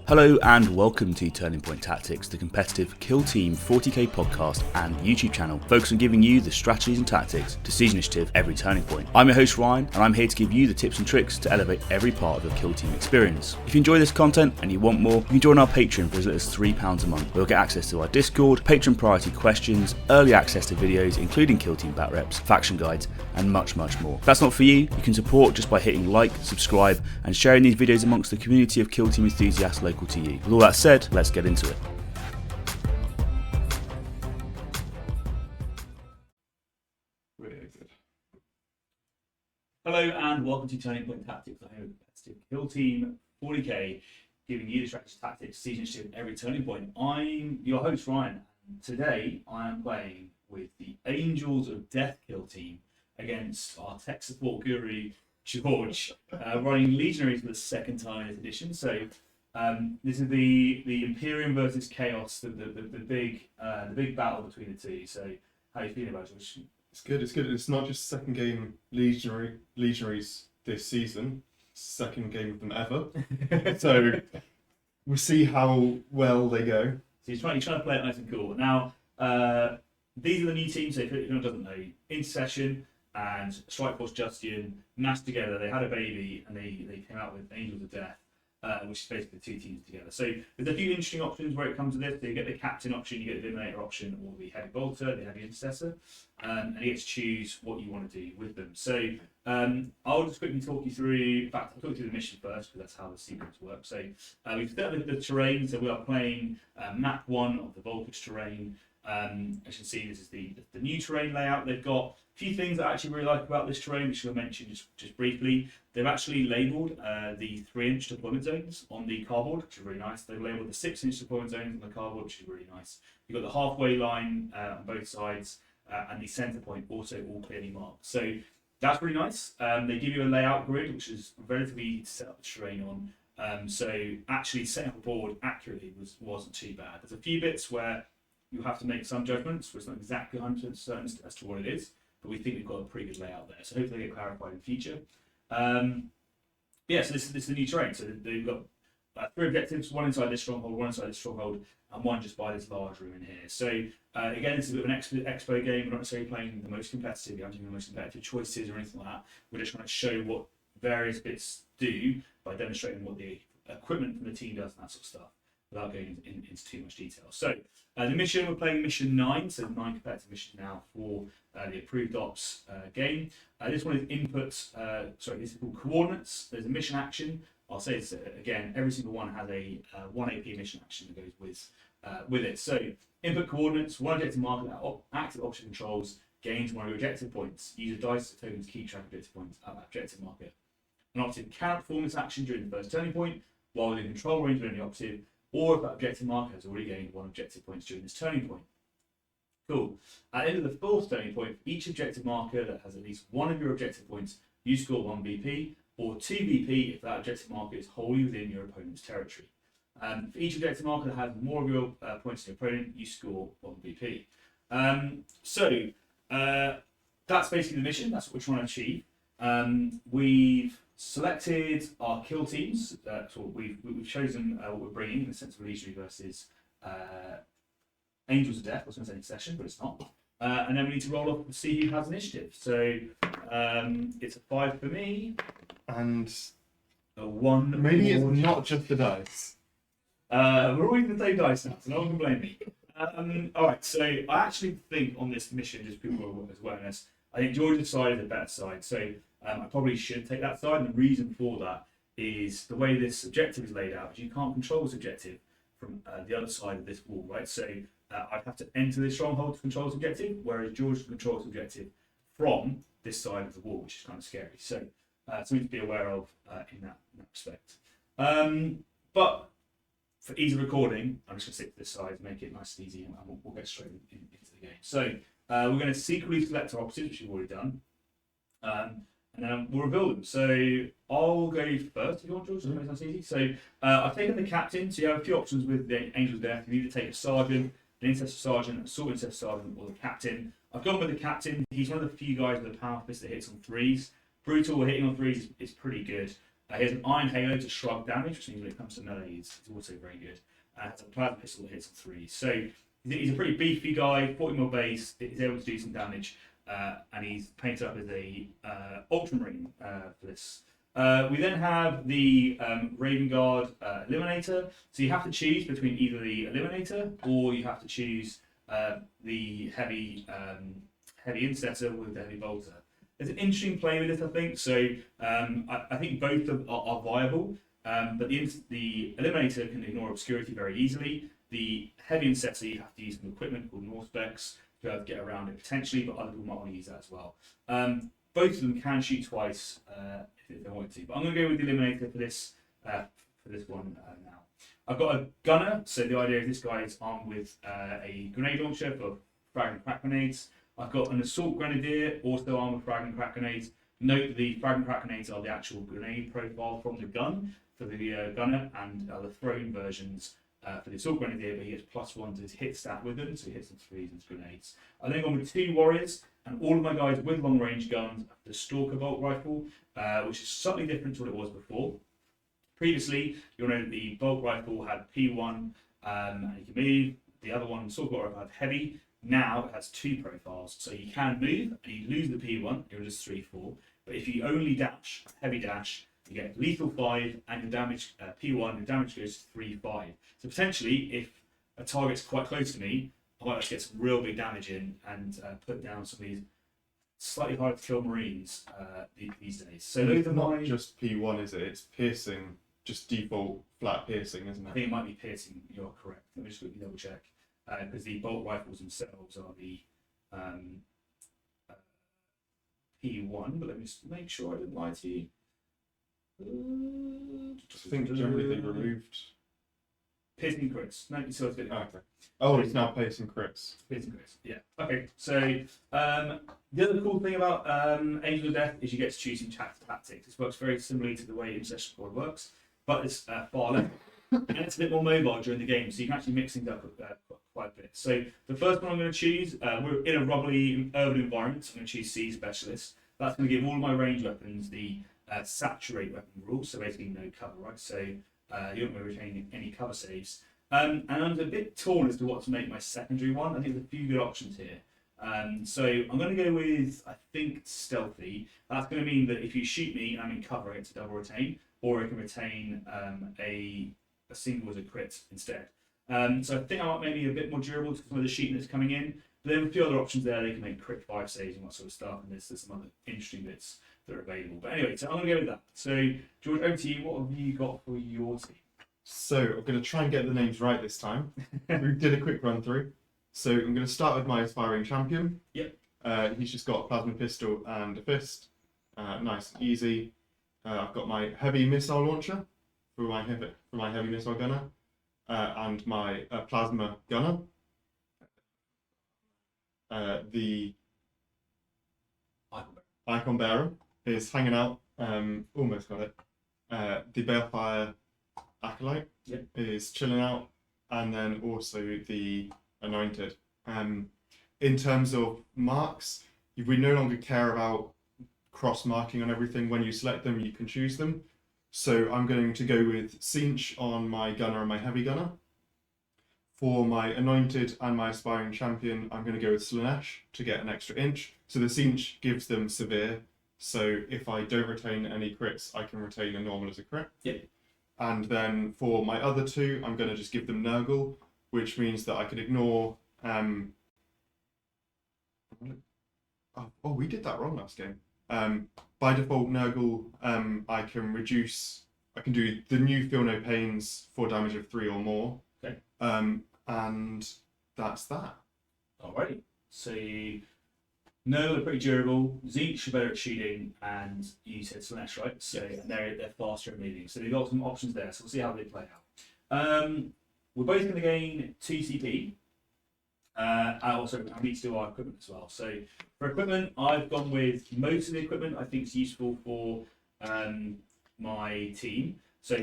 Hello and welcome to Turning Point Tactics, the competitive Kill Team 40k podcast and YouTube channel focused on giving you the strategies and tactics to seize initiative every turning point. I'm your host Ryan and I'm here to give you the tips and tricks to elevate every part of your Kill Team experience. If you enjoy this content and you want more, you can join our Patreon for as little as £3 a month. We'll get access to our Discord, patron priority questions, early access to videos including Kill Team bat reps, faction guides and much more. If that's not for you, you can support just by hitting like, subscribe and sharing these videos amongst the community of Kill Team enthusiasts local to you. With all that said, let's get into it. Hello and welcome to Turning Point Tactics, the home of competitive Kill Team 40k, giving you the strategy tactics, siege initiative every turning point. I'm your host Ryan, and today I am playing with the Angels of Death Kill Team against our tech support guru George, running Legionary for the second time in this edition. So this is the Imperium versus Chaos, the big battle between the two. So how are you feeling about it, George? It's good. It's not just second game Legionaries this season, second game of them ever. So we'll see how well they go. So you're trying to play it nice and cool. Now these are the new teams. So if anyone doesn't know, Intercession and Strike Force Justian mashed together. They had a baby and they came out with Angels of Death. Which is basically the two teams together. So there's a few interesting options where it comes to this. So you get the captain option, you get the eliminator option, or the heavy bolter, the heavy intercessor, and you get to choose what you want to do with them. So I'll just quickly talk you through. In fact, I'll talk you through the mission first because that's how the sequence works. So we've set up the terrain. So we are playing map 1 of the Volkish terrain. As you can see, this is the new terrain layout. They've got a few things that I actually really like about this terrain, which I'll mention just briefly. They've actually labelled the 3-inch deployment zones on the cardboard, which is really nice. They've labelled the 6-inch deployment zones on the cardboard, which is really nice. You've got the halfway line on both sides, and the centre point also all clearly marked. So that's really nice. They give you a layout grid, which is relatively easy to set up the terrain on. So actually setting up a board accurately wasn't too bad. There's a few bits where you have to make some judgments, so it's not exactly 100% certain as to what it is, but we think we've got a pretty good layout there. So hopefully they get clarified in the future. So this is the new terrain. So they've got 3 objectives: one inside this stronghold, one inside this stronghold, and one just by this large room in here. So again, this is a bit of an expo game. We're not necessarily playing the most competitive. We haven't doing the most competitive choices or anything like that. We're just trying to show what various bits do by demonstrating what the equipment from the team does and that sort of stuff, without going into too much detail. So the mission, we're playing mission 9, so 9 competitive missions now for the approved ops game. This one is inputs, this is called coordinates. There's a mission action. I'll say this again, every single one has a 1 AP mission action that goes with it. So input coordinates, 1 objective marker that active option controls gains 1 of your objective points. Use a dice token to keep track of objective points at that objective marker. An operative cannot perform this action during the first turning point while within control range of any operative, or if that objective marker has already gained 1 objective points during this turning point. Cool. At the end of the 4th turning point, for each objective marker that has at least 1 of your objective points, you score 1 BP, or 2 BP if that objective marker is wholly within your opponent's territory. For each objective marker that has more of your points than your opponent, you score 1 BP. That's basically the mission. That's what we're trying to achieve. We've selected our kill teams. So we've chosen what we're bringing in the sense of Legionary versus Angels of Death. I was going to say Intercession, but it's not. And then we need to roll up and see who has initiative. So it's a 5 for me, and a 1. Maybe it's not just the dice. We're all using the same dice now, so no one can blame me. Alright, so I actually think on this mission, just people as awareness, I think George's side is the better side. So I probably should take that side, and the reason for that is the way this objective is laid out. You can't control this objective from the other side of this wall, right? So I'd have to enter this stronghold to control this objective, whereas George can control this objective from this side of the wall, which is kind of scary. So something to be aware of in that respect. But for ease of recording, I'm just going to stick to this side, make it nice and easy, and we'll get straight into the game. So we're going to secretly select our operatives, which we've already done. And then we'll reveal them. So I'll go first if you want, George, to make it nice and easy. So I've taken the captain. So you have a few options with the Angels of Death. You need to take a sergeant, an intercessor sergeant, a sword intercessor sergeant, or the captain. I've gone with the captain. He's one of the few guys with a power fist that hits on 3s. Brutal hitting on 3s is pretty good. He has an iron halo to shrug damage, which means when it comes to melee, he's also very good. Has a plasma pistol that hits on 3. So he's a pretty beefy guy, 40mm base. He's able to do some damage, and he's painted up as a ultramarine for this. We then have the Raven Guard Eliminator. So you have to choose between either the Eliminator or you have to choose the heavy Insetter with the heavy Bolter. There's an interesting play with this, I think. So I think both are viable, but the Eliminator can ignore obscurity very easily. The heavy Insetter, you have to use some equipment called Northspecs to be able to get around it potentially, but other people might want to use that as well. Both of them can shoot twice if they want to, but I'm going to go with the Eliminator for this one now. I've got a gunner, so the idea is this guy is armed with a grenade launcher for frag and crack grenades. I've got an assault grenadier, also armed with frag and crack grenades. Note that the frag and crack grenades are the actual grenade profile from the gun for the gunner, and the thrown versions for the assault grenadier, but he gets +1 to his hit stat with them, so he hits some 3s and grenades. I've then gone with 2 warriors, and all of my guys with long range guns have the Stalker bolt rifle, which is something different to what it was before. Previously, you'll know that the bolt rifle had P1 and you can move. The other one, Stalker bolt rifle, had heavy. Now it has 2 profiles, so you can move and you lose the P1, you're just 3-4. But if you only dash, heavy dash, you get lethal 5 and your damage P1, your damage goes to 3-5. So potentially, if a target's quite close to me, I might get some real big damage in and put down some of these slightly harder to kill Marines these days. So those are not just P1, is it? It's piercing, just default flat piercing, isn't it? I think it might be piercing. You're correct. Let me just quickly double check because the bolt rifles themselves are the P1. But let me just make sure I didn't lie to you. I think generally they removed piercing crits. No, so it's good. Oh, okay. Oh, it's now piercing crits. Piercing crits. Yeah. Okay. So the other cool thing about Angel of Death is you get to choose some tactics. This works very similarly to the way Intercession Squad works, but it's far less. And it's a bit more mobile during the game, so you can actually mix things up quite a bit. So the first one I'm going to choose, we're in a rubbly urban environment, so I'm going to choose Sea Specialist. That's going to give all of my range weapons the saturate weapon rule, so basically no cover, right? So you don't want to retain any cover saves. And I'm a bit torn as to what to make my secondary one. I think there's a few good options here. So I'm going to go with, I think, Stealthy. That's going to mean that if you shoot me and I'm in cover, I get to double retain, or I can retain a single as a crit instead. So I think I might maybe a bit more durable to some of the shooting that's coming in. But there are a few other options there. They can make crit 5 saves and that sort of stuff, and there's some other interesting bits that are available. But anyway, so I'm going to go with that. So George, over to you. What have you got for your team? So I'm going to try and get the names right this time. We did a quick run through. So I'm going to start with my aspiring champion. Yep. He's just got a plasma pistol and a fist. Nice and easy. I've got my heavy missile launcher for my heavy missile gunner, and my plasma gunner. The icon bearer is hanging out. Almost got it. The balefire acolyte is chilling out, and then also the anointed. In terms of marks, we no longer care about cross marking on everything. When you select them, you can choose them. So I'm going to go with Cinch on my gunner and my heavy gunner. For my anointed and my aspiring champion, I'm going to go with Slanesh to get an extra inch. So the Cinch gives them severe. So if I don't retain any crits, I can retain a normal as a crit. Yep. And then for my other two, I'm going to just give them Nurgle, which means that I can ignore... Oh, we did that wrong last game. By default, Nurgle, I can do the new Feel No Pains for damage of 3 or more. Okay. And that's that. Alrighty. So Nurgle are pretty durable. Zeech are better at shooting, and you said Slanesh, right? So and they're faster at moving. So they've got some options there. So we'll see how they play out. We're both going to gain 2 CP. Also, I need to do our equipment as well. So for equipment, I've gone with most of the equipment I think is useful for my team. So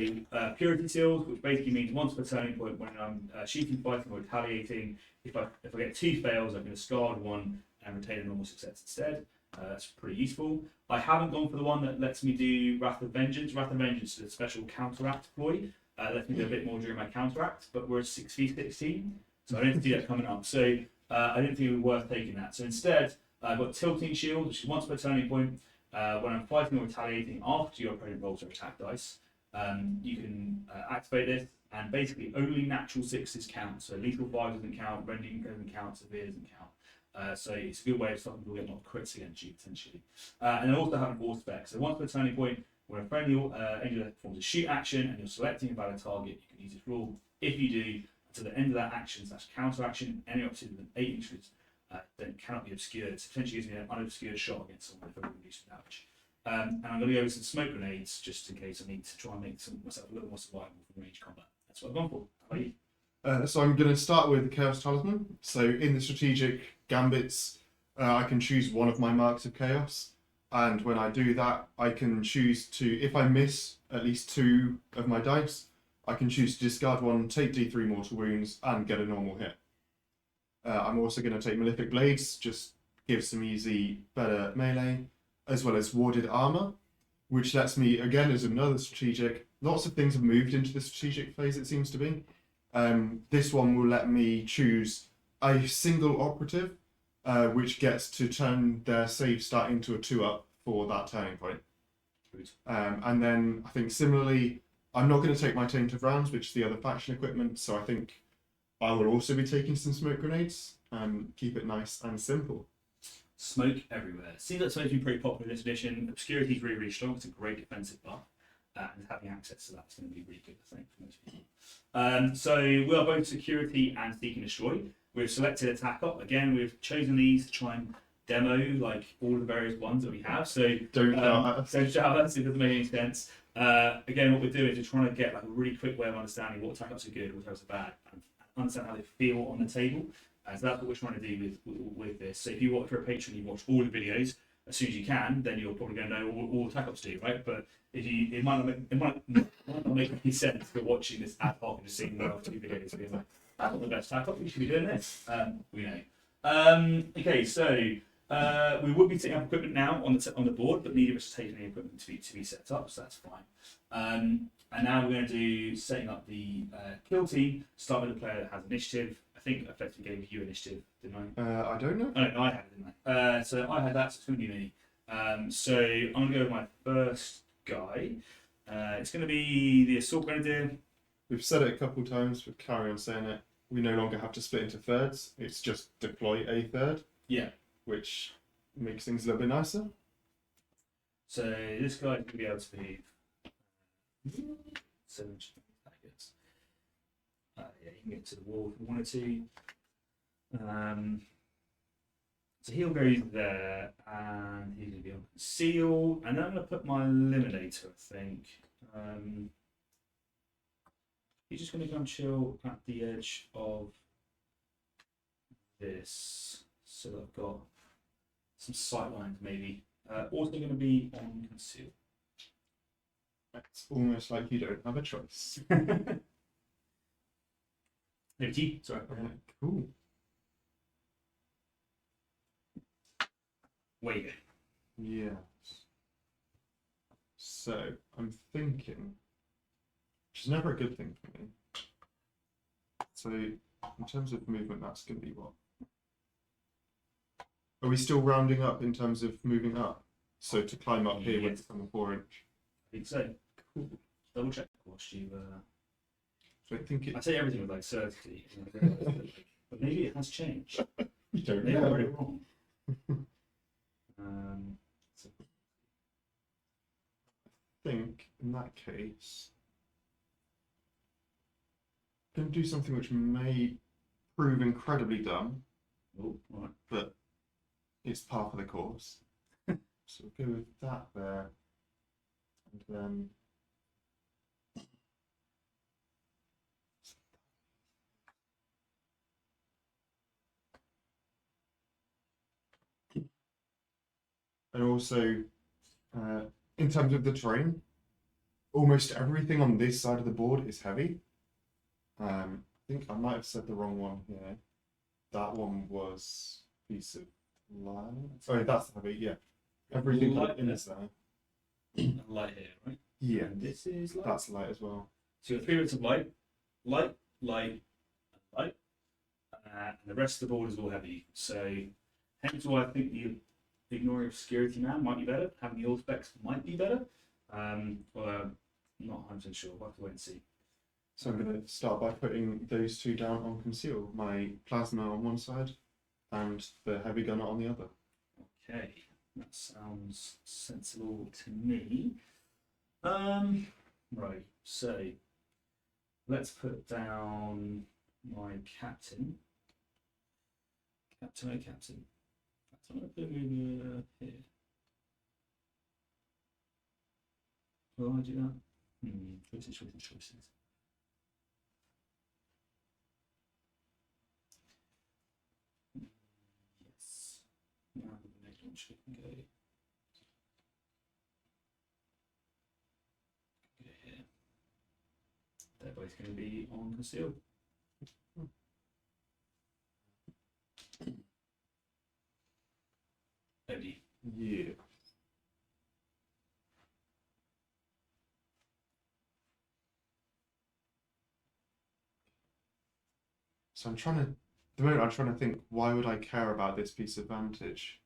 purity seals, which basically means once per turning point when I'm shooting, fighting, or retaliating, if I get 2 fails, I can discard 1 and retain a normal success instead. That's pretty useful. I haven't gone for the one that lets me do Wrath of Vengeance. Wrath of Vengeance is a special counteract deploy. Lets me do a bit more during my counteract, but we're 6v16, so I don't see that coming up. So I didn't think it was worth taking that. So instead, I've got Tilting Shield, which is once per turning point. When I'm fighting or retaliating after your opponent rolls their attack dice, you can activate this, and basically only natural 6s count. So lethal 5 doesn't count, rending doesn't count, severe doesn't count. So it's a good way of stopping people getting a lot of crits against you, potentially. And I also have an Auspex. So once per turning point, when a friendly angel performs a shoot action and you're selecting a valid target, you can use this rule. If you do, until the end of that action / counter action, any opposite within 8 inches then cannot be obscured. So potentially gives me an unobscured shot against someone if I reduce the damage. And I'm going to go with some smoke grenades just in case I need to try and make myself a little more survivable from range combat. That's what I've gone for. How about you? So I'm going to start with the Chaos Talisman. So in the strategic gambits, I can choose one of my marks of Chaos. And when I do that, I can choose to, if I miss at least 2 of my dice, I can choose to discard 1, take D3 mortal wounds, and get a normal hit. I'm also going to take Malefic Blades, just give some easy, better melee, as well as Warded Armor, which lets me, again, as another strategic, lots of things have moved into the strategic phase, it seems to be. This one will let me choose a single operative, which gets to turn their save stat into a 2-up for that turning point. And then I think similarly, I'm not going to take my Taint of Rounds, which is the other faction equipment, so I think I will also be taking some smoke grenades. Keep it nice and simple. Smoke everywhere. Seems like smoke's been pretty popular in this edition. Obscurity is really, really strong. It's a great defensive buff. And having access to that's going to be really good, I think, for most people. So we are both Security and Seek and Destroy. We've selected Attack Up. Again, we've chosen these to try and demo like all the various ones that we have. So Don't shout at us. Don't shout at us, it doesn't make any sense. Again, what we're doing is we're trying to get like a really quick way of understanding what attack ups are good, what attack ups are bad, and understand how they feel on the table. So that's what we're trying to do with this. So if you watch for a patron, you watch all the videos as soon as you can, then you're probably going to know all attack ups do, right? But if you, it might not make any sense for watching this ad hoc and just seeing one or 2 videos being like, that's not the best attack up. We should be doing this. We know. Okay, so we would be setting up equipment now on the board, but neither of us has taken any equipment to be set up, so that's fine. And now we're going to do setting up the kill team. Start with a player that has initiative. I think I effectively gave you initiative, didn't I? I don't know. Oh, no, I had it, didn't I? So I had that, so it's going to be me. So I'm going to go with my first guy. It's going to be the Assault Grenadier. We've said it a couple times, but carry on saying it. We no longer have to split into thirds. It's just deploy a third. Yeah. Which makes things a little bit nicer. So this guy is going to be able to be 7 targets. Yeah, you can get to the wall if you wanted to. So he'll go there, and he's going to be on conceal, and then I'm going to put my eliminator, I think. He's just going to go and chill at the edge of this, so I've got some sight lines maybe. Also going to be on conceal. It's almost like you don't have a choice. Over to you. Sorry. Cool. Where you go? Yes. So I'm thinking, which is never a good thing for me. So in terms of movement, that's going to be what? Are we still rounding up in terms of moving up? So to climb up here with from a 4-inch. I think so. Cool. Double check whilst you. So I think I it. say everything with like certainty, but maybe it has changed. You don't Maybe I know. got it wrong. So I think in that case, I'm going to do something which may prove incredibly dumb, oh, all right. but it's part of the course. So we'll go with that there, and then. And also, in terms of the terrain, almost everything on this side of the board is heavy. I think I might have said the wrong one here. That one was a piece of light. Sorry, that's heavy. Yeah, everything Light in there. is there. And light here, right? Yeah, And this is light. that's light as well. So you've got 3 bits of light, light, light, and light. And the rest of the board is all heavy. So hence why I think the ignoring obscurity man might be better. Having the all specs might be better. Well, I'm not 100% sure. We'll have to wait and see. So I'm going to start by putting those two down on conceal. My plasma on one side and the heavy gunner on the other. Okay, that sounds sensible to me. Right, so let's put down my captain. Captain. I'm going to put him over here. Will I do that? Choices. Yes. Now the next one should go here. They're both going to be on conceal. Odie. Yeah. So I'm trying to, at the moment I'm trying to think, why would I care about this piece of vantage?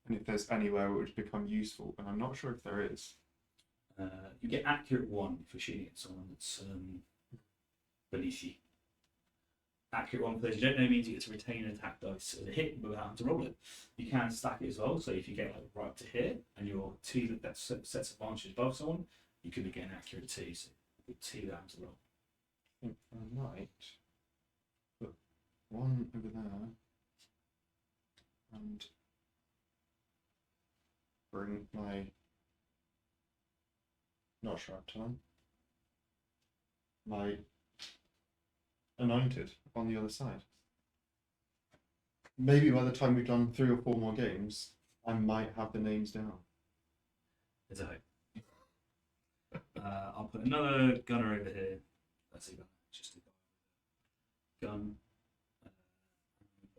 And if there's anywhere it would become useful, and I'm not sure if there is. You get accurate 1 if you're shooting at someone that's beneath you. Accurate 1 for those you don't know means you get to retain an attack dice as a hit without having to roll it. You can stack it as well, so if you get like right up to here and you're 2 that sets advantage above someone, you could get an accurate 2, so you 2 without having to roll. I think I might put 1 over there and bring my not sharp time. My anointed on the other side. Maybe by the time we've done 3 or 4 more games, I might have the names down. There's a hope. I'll put another gunner over here. That's a gun. Just a gun.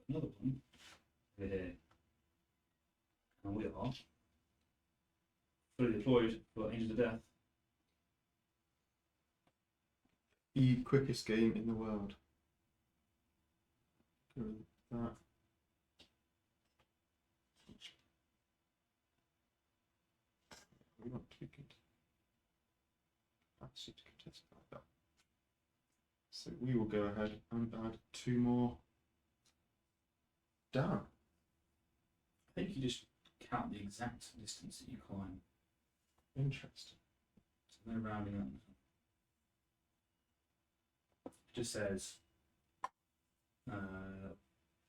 Another one over here. And we are fully deployed for Angels of Death. The quickest game in the world. Go with that. We want to get that's it, contest like that. So we will go ahead and add 2 more down. I think you just count the exact distance that you climb. Interesting. So no rounding up. It just says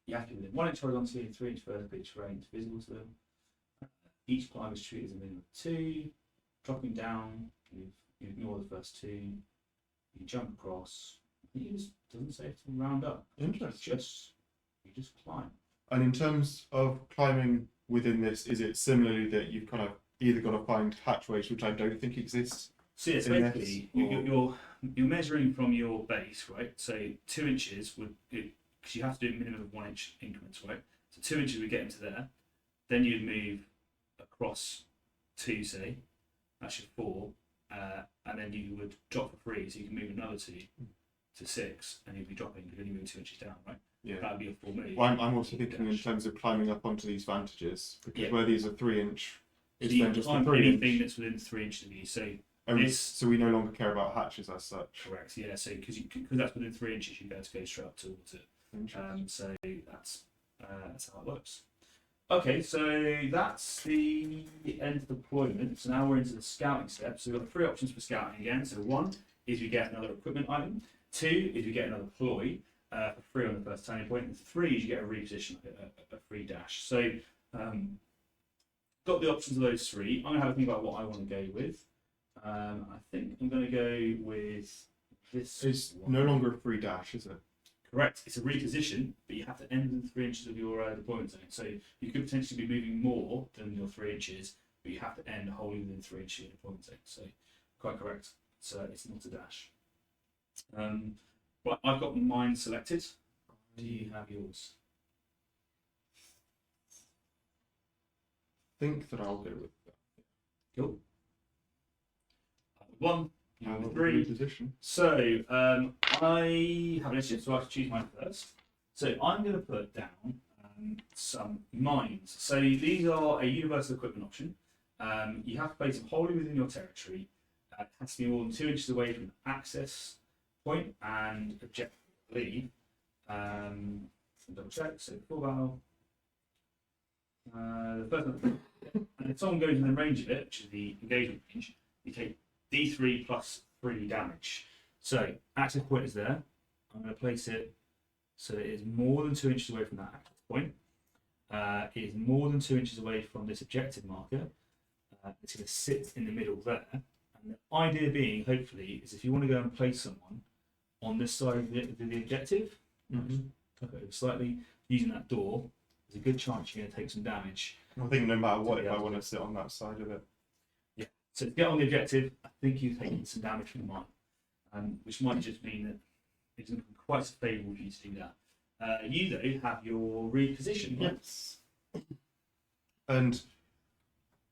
you have to be within 1 inch horizontally and 3 inch vertically of terrain is visible to them. Each climb is treated as a minimum of 2. Dropping down, you ignore the first 2. You jump across. I think it just doesn't say to round up. Interesting. You just climb. And in terms of climbing within this, is it similarly that you've kind of either got to find hatchways, which I don't think exist? So yes, in basically this, you're measuring from your base, right? So 2 inches would, because you have to do a minimum of 1 inch increments, right? So 2 inches would get into there. Then you'd move across 2, say, that's your 4, and then you would drop for 3, so you can move another 2 to 6, and you'd be dropping because then you move 2 inches down, right? Yeah. That would be a full move. Well, I'm also thinking in terms of climbing up onto these vantages, because Yeah. where these are 3 inch, it's You then just a climb 3 anything inch. that's within 3 inches of you. So And so we no longer care about hatches as such. correct, yeah. So because that's within 3 inches, you'd be able to go straight up towards it. Interesting. So that's how it works. Okay, so that's the end of the deployment. So now we're into the scouting step. So we've got 3 options for scouting again. So 1 is we get another equipment item. 2 is we get another ploy for free on the first turning point. And 3 is you get a reposition, a free dash. So got the options of those 3. I'm going to have a think about what I want to go with. I think I'm going to go with this. It's one. no longer a free dash, is it? Correct. It's a reposition, but you have to end within 3 inches of your deployment zone. So you could potentially be moving more than your 3 inches, but you have to end wholly within 3 inches of your deployment zone. So quite correct. So it's not a dash. Right, I've got mine selected. Do you have yours? think that I'll go with that. Cool. One, you I'll have three. position. So I have an initiative, so I have to choose mine first. So I'm going to put down some mines. So these are a universal equipment option. You have to place them wholly within your territory. It has to be more than 2 inches away from the access point and objective, I believe. Double check. So full valve. The first one, and if someone goes in the range of it, which is the engagement range, you take D3 plus 3 damage. So access point is there. I'm going to place it so it is more than 2 inches away from that access point. It is more than 2 inches away from this objective marker. It's going to sit in the middle there. And the idea being, hopefully, is if you want to go and place someone on this side of the objective, tuck it over slightly, using that door, there's a good chance you're going to take some damage. I think no matter what, if I want to sit on that side of it. Yeah. So to get on the objective, I think you're taking some damage from the mine, which might just mean that it's not quite so favourable for you to do that. You though have your reposition. Right? Yes. And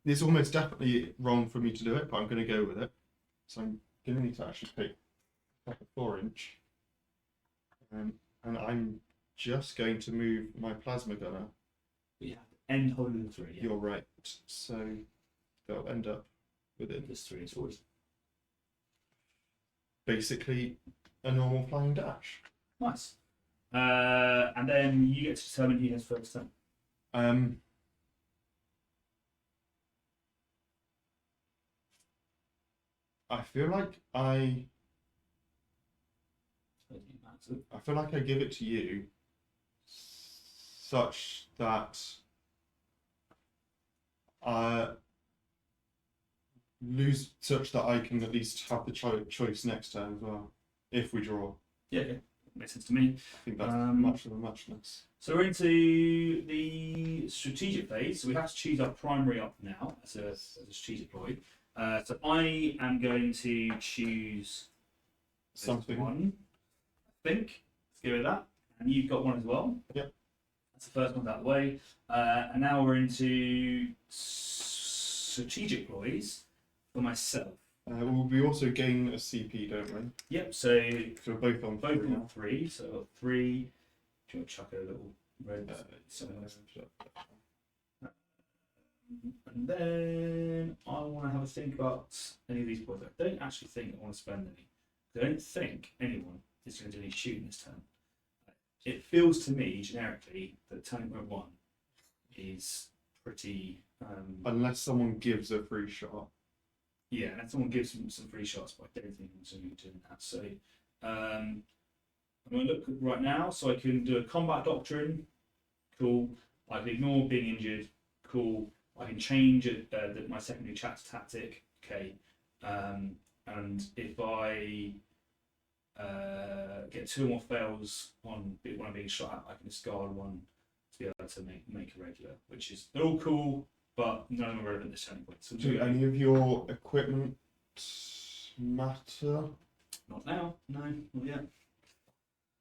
it's almost definitely wrong for me to do it, but I'm going to go with it. So I'm going to need to actually take like a 4-inch. And I'm just going to move my plasma gunner. But you have to end holding the 3. Yeah? You're right. So they'll end up within Just 3 is always basically a normal flying dash. nice. And then you get to determine who has first turn. I feel like I give it to you such that I lose, such that I can at least have the choice next turn as well, if we draw. Yeah, okay. Makes sense to me. I think that's much of a muchness. So we're into the strategic phase. So we have to choose our primary up now as a strategic ploy. So I am going to choose Something. one, I think. Let's go with that. And you've got one as well. Yep. That's the first one out of the way. And now we're into strategic ploys for myself. We also gain a CP, don't we? Yep. So So we're both on both 3 on now. 3. So I've got 3. Do you want to chuck a little red? And then I want to have a think about any of these boys. I don't actually think I want to spend any. I don't think anyone is going to do any shooting this turn. It feels to me, generically, that turning point 1 is pretty. Unless someone gives a free shot. Yeah, and someone gives them some free shots, but I don't think I'm going to be doing that. So I'm going to look right now. So I can do a combat doctrine. Cool. I can ignore being injured. Cool. I can change my secondary tactic. Okay. And if I get 2 or more fails on when I'm being shot at, I can discard 1 to be able to make a regular, which is, they're all cool, but none of them are relevant at this turning point. So Do any of your equipment matter? not now, no, not yet.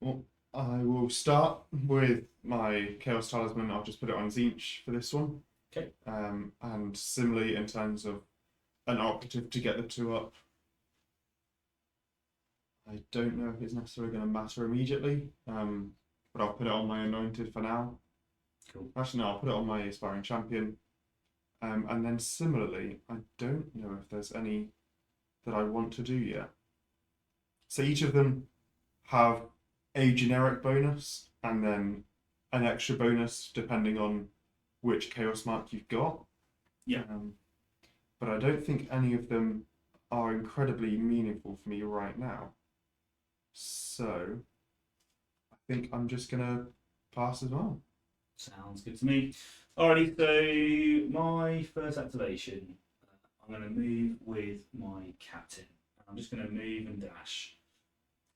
Well, I will start with my Chaos Talisman. I'll just put it on Zinch for this one. Okay. And similarly, in terms of an operative to get the 2 up, I don't know if it's necessarily going to matter immediately, but I'll put it on my Anointed for now. Cool. Actually, no, I'll put it on my Aspiring Champion. And then similarly, I don't know if there's any that I want to do yet. So each of them have a generic bonus and then an extra bonus depending on which Chaos Mark you've got. Yeah. But I don't think any of them are incredibly meaningful for me right now. So I think I'm just going to pass as well. Sounds good to me. Alrighty, so my first activation, I'm going to move with my captain. I'm just going to move and dash.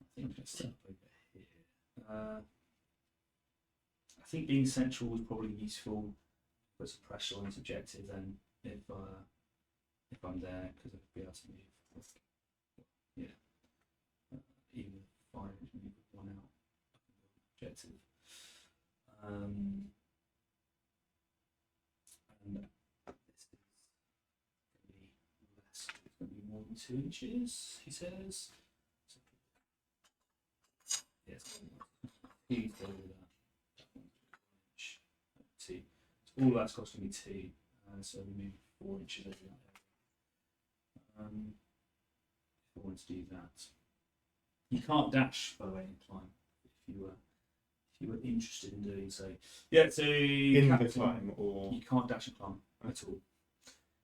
I think I'm going to set up over here. I think being central is probably useful. Put some pressure on this objective then, if I'm there, because I'll be able to move. Yeah. Even 5 move 1 out. Objective. And 2 inches, he says. Yes, he's over that. 2. So all that's costing me 2. So we move 4 inches over that. If I want to do that, you can't dash, by the way, in climb. If you were interested in doing so, yeah. So In the climb, or you can't dash and climb at all.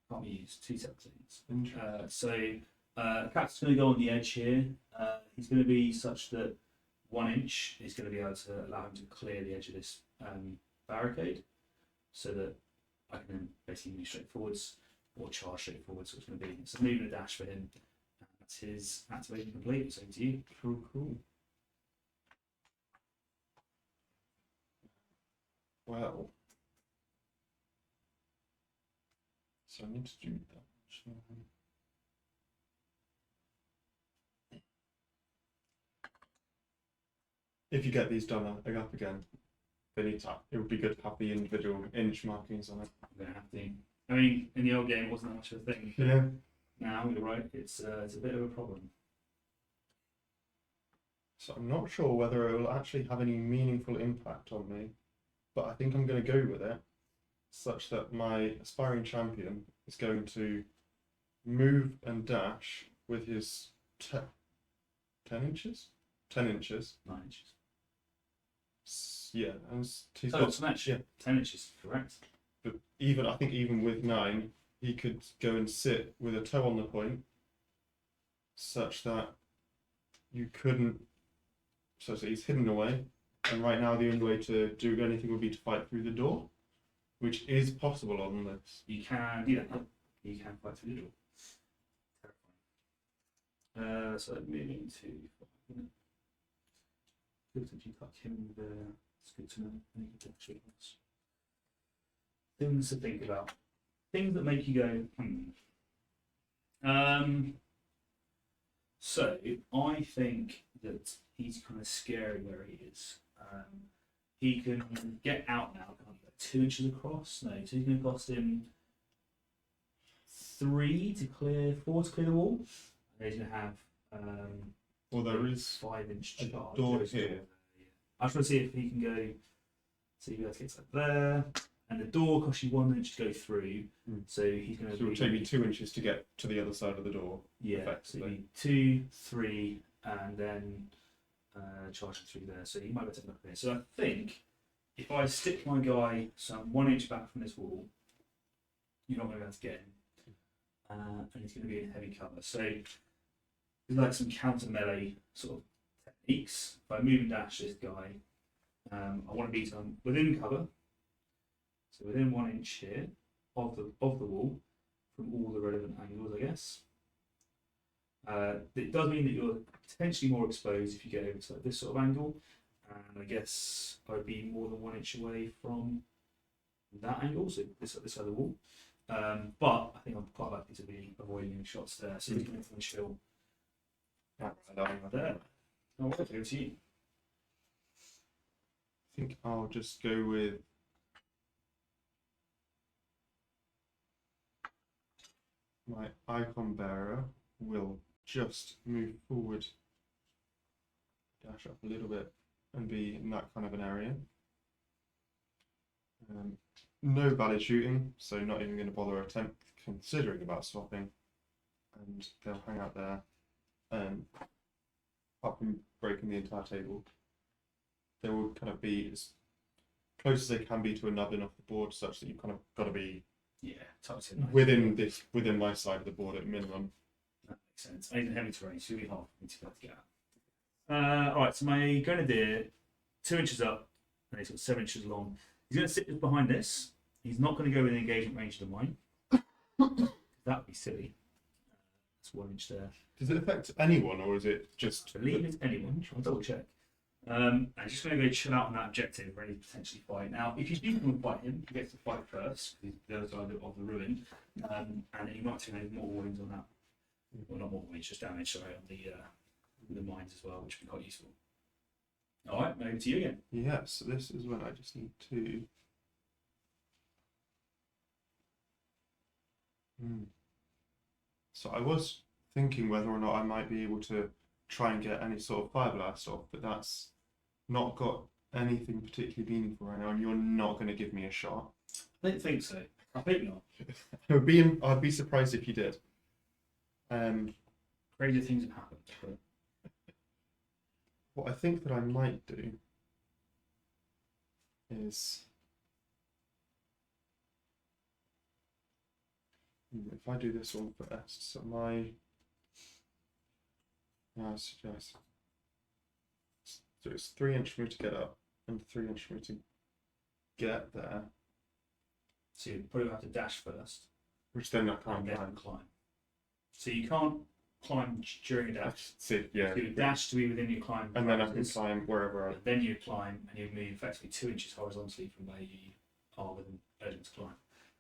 Can't be used. 2 separate things. Captain's going to go on the edge here. He's going to be such that 1 inch is going to be able to allow him to clear the edge of this barricade, so that I can then basically move straight forwards or charge straight forwards. So it's going to be a move and a dash for him. That's his activation complete. It's over to you. cool. Well, so I need to do that. If you get these done up again, they need to. It would be good to have the individual inch markings on it. I'm going to have to. I mean, in the old game, it wasn't that much of a thing. Yeah. Now you're right. It's a bit of a problem. So I'm not sure whether it will actually have any meaningful impact on me, but I think I'm going to go with it, such that my aspiring champion is going to move and dash with his 10 inches? 10 inches. 9 inches. Yeah, and he's Oh, got, it's an inch. yeah. 10 inches, correct. But I think even with 9, he could go and sit with a toe on the point, such that you couldn't. So he's hidden away, and right now the only way to do anything would be to fight through the door, which is possible on this. You can do that. You can fight through the door. Terrifying. So moving to. Good that you cut him there. It's good to know. Any good extra ones. Things to think about. Things that make you go, So I think that he's kind of scary where he is. He can get out now, can't he? 2 inches across. No, so he's going to cost him 4 to clear the wall. And he's going to have Well, there is 5-inch a charge. door There is a here. there, yeah. I just want to see if he can go. See if he gets like there. And the door costs you 1 inch to go through, so he's going to. So it would take me 2 inches to get to the other side of the door. Yeah, so you effectively. need 2, 3, and then charging through there. So you might be able to look there. So I think if I stick my guy some 1 inch back from this wall, you're not going to be able to get him, and he's going to be in heavy cover. So there's like some counter melee sort of techniques. If I move and dash this guy, I want to be within cover. So within 1 inch here of the wall from all the relevant angles, I guess. It does mean that you're potentially more exposed if you get over to like this sort of angle, and I guess I would be more than 1 inch away from that angle, so this side of the wall. But I think I'm quite likely to be avoiding any shots there, so he's going to chill right there. Oh, what over to you? I think I'll just go with. My icon bearer will just move forward, dash up a little bit, and be in that kind of an area. No valid shooting, so not even going to bother attempt considering about swapping, and they'll hang out there. Apart from breaking the entire table, they will kind of be as close as they can be to a nubbin off the board, such that you've kind of got to be. Yeah, tucked in. Within my side of the board at minimum. That makes sense. I need a heavy terrain, so it'll be hard for me to be able to get out. Alright, so my grenadier, 2 inches up, and he's got 7 inches long. He's going to sit just behind this. He's not going to go within engagement range of mine. That would be silly. That's 1 inch there. Does it affect anyone, or is it just? I believe it's anyone. I'll double check. I'm just going to go chill out on that objective, ready to potentially fight. Now, if you do come and fight him, he gets to fight first, because he's the other side of the ruin, and then you might take more warnings on that. Well, not more warnings, just damage, sorry, on the mines as well, which would be quite useful. Alright, over to you again. Yeah, so this is when I just need to. So I was thinking whether or not I might be able to try and get any sort of fire blast off, but that's not got anything particularly meaningful right now, and you're not going to give me a shot. I don't think so. I hope not. I'd be surprised if you did. Crazy things have happened. But... What I think that I might do is, if I do this one first, so I suggest, so it's 3 inch for me to get up and 3 inch for me to get there, So you probably have to dash first. which then I can't And then climb. climb. So you can't climb during a dash. See, yeah. So you dash to be within your climb. And then I can parameters, climb wherever I. Then you climb and you move effectively 2 inches horizontally from where you are within urgent to climb.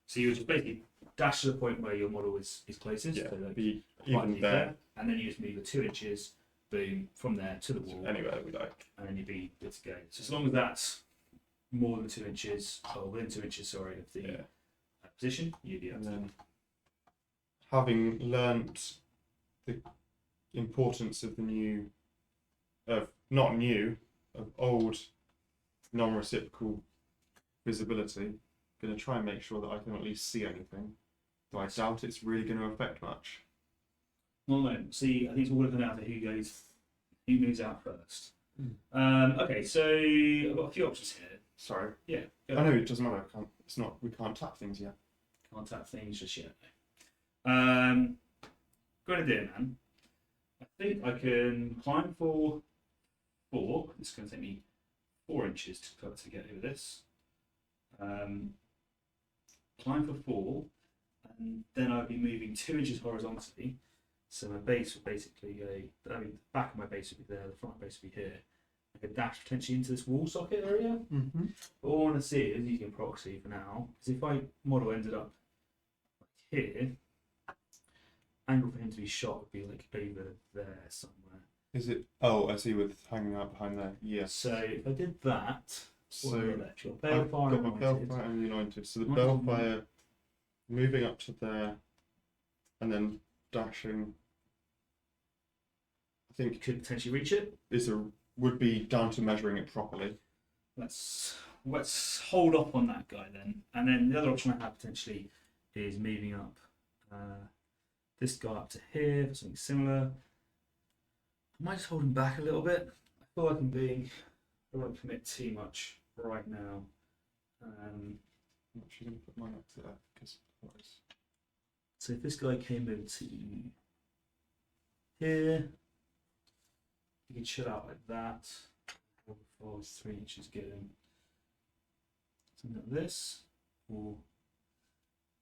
So you just basically dash to the point where your model is closest. Yeah, So like be right even there. and then you just move the 2 inches, boom, from there to the wall, Anywhere we like. and then you'd be good to go. So as long as that's more than 2 inches, or within 2 inches, sorry, of the position, you'd be able And to. then, having learnt the importance of the new, of old non-reciprocal visibility, going to try and make sure that I can at least see anything. Though I doubt it's really going to affect much. Well, no. See, I think it's all looking out for who moves out first. Okay, so I've got a few options here. Sorry. Yeah. I know it doesn't matter. We can't tap things yet. Can't tap things just yet. Going to do, man. I think I can climb for 4. It's going to take me 4 inches to get over this. Climb for 4, and then I'd be moving 2 inches horizontally. So my base would basically go. I mean, the back of my base would be there. The front base would be here. I could dash potentially into this wall socket area. Mm-hmm. But all I want to see is using proxy for now. Because if my model ended up like here, angle for him to be shot would be like over there somewhere. Is it? Oh, I see. With hanging out behind there. Yes. So if I did that, So Balefire I've got my Anointed. Balefire and United. So the Nice. Balefire moving up to there, and then dashing. I think Could potentially reach it. would be down to measuring it properly. Let's hold off on that guy then. And then the other option I have potentially is moving up this guy up to here for something similar. I might just hold him back a little bit. I feel like I don't want to commit too much right now. I'm actually going to put mine up to there because otherwise. So if this guy came over to here, you can chill out like that. 4, 3 inches, get him. Something like this, or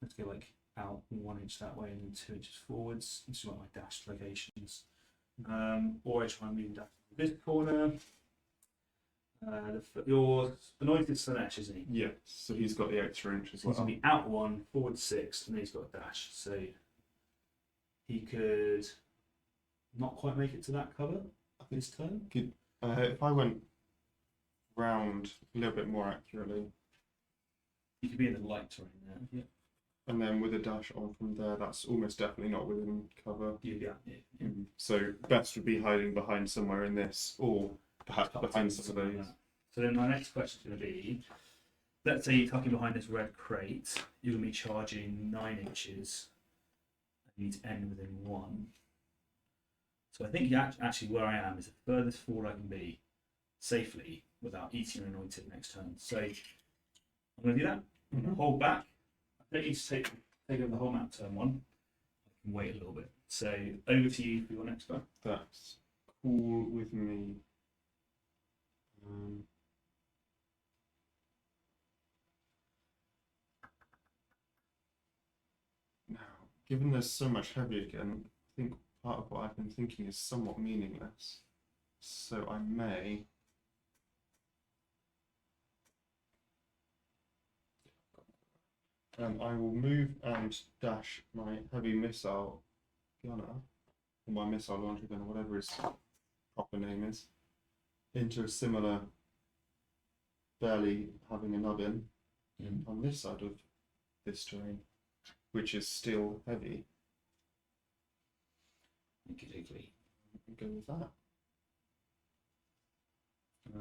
let's go like out 1 inch that way and then 2 inches forwards. This is like my dashed locations. Or I try and move down to this corner. Your anointed Slanesh, isn't he? Yeah, so he's got the extra inch as He's well. going to be out 1, forward 6, and then he's got a dash. So he could not quite make it to that cover this turn. If I went round a little bit more accurately, You could be in the light terrain there. Yeah. and then with a dash on from there, that's almost definitely not within cover. You'd be out here. Yeah. So best would be hiding behind somewhere in this, or perhaps Tucked behind in, some of something like those. that. So then my next question is going to be, let's say you're tucking behind this red crate, you're going to be charging 9 inches, and you need to end within 1. So I think actually where I am is the furthest forward I can be safely without eating an anointed next turn. So I'm going to do that. I'm going to hold back. I don't need to take over the whole map turn 1. I can wait a little bit. So over to you for your next go. That's cool with me. Now, given there's so much heavy again, I think part of what I've been thinking is somewhat meaningless. So I may. I will move and dash my heavy missile gunner, or my missile launcher gunner, whatever his proper name is, into a similar, barely having a nubbin on this side of this terrain, which is still heavy. Exactly. Go with that. I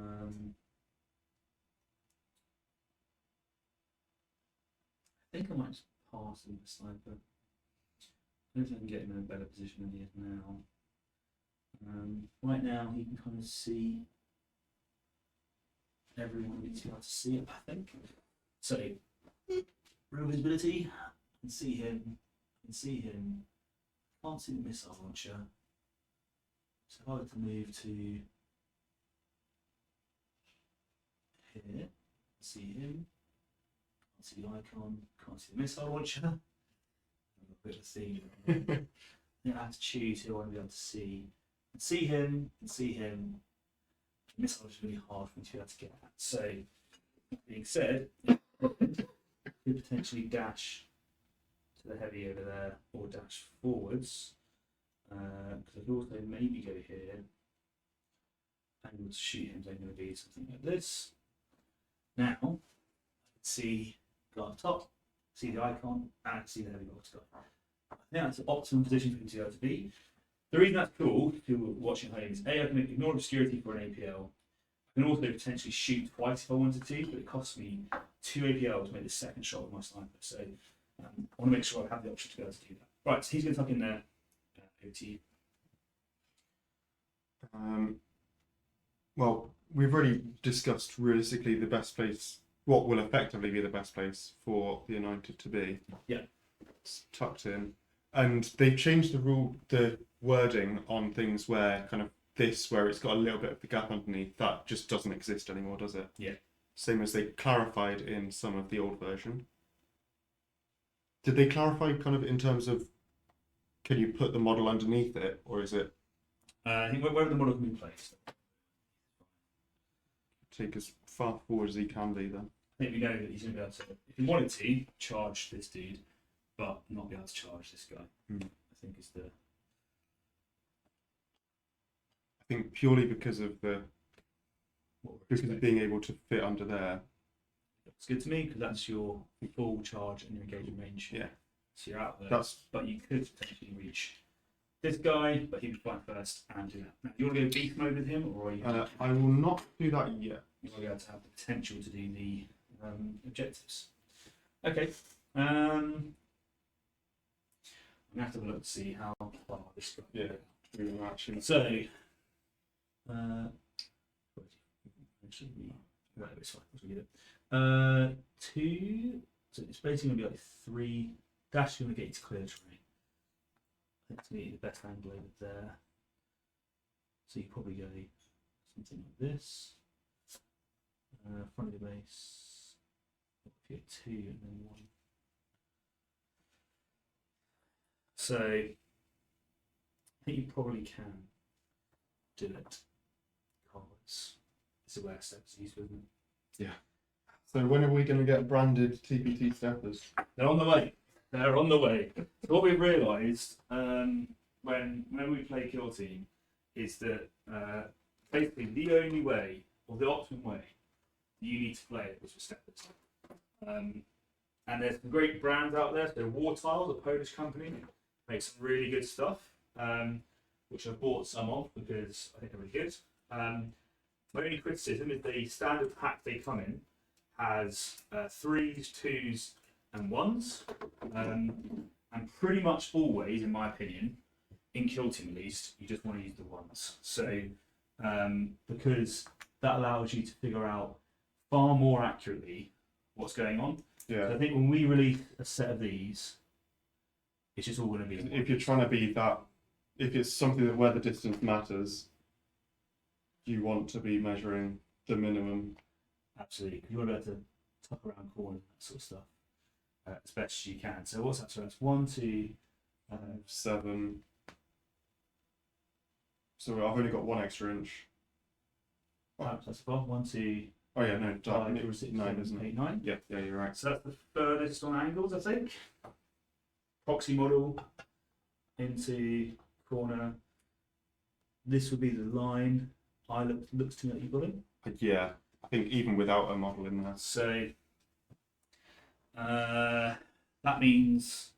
think I might just pass him the sniper. I don't think I can get him in a better position than he is now. Right now, he can kind of see everyone needs to be able to see it, I think. So, real visibility, I can see him, can't see the missile launcher. So if I were to move to here, see him, can't see the icon, can't see the missile launcher. A bit of a theme. I think I have to choose who I want to be able to see. See him, missile is really hard for me to be able to get at. So, that being said, could potentially dash to the heavy over there or dash forwards. Because I could also maybe go here and able to shoot him, so I'm going to do something like this. Now, I can see go up top, see the icon, and see the heavy bolter. I think that's the optimum position for him to be able to be. The reason that's cool, if you're watching at home, is A, I can ignore obscurity for an APL. I can also potentially shoot twice if I wanted to, but it costs me 2 APL to make the second shot with my sniper. So I want to make sure I have the option to be able to do that. Right, so he's going to tuck in there. Over to you. Well, we've already discussed realistically the best place, what will effectively be the best place for the United to be. Yeah. It's tucked in. And they've changed the wording on things where kind of this, where it's got a little bit of the gap underneath, that just doesn't exist anymore, does it? Yeah. Same as they clarified in some of the old version. Did they clarify kind of in terms of, can you put the model underneath it, or is it? I think wherever the model can be placed. Take as far forward as he can be then. I think we know that he's going to be able to, if he wanted to, charge this dude, but not be able to charge this guy. I think is the. I think purely because of being able to fit under there. It's good to me because that's your full charge and your engagement range. Yeah. So you're out there. But you could potentially reach this guy, but he'd be flying first and do that. Now, do you want to go beast mode with him, or are you? I will not do that yet. You want to be able to have the potential to do the objectives. Okay. I'm gonna have to have a look to see how far this guy. Yeah. We will actually. So. Actually, no, it's fine. We'll get it. 2. So it's basically going to be like 3. Dash going to get you to clear terrain. I think to me the best angle over there. So you probably go something like this. Front of the base. If you get 2 and then 1. So I think you probably can do it. It's a way steps used, isn't it? Yeah. So when are we going to get branded TPT steppers? They're on the way. They're on the way. So what we've realised when we play Kill Team is that basically the only way, or the optimum way, you need to play it is with steppers. And there's some great brands out there. So War Tiles, a Polish company, makes some really good stuff, which I've bought some of because I think they're really good. My only criticism is the standard pack they come in has 3s, 2s, and 1s, and pretty much always, in my opinion, in Kill Team at least, you just want to use the 1s. So because that allows you to figure out far more accurately what's going on. Yeah. So I think when we release a set of these, it's just all going to be. If you're trying to be that, if it's something that where the distance matters. You want to be measuring the minimum. Absolutely. You want to be able to tuck around corners and that sort of stuff as best as you can. So what's that? So that's 1, 2, 7. So I've only got 1 extra inch. That's 12. 1, 2. Oh yeah, no, 5, it was 6, 9, 7, isn't it? 8, 9. Yeah, you're right. So that's the furthest on angles, I think. Proxy model into corner. This would be the line. Looks to me like you've got him. Yeah, I think even without a model in there. So that means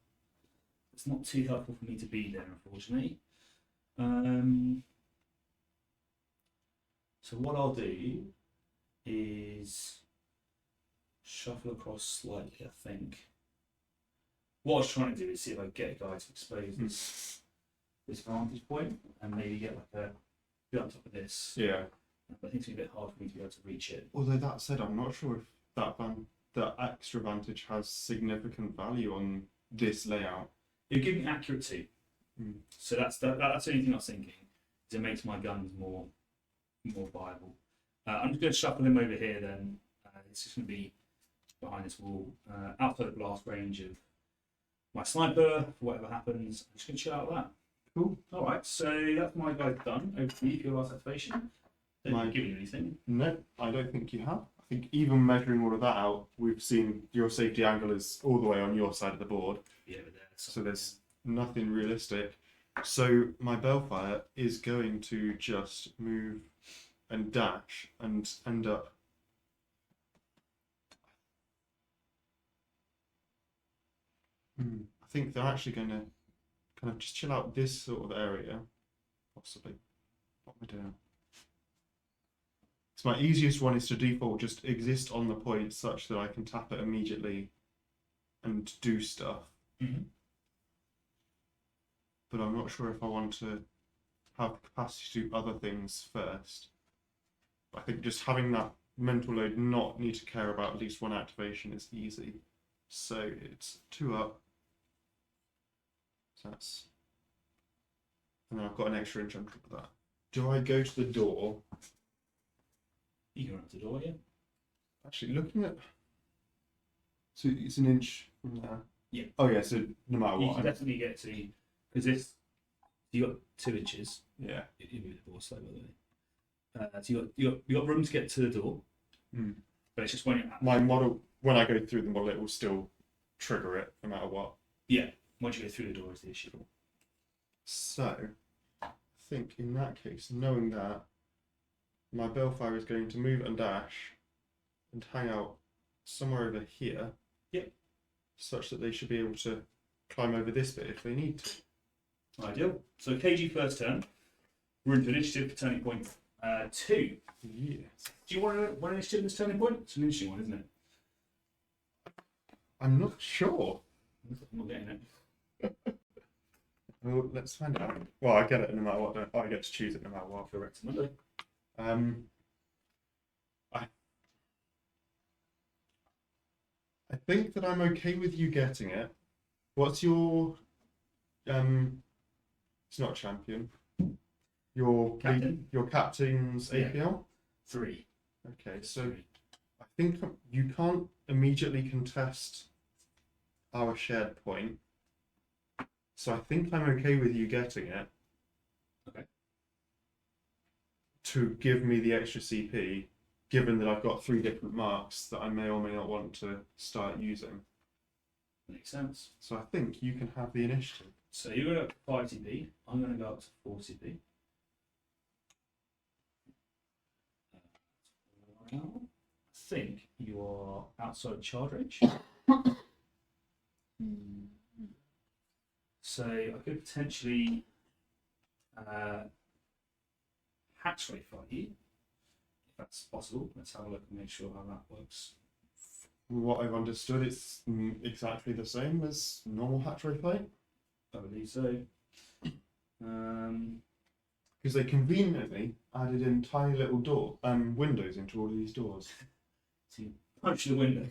it's not too helpful for me to be there, unfortunately. So what I'll do is shuffle across slightly, I think. What I was trying to do is see if I can get a guy to expose this vantage point and maybe get like a bit on top of this. Yeah. But I think it's gonna be a bit hard for me to be able to reach it. Although that said, I'm not sure if that extra vantage has significant value on this layout. It would give me accurate too. So that's the only thing I was thinking. Is it makes my guns more viable. I'm just going to shuffle him over here then. It's just going to be behind this wall, outside the blast range of my sniper for whatever happens. I'm just going to chill out with that. Cool. All right, so that's my guy done. Over to you for your last activation. Don't give you anything. No, I don't think you have. I think even measuring all of that out, we've seen your safety angle is all the way on your side of the board. Yeah, over there. So there's nothing realistic. So my Balefire is going to just move and dash and end up. I think they're actually going to kind of just chill out this sort of area, possibly. What am I doing? So my easiest one is to default just exist on the point such that I can tap it immediately and do stuff. But I'm not sure if I want to have the capacity to do other things first. But I think just having that mental load, not need to care about at least one activation is easy. So it's 2 up. So that's... And then I've got an extra inch on top of that. Do I go to the door? You can run to the door, yeah. Actually, looking at... So it's an inch from there? Yeah. Oh yeah, so no matter You what. can definitely get to... Because this... You got 2 inches. Yeah. You move the board slow, by the way. So you got room to get to the door. But it's just when you're at... My model, when I go through the model, it will still trigger it no matter what. Yeah. Once you go through the door is the issue. So, I think in that case, knowing that, my Balefire is going to move and dash and hang out somewhere over here. Yep. Such that they should be able to climb over this bit if they need to. Ideal. So KG first turn. We're into initiative for turning point 2. Yes. Do you want one initiative in this turning point? It's an interesting one, isn't it? I'm not sure. I'm not getting it. Well, let's find out. Well, I get it no matter what. Don't I? I get to choose it no matter what. Correct. Monday. I think that I'm okay with you getting it. What's your it's not champion. Your Captain. your captain's APL? 3. Okay, so I think you can't immediately contest our shared point. So I think I'm okay with you getting it. Okay. To give me the extra CP, given that I've got 3 different marks that I may or may not want to start using. Makes sense. So I think you can have the initiative. So you're going to go up to 5 TP. I'm going to go up to 4 TP. I think you are outside of charge range. So I could potentially hatchway fight you, if that's possible. Let's have a look and make sure how that works. What I've understood, it's exactly the same as normal hatchway fight. I believe so. Because they conveniently added in tiny little windows into all of these doors. So you punch the window.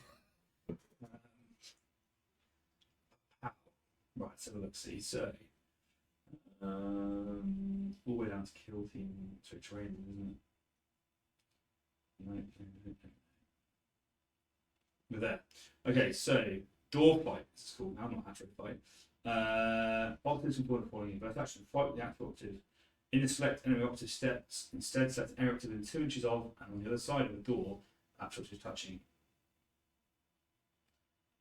Right, let's have a look. See, so all the way down to kill team, so terrain, isn't it? No. We're there. Okay, so door fight. This is called now, not hatchway fight. Operatives important following you. Both actions fight with the active operative. In the select enemy operative steps, instead select enemy operative within 2 inches of, and on the other side of the door, active operative touching.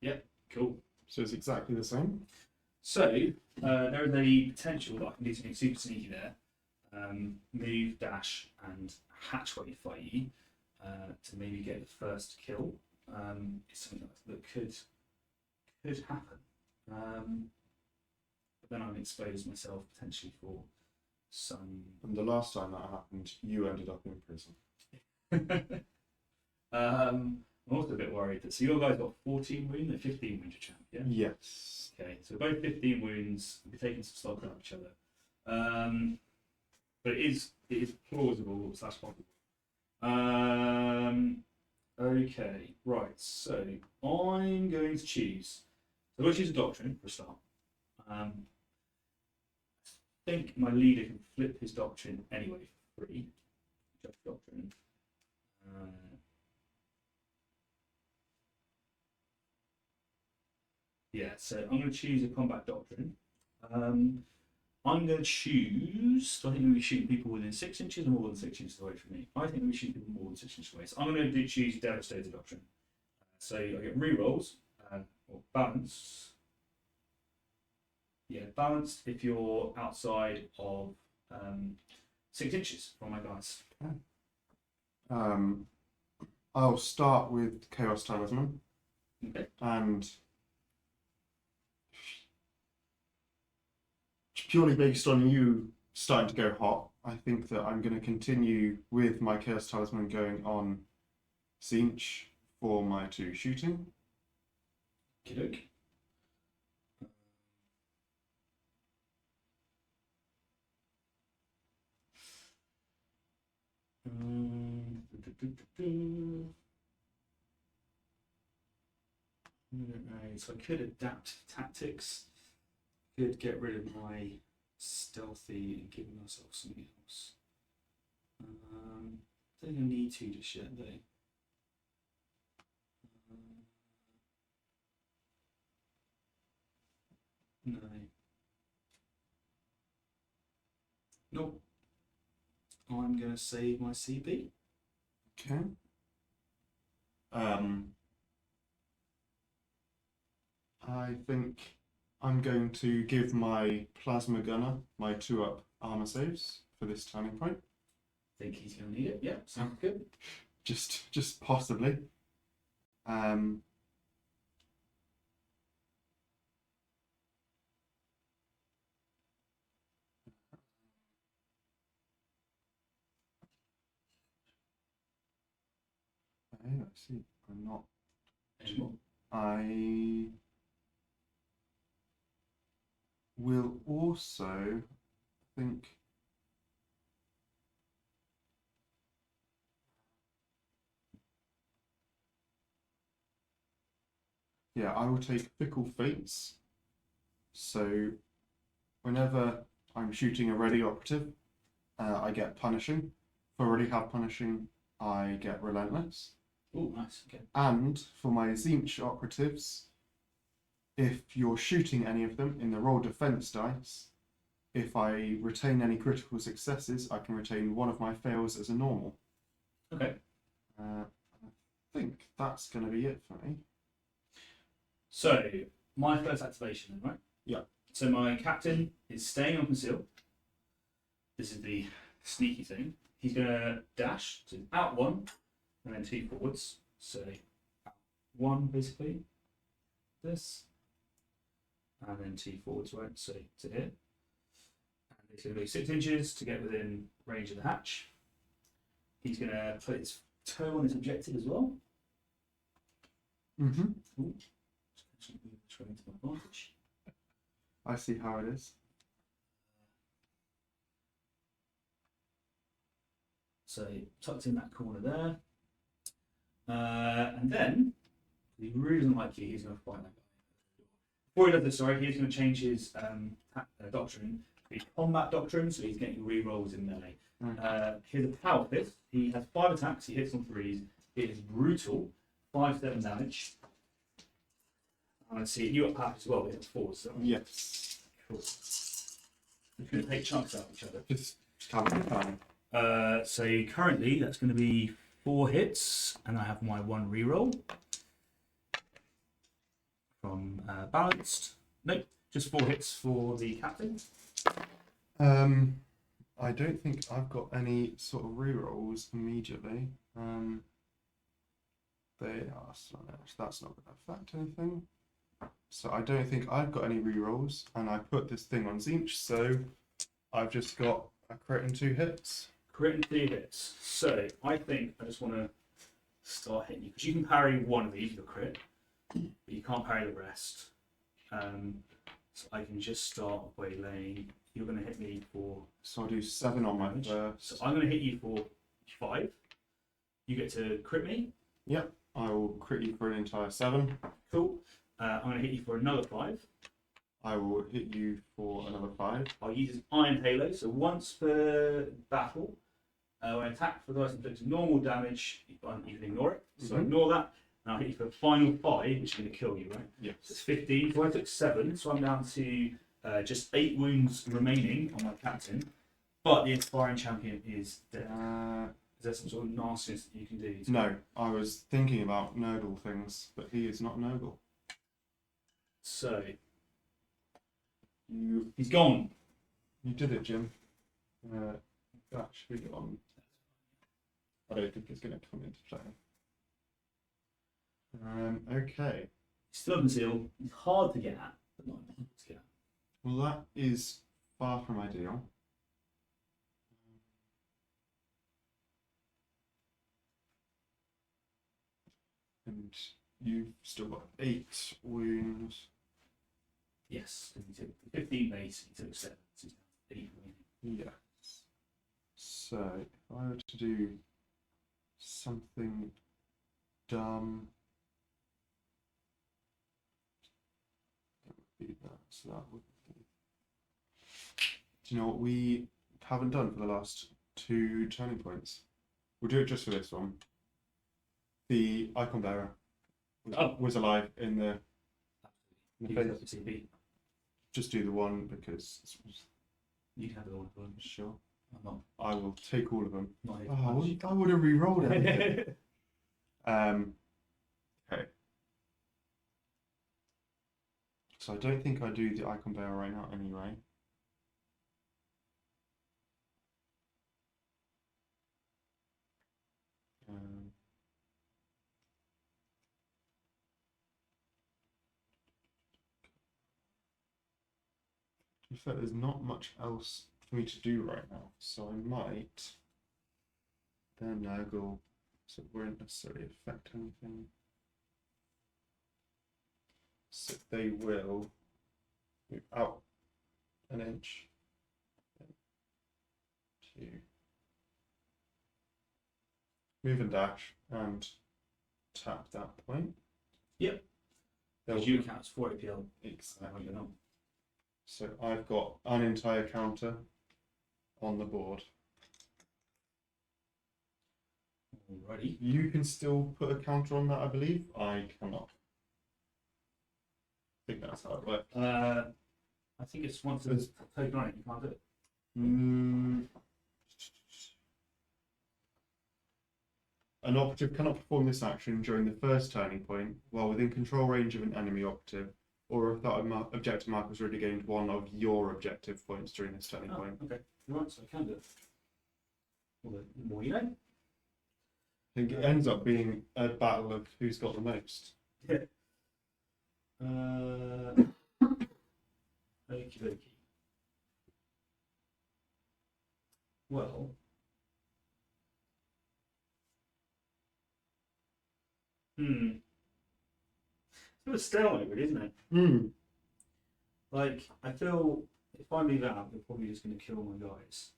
Yep, cool. So it's exactly the same. So there is a potential that I can do something super sneaky there. Move, dash, and hatchway fight you to maybe get the first kill. It's something that could happen. But then I've exposed myself potentially for And the last time that happened, you ended up in prison. I'm also a bit worried that, so your guys got 14 wounds and 15 wounds, champ, yeah? Yes. Okay, so both 15 wounds, we're taking some stock out of each other. But it is plausible / possible. Okay, right, so I'm going to choose. So I'm going to choose a doctrine for a start. I think my leader can flip his doctrine anyway for free. Judge doctrine. Yeah, so I'm going to choose a combat doctrine. I'm going to choose. Do I think we'll be shooting people within 6 inches or more than 6 inches away from me? I think we'll be shooting people more than 6 inches away. So I'm going to choose Devastator doctrine. So I get rerolls or balance. Yeah, balanced if you're outside of 6 inches from my guys. Okay. I'll start with Chaos Talisman. Okay. And purely based on you starting to go hot, I think that I'm going to continue with my Chaos Talisman going on Zinch for my 2 shooting. Okey-doke. I don't know. So I could adapt tactics. Could get rid of my stealthy and give myself something else. Don't even need to just yet though. No. Nope. I'm going to save my CP. Okay. I think I'm going to give my Plasma Gunner my 2-up armor saves for this turning point. Think he's going to need it. Yeah, sounds good. Just possibly. I see. I'm not. Anymore. I will also think. Yeah, I will take Fickle Fates. So, whenever I'm shooting a ready operative, I get Punishing. If I already have Punishing, I get Relentless. Oh, nice. Okay. And for my Zinch operatives, if you're shooting any of them in the roll defense dice, if I retain any critical successes, I can retain one of my fails as a normal. Okay. I think that's going to be it for me. So, my first activation, then, right? Yeah. So my captain is staying on conceal. This is the sneaky thing. He's going to dash to out 1 and then 2 forwards. So out 1 basically. This. And then 2 forwards, right? So to here. And he's going to go 6 inches to get within range of the hatch. He's going to put his toe on his objective as well. Mm-hmm. Ooh. Just move the tray to my advantage. I see how it is. So tucked in that corner there. And then, he really doesn't like you, he's going to fight that guy. Before he does this, sorry, he's going to change his doctrine to be combat doctrine, so he's getting re-rolls in melee. Here's a power fist. He has 5 attacks, he hits on 3s. It is brutal, 5-7 damage. And let's see, you got power as well, we have 4, so. Yes. Cool. We're going to take chunks out of each other. Just having fun. So currently that's going to be 4 hits, and I have my 1 reroll from balanced. Nope, just 4 hits for the captain. I don't think I've got any sort of rerolls immediately. They are Slanesh. That's not going to affect anything. So I don't think I've got any rerolls, and I put this thing on Zinch, so I've just got A crit and 2 hits. Crit and 2 hits. So I think I just want to start hitting you because you can parry one of these with a crit, but you can't parry the rest. So I can just start waylaying. You're going to hit me for. So I'll do 7 on my damage. first. So I'm going to hit you for 5. You get to crit me. Yep. I will crit you for an entire 7. Cool. I'm going to hit you for another 5. I will hit you for another 5. I'll use his Iron Halo. So once per battle, when I attack for the dice inflicts normal damage, you can ignore it. So ignore that. And I'll hit you for the final 5, which is going to kill you, right? Yes. So it's 15. So I took 7. So I'm down to just 8 wounds remaining on my captain. But the Inspiring Champion is dead. Is there some sort of nastiness that you can do? No, I was thinking about Nurgle things, but he is not Nurgle. So he's gone. You did it, Jim. That should be on. I don't think it's going to come into play. Okay. He's still concealed. He's hard to get at, but not impossible to get at. Well, that is far from ideal. And you've still got 8 wounds. Yes, he took 15 base, he took 7, so he's down to 8 remaining. Yes. So, if I were to do something dumb, that would be that. So that would be. Do you know what we haven't done for the last 2 turning points? We'll do it just for this one. The icon bearer was alive in the phase. Just do the one because you can have the one for him. Sure. I'm not. I will take all of them. Not Oh, I would have re-rolled it. Okay. So I don't think I do the icon bearer right now anyway. In fact, there's not much else for me to do right now, so I might. They're Nurgle, so it won't necessarily affect anything. So they will move out an inch. 2. Move and dash and tap that point. Yep. Because you count as 40 PL. Exactly. I don't know. So I've got an entire counter on the board. Alrighty. You can still put a counter on that, I believe. I cannot. I think that's how it works. I think it's once it's taken on it, you can't do it. An operative cannot perform this action during the first turning point while within control range of an enemy operative, or if that objective marker has already gained one of your objective points during this turning point. Okay, you're right, so I can do it. Well, the more you know. I think it ends up being a battle of who's got the most. Yeah. Okie dokie. Well. It's a bit of a stalemate, really, isn't it? Like, I feel if I move out, they're probably just going to kill my guys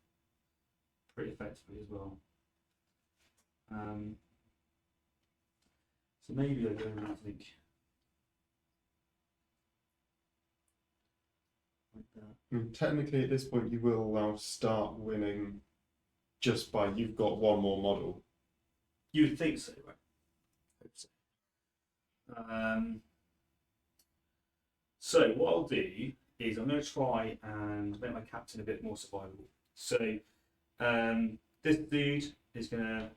pretty effectively as well. So maybe I go and I think like that. Technically, at this point, you will now start winning just by you've got one more model. You would think so, right? Hope so. So what I'll do is I'm going to try and make my captain a bit more survivable. So this dude is going to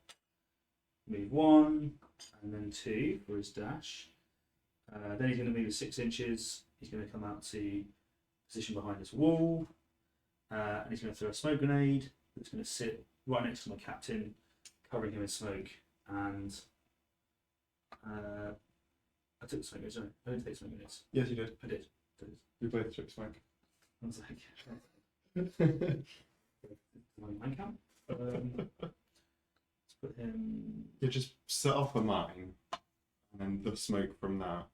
move 1 and then 2 for his dash. Then he's going to move 6 inches. He's going to come out to position behind this wall. And he's going to throw a smoke grenade that's going to sit right next to my captain, covering him in smoke. And I took the smoke grenades. I didn't take smoke grenades. Yes, you did. I did. We both took smoke. One sec. My camp. Let's put him. You just set off a mine, and then the smoke from that.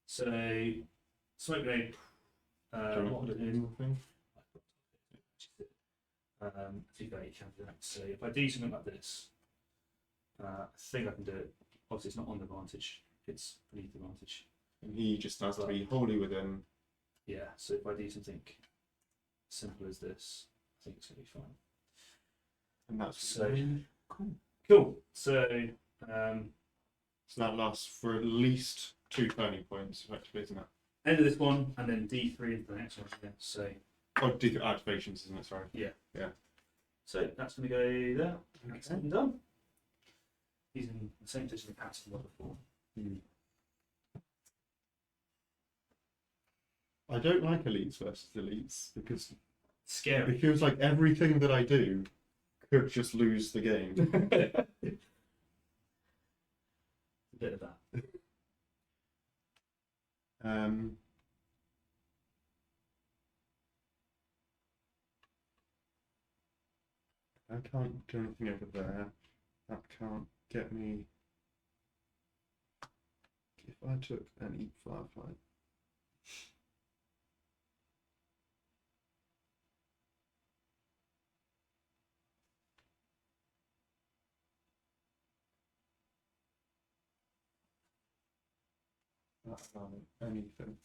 So, smoke grenade. Do you What want would to it do do? anything? To be fair, you can do that. So if I do something like this, I think I can do it. Obviously, it's not on the vantage; it's beneath the vantage. And he just has to be wholly within. Yeah. So if I do something simple as this, I think it's going to be fine. And that's So cool. cool. So So that lasts for at least 2 turning points, effectively, isn't it? end of this one, and then D3 into the next one again. So Oh, activations, isn't it? Sorry. so that's going to go there. That's Okay. done. He's in the same position the captain was before. I don't like elites versus elites because Scary. it feels like everything that I do could just lose the game. A bit of that. I can't do anything over there. That can't get me. If I took any firefight. That's not anything.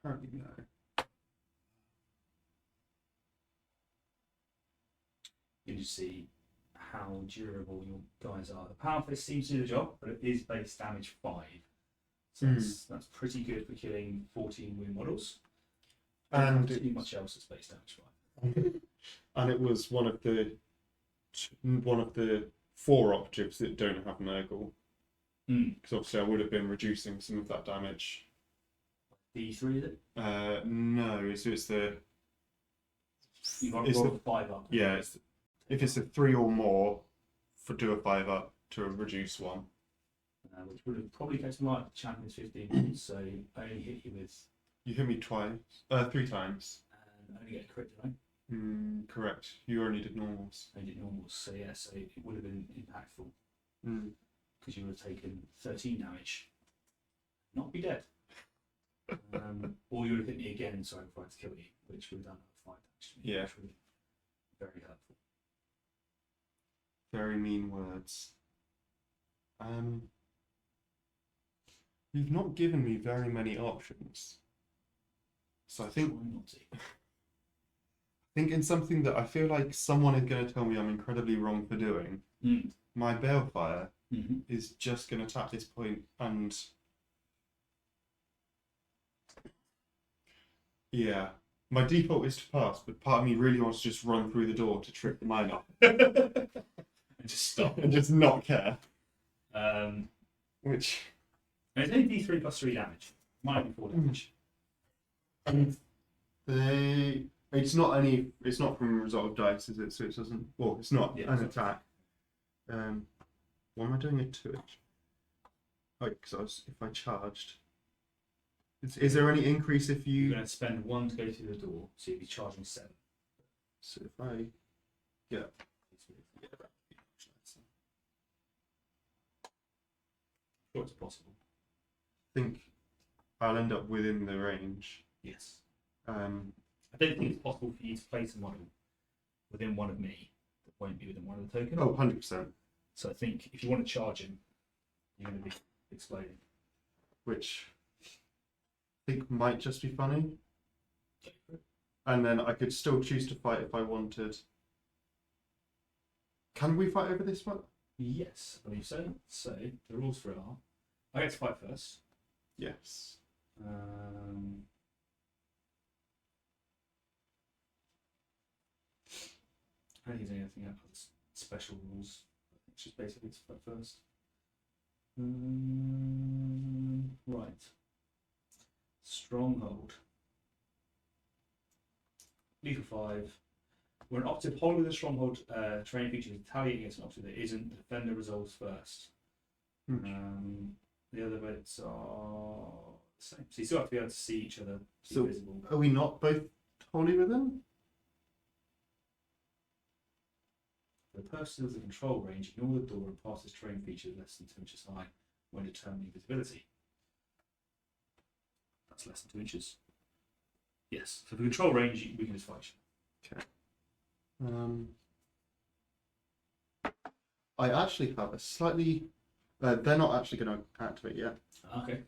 Currently, no. You just see how durable your guys are. The Power Fist seems to do the job, but it is base damage 5. So that's pretty good for killing 14 wound models. And too much else that's base damage 5. And it was one of the 4 operatives that don't have Nurgle. Because obviously I would have been reducing some of that damage. D3 is it? No, so it's the. You've got to It's roll the- the 5 up. Yeah, if it's a 3 or more, do a 5 up to reduce 1. Which would have probably kept him like Champions 15, so I only hit you with. You hit me 3 times. And only get a crit, did I? Correct. You only did normals. I did normals, so yeah, so it would have been impactful. Mm. Because you would have taken 13 damage, not be dead. Or you would have hit me again, sorry, before I had to kill you, which would have done 5 damage to me. Yeah. Which would be very hurtful. Very mean words. You've not given me very many options. So I think Try not to. in something that I feel like someone is going to tell me I'm incredibly wrong for doing, my Balefire is just going to tap this point and... Yeah. My default is to pass, but part of me really wants to just run through the door to trip the mine up. And just stop. And just not care. Which... It's only D3 plus 3 damage. Might be 4 damage. It's not from result of dice, is it? So it doesn't. Well, it's not Yeah, an it's attack. Why am I doing it to it? Oh, because if I charged. Is there any increase if You're you? going to spend 1 to go through the door, so you'll be charging 7. So if I, yeah. Sure, it's possible. I think I'll end up within the range. Yes. Um, I don't think it's possible for you to place a model within one of me that won't be within one of the tokens. oh, 100%. So I think if you want to charge him, you're going to be exploding. Which I think might just be funny. And then I could still choose to fight if I wanted. Can we fight over this one? Yes, I believe so. So the rules for it are: I get to fight first. Yes. I don't think there's anything else. Special rules. It's just basically to fight first. Right. Stronghold. Lethal 5. When an operative holding the stronghold training feature is retaliating against an operative that isn't, the defender resolves first. The other bits are the same. So you still have to be able to see each other. So visible. are we not both wholly within? person with the control range, ignore the door and pass this terrain feature less than 2 inches high when determining visibility. That's less than 2 inches. Yes. So for control range, we can just fight. Okay. I actually have a slightly. They're not actually going to activate yet. Okay.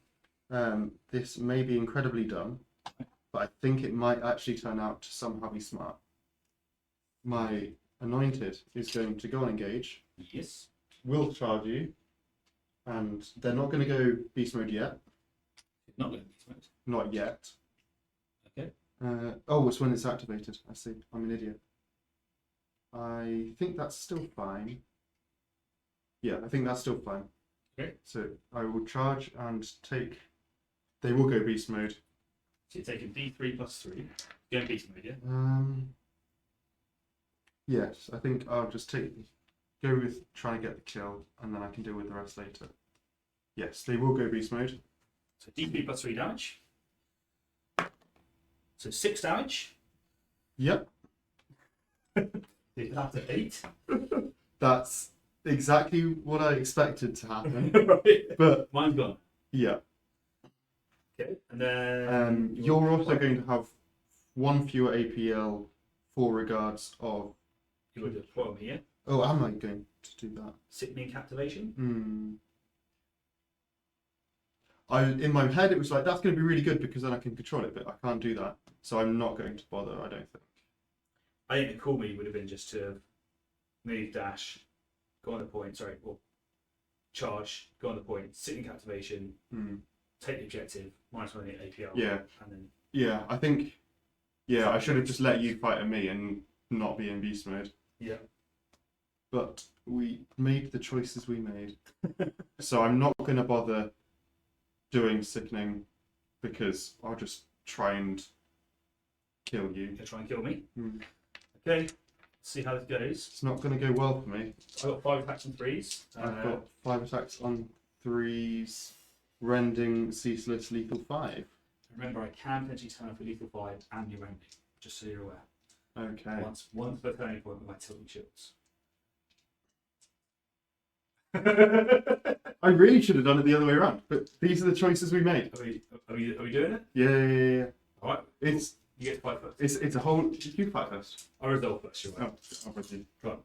This may be incredibly dumb, but I think it might actually turn out to somehow be smart. My anointed is going to go and engage. Yes. Will charge you, and they're not going to go beast mode yet. Not going to be smoked. Not yet. Okay. Oh, it's when it's activated. I see. I'm an idiot. I think that's still fine. Yeah, I think that's still fine. Okay. So I will charge and take. They will go beast mode. So you're taking D3 plus 3. Going beast mode, yeah? Yes, I think I'll just go with trying to get the kill, and then I can deal with the rest later. Yes, they will go beast mode. So D3 plus 3 damage. So 6 damage. Yep. It's up to 8. That's exactly what I expected to happen. Right. But Mine's gone. yeah. Okay. And then you're also going to have 1 fewer APL for regards of. You would deploy me, yeah? Oh, am I going to do that? Sickening captivation. In my head, it was like, that's going to be really good because then I can control it, but I can't do that. So I'm not going to bother, I don't think. I think the cool move would have been just to move, dash, go on the point, charge, go on the point, sickening captivation, take the objective, -1 APL. Yeah. And then. Yeah, I think. Yeah, I should have just let you fight at me and not be in beast mode. Yeah. But we made the choices we made. So I'm not going to bother doing sickening because I'll just try and kill you. Gonna try and kill me. Okay. Let's see how this goes. It's not going to go well for me. I've got 5 attacks and 3s. I've got 5 attacks on 3s, rending, ceaseless, lethal 5. Remember, I can potentially turn off a lethal 5 and your rending, just so you're aware. Okay. Once per turning point with my tilting shields. I really should have done it the other way around, but these are the choices we made. Are we doing it? Yeah. Alright. It's You get to fight first. it's a whole. You fight first. I resolve first, you're right. Oh, obviously. Right.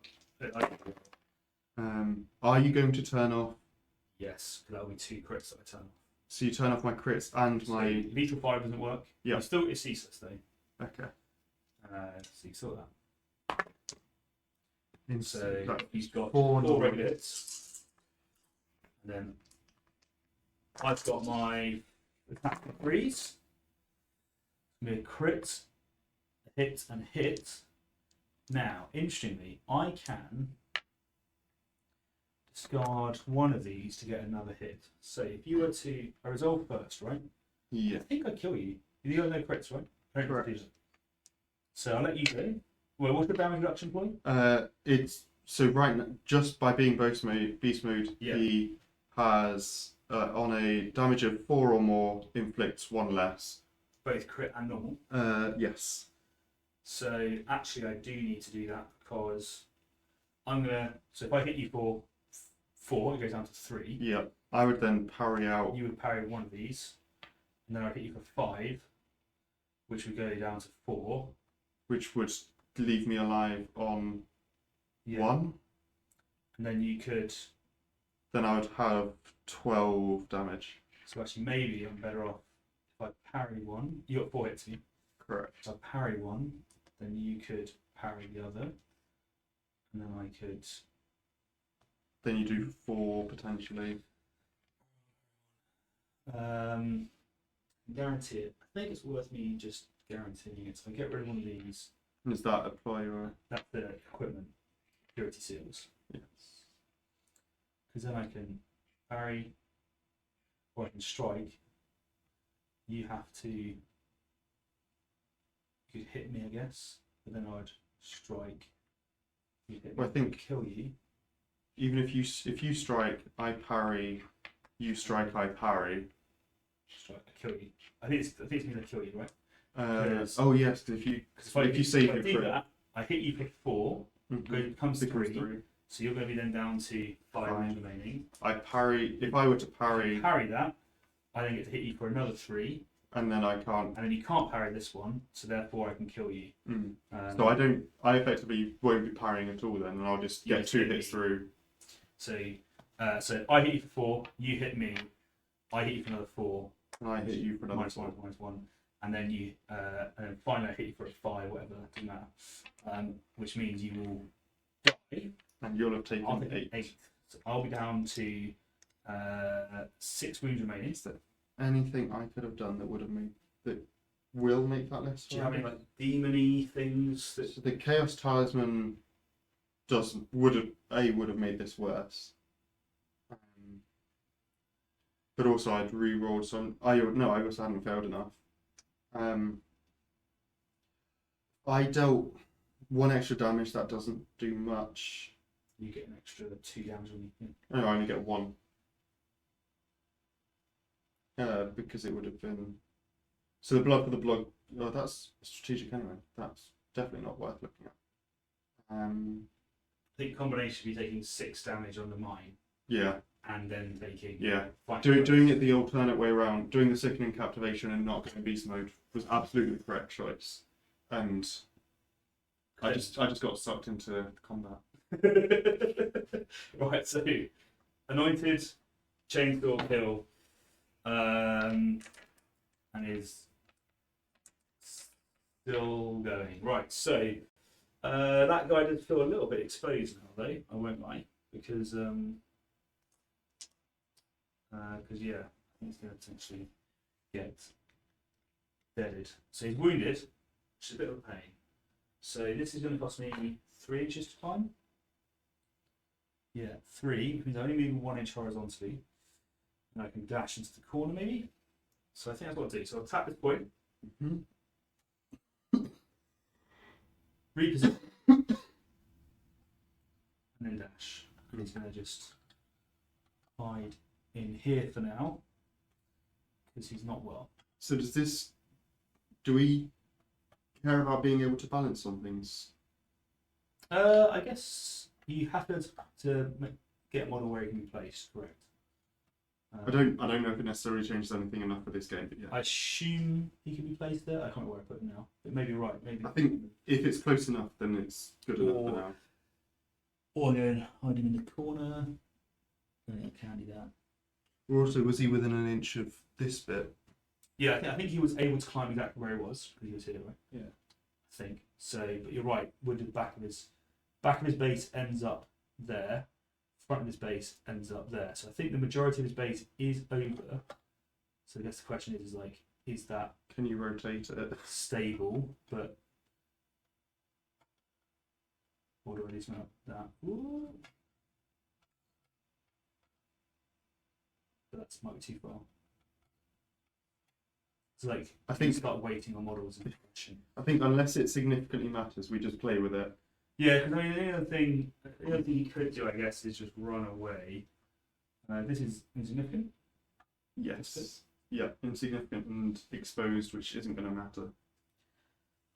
Are you going to turn off? Yes, because that'll be 2 crits that I turn off. So you turn off my crits and So my. lethal 5 doesn't work. Yeah. It's ceaseless though. Okay. So you saw that. So That- he's got 4 4 regular hits. And then I've got my attack and 3s. A crit, a hit, and a hit. Now, interestingly, I can discard one of these to get another hit. So if you were to, I resolve first, right? Yeah. I think I'd kill you. You got no crits, right? Correct. So I'll let you go. Well, what's the damage reduction point? It's so right now, just by being beast mode, Yeah. he has on a damage of 4 or more inflicts 1 less. Both crit and normal. Yes. So actually, I do need to do that because I'm gonna. So if I hit you for 4, it goes down to 3. Yeah. I would then parry out. You would parry one of these, and then I hit you for 5, which would go down to 4. Which would leave me alive on Yeah. 1. And then you could. Then I would have 12 damage. So actually, maybe I'm better off if I parry one. You got 4 hits me. Correct. If I parry one, then you could parry the other, and then I could. Then you do 4 potentially. Guarantee it. I think it's worth me just guaranteeing it. So I get rid of one of these. Does that apply or? That's the equipment. Purity seals. Yes. Because then I can parry, or I can strike. You have to. You could hit me, I guess, but then I'd strike. You'd hit me, Well, I think- kill you. Even if you strike, I parry. You strike, I parry. Strike, I kill you. I think it's me to kill you, right? Yes. Oh yes, if you Because if you save if I your do crit. that, I hit you for 4, Mhm. becomes Becomes 3. So you're going to be then down to 5 Fine. remaining. I parry. If I were to If you parry, parry that, I then get to hit you for another 3, and then I can't. and then you can't parry this one, so therefore I can kill you. So I don't. I effectively won't be parrying at all then, and I'll just You get just 2 hit hits me. through. So I hit you for 4, you hit me, I hit you for another 4, And I hit you for another minus 1, minus 1, and then and then finally I hit you for a 5, whatever, doesn't matter. Which means you will die. And you'll have I'll taken take 8. 8. So I'll be down to 6 wounds remaining. Is there anything I could have done that would have will make that less? Do you have any like demony things that So the Chaos Talisman would have made this worse. But also I'd re-rolled some. I also hadn't failed enough. I dealt 1 extra damage. That doesn't do much. you get an extra 2 damage on you? No, I only get 1. Because it would have been. So the blood for the blood. Oh, that's strategic anyway. That's definitely not worth looking at. I think combination should be taking 6 damage on the mine Yeah. and then taking Yeah. 5 Doing it the alternate way around, doing the sickening captivation and not going beast mode was absolutely the correct choice. And I just got sucked into combat. Right, so anointed, chainsaw kill, and is still going. Right, so that guy does feel a little bit exposed now, though. I won't lie, because yeah, I think he's going to potentially get deaded. So he's wounded, which is a bit of a pain. So this is going to cost me 3 inches to climb. Yeah, 3, which means I only move 1 inch horizontally. And I can dash into the corner maybe. So I think that's what I'll do. So I'll tap this point. Reposition. And then dash. And he's going to just hide in here for now. Because he's not well. So do we care about being able to balance on things? I guess you have to get a model where he can be placed, correct? I don't know if it necessarily changes anything enough for this game, but yeah. I assume he can be placed there. I can't remember where I put him now. But maybe you're right. Maybe. I think if it's close enough, then it's good enough for now. Or go and hide him in the corner. Yeah, can do that. Also, was he within an inch of this bit? Yeah, I think he was able to climb exactly where he was because he was here, right? Yeah. I think so. But you're right. Would the back of his base ends up there. Front of his base ends up there. So I think the majority of his base is over. So I guess the question is like, is that Can you rotate it? stable? But what do I do about that? Ooh. But that might be too far. So like, I think start waiting on models in production. I think unless it significantly matters, we just play with it. Yeah, because I mean, the other thing you could do, I guess, is just run away. This is insignificant. Yes. Yeah, insignificant and exposed, which isn't going to matter.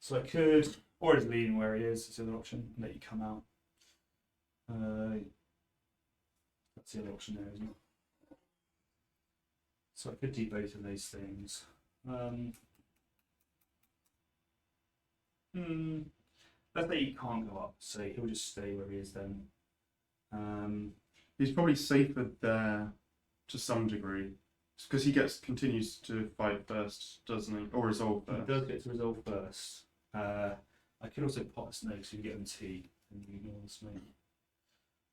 So I could, or just leave him where he is. It's the other option. And let you come out. That's the other option there, isn't it? So I could do both of those things. Let's say he can't go up, so he'll just stay where he is then. He's probably safer there to some degree, because he continues to fight first, doesn't he? Or resolve He first. does get to resolve first. I could also pot a snake so we can get him tea and you ignore the snake.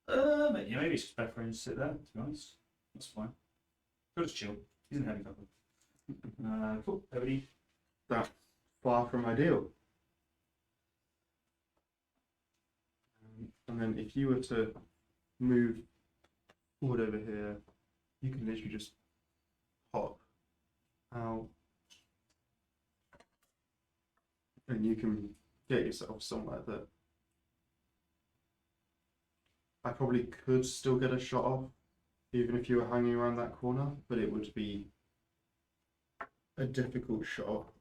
Yeah, maybe it's just better for him to sit there, to be honest. That's fine. He'll just chill. He's in heavy cover. Cool, everybody. That's far from ideal. And then if you were to move forward over here, you can literally just hop out and you can get yourself somewhere that I probably could still get a shot off even if you were hanging around that corner, but it would be a difficult shot.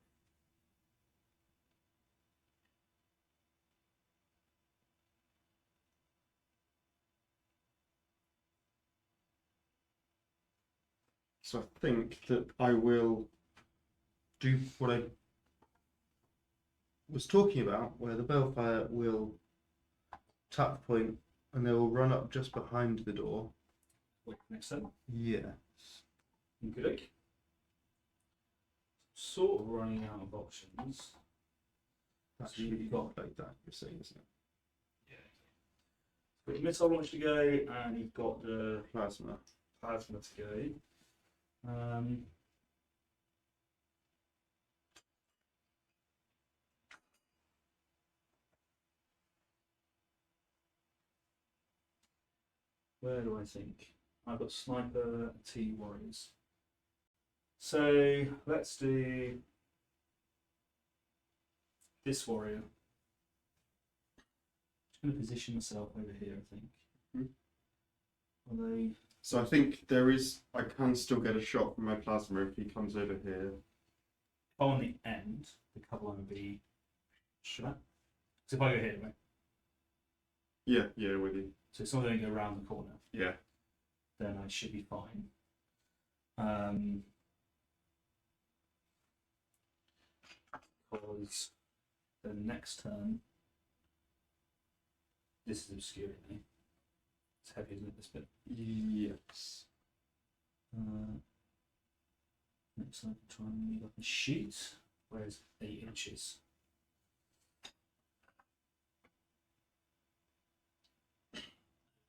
So I think that I will do what I was talking about, where the balefire will tap the point and they will run up just behind the door. Wait, next turn. Yes. Good. Sort of running out of options. That's So you've got like that, you're saying, isn't it? Got your missile launch to go, and you've got the Plasma. plasma to go. Where do I think? I've got sniper, T warriors. So let's do this warrior. Just going to position myself over here, I think. Although, So I think I can still get a shot from my plasma if he comes over here. on the end, the cover line would be that. So if I go here, right? Yeah, with you. So it's not going to go around the corner. Yeah. Then I should be fine. Because the next turn, this is obscuring me. It's heavy, isn't it, this bit? Yes. Next time I can try and move up and shoot. Where's 8 inches?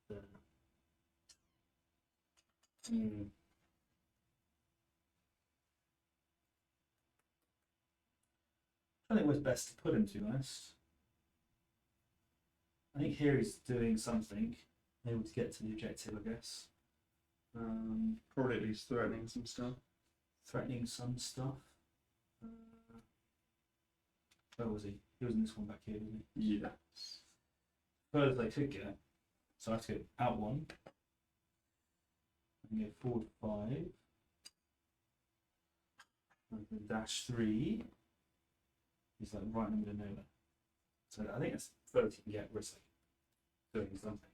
There. I think what's best to put him, to be honest. I think here he's doing something, able to get to the objective, I guess. Probably at least threatening some stuff. Threatening some stuff. Where was he? He was in this one back here, wasn't he? Yes. Further they could get. So I have to go out 1. And go forward 5. And then dash 3. He's like right in the middle of nowhere. So I think that's furthest you can get risk doing something.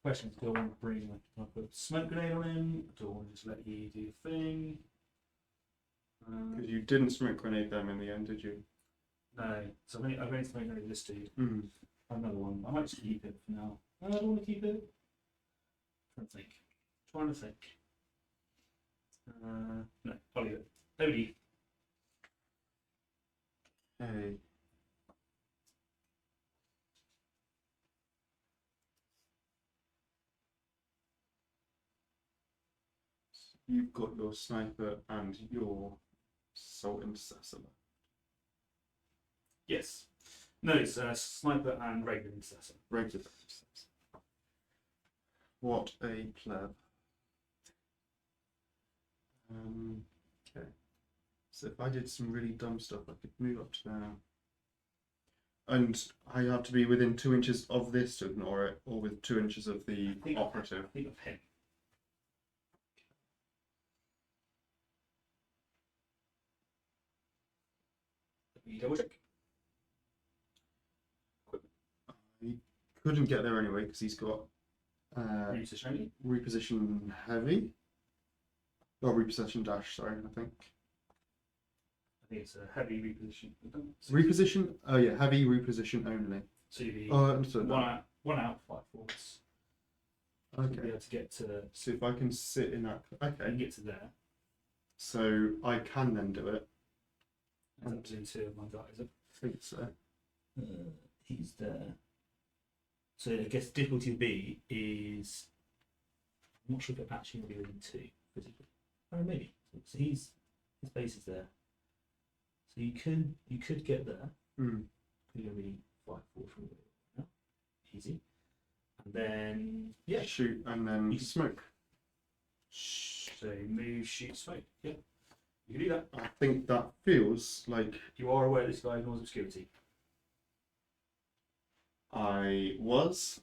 Question is, do I want to bring do I put a smoke grenade on him? Do I want to just let you do your thing? Because you didn't smoke grenade them in the end, did you? No. So I've only smoke grenade this dude. Mm. Another one. I might just keep it for now. No, I don't want to keep it. Trying to think. No, I'll leave it. Nobody. Hey. You've got your sniper and your assault intercessor. Yes. No, it's sniper and regular intercessor. Regular intercessor. What a pleb. Okay. So if I did some really dumb stuff, I could move up to there. And I have to be within 2 inches of this to ignore it, or with 2 inches of the operative. I think of him. Let me double check. He couldn't get there anyway because he's got Reposition only. reposition heavy. Or reposition dash, sorry, I think. I think it's a heavy reposition. Reposition? Oh yeah, heavy reposition only. So you'd be So one out, 5 forwards. So you'd be okay. able to get to. So if I can sit in that, You can okay. get to there. So I can then do it. And that was in 2 of my guys. I think so. He's there. So I guess difficulty B is. I'm not sure if it actually will be within 2 physically. Oh, maybe. So his base is there. So you could get there. Mm. You're gonna be 5 4 from there. Easy. And then yeah. Shoot and then smoke. So move, shoot, smoke. Yeah. You can do that. I think that feels like You are aware this guy ignores obscurity. I was.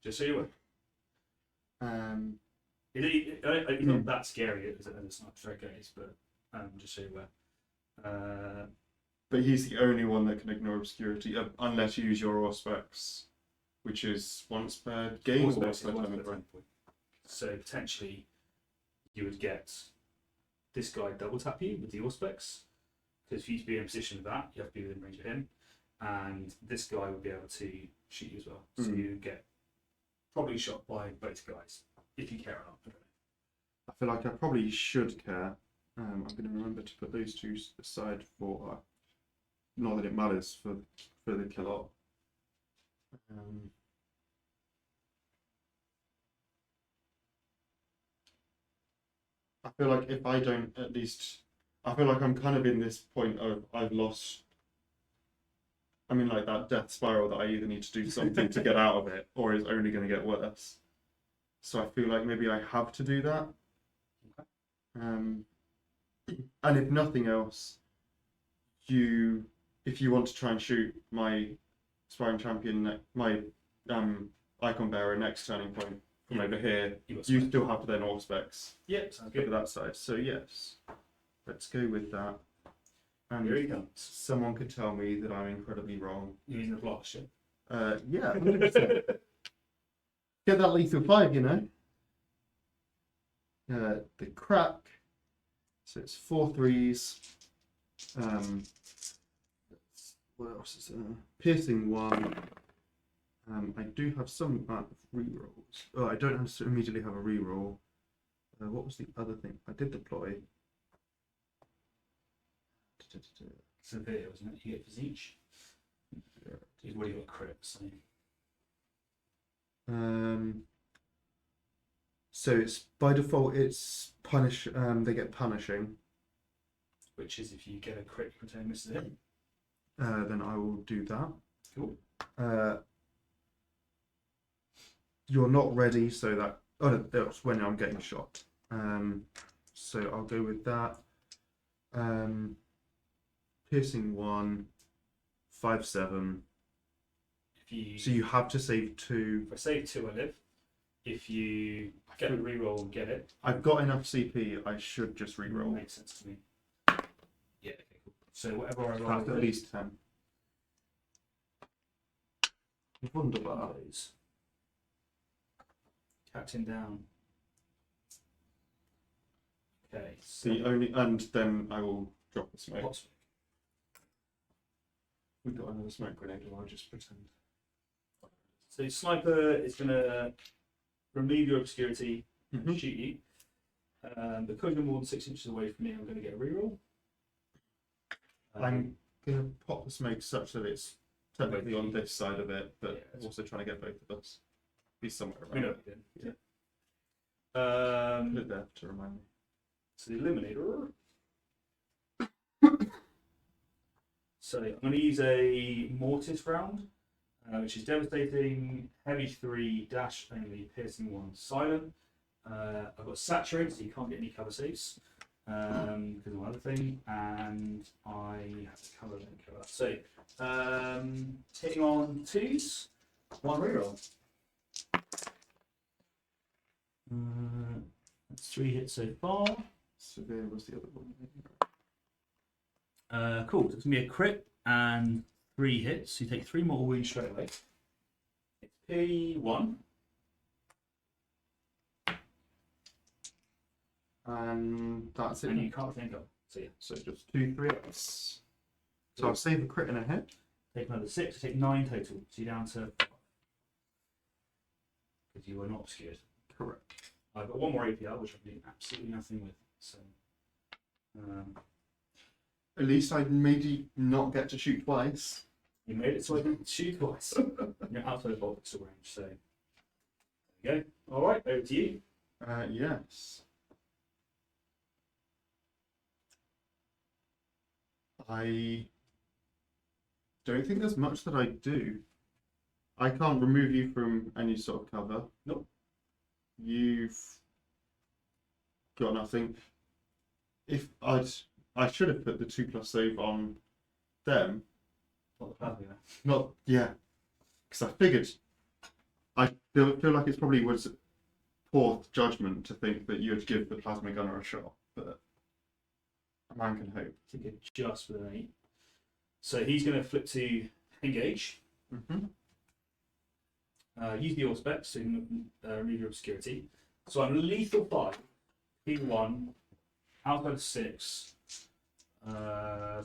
Just so you're aware. He's not that scary as a sniper strike is, but just so you're aware. But he's the only one that can ignore obscurity, unless you use your auspex. which is once per game or once per turn point. So potentially you would get this guy double tap you with the Auspex, because for you to be in a position of that, you have to be within range of him, and this guy would be able to shoot you as well. So you would get probably shot by both guys, if you care or not. I don't know. I feel like I probably should care. I'm going to remember to put those two aside for, not that it matters for the kill off. I feel like if I don't at least, I feel like I'm kind of in this point of I've lost. I mean, like that death spiral that I either need to do something to get out of it, or is only going to get worse. So I feel like maybe I have to do that. Okay. And if nothing else, if you want to try and shoot my sparring champion, my icon bearer next turning point from over here, you still have to then Auspex. Yep, sounds Go good. for that side. So yes, let's go with that. And Here he comes. someone could tell me that I'm incredibly wrong. You're using the blast, yeah? Yeah, 100%. Get that lethal 5, you know. The crack. So it's 4 3s. What else is there? Piercing 1. I do have some amount of rerolls. Oh, I don't immediately have a reroll. What was the other thing? I did deploy. Severe, wasn't it? You get each. You've already got crit, so. So it's by default it's punish. They get punishing. Which is if you get a crit return misses it. Then I will do that. Cool. You're not ready, so that no, that's when I'm getting shot. So I'll go with that. Piercing 1, 5 7. So you have to save 2. If I save 2, I live. If you get a reroll and get it, I've got enough CP. I should just reroll. Makes sense to me. Yeah. Okay. Cool. So whatever I roll, That's at least 10. Wunderbar. Captain down. Okay. So And then I will drop the smoke. hot smoke. We've got another smoke grenade, and I'll just pretend. So sniper is going to remove your obscurity and shoot you. Because you're more than 6 inches away from me, I'm going to get a reroll. I'm going to pop the smoke such that it's technically on this side of it, but also trying to get both of us. Be somewhere around. We know what you did. Put it there to remind me. So the eliminator. So I'm going to use a mortis round, which is devastating, heavy 3, dash only, piercing 1, silent. I've got saturate, so you can't get any cover saves because of one other thing, and I have to cover that. So hitting on 2s, 1 reroll. That's 3 hits so far. Severe was the other one. Cool. So it's gonna be a crit and 3 hits. So you take 3 more wounds straight away. It's P1. And that's it. And you can't think of. So yeah. So just 2 3s. So I'll save a crit and a hit. Take another 6. Take 9 total. So you're down to 5. Because you were not obscured. Correct. I've got 1 more APR, which I'm doing absolutely nothing with. So. At least I maybe not get to shoot twice. You made it so I didn't shoot twice. You're outside of pixel range, so there you go. Alright, over to you. Yes. I don't think there's much that I do. I can't remove you from any sort of cover. Nope. You've got nothing. If I should have put the 2+ save on them. Not the plasma. Not, yeah. Because I figured. I feel like it's probably was poor judgment to think that you'd give the plasma gunner a shot, but a man can hope. I think it just with an 8. So he's going to flip to engage. Use the all specs so you can remove your obscurity. So I'm lethal 5, P1, outside of 6. So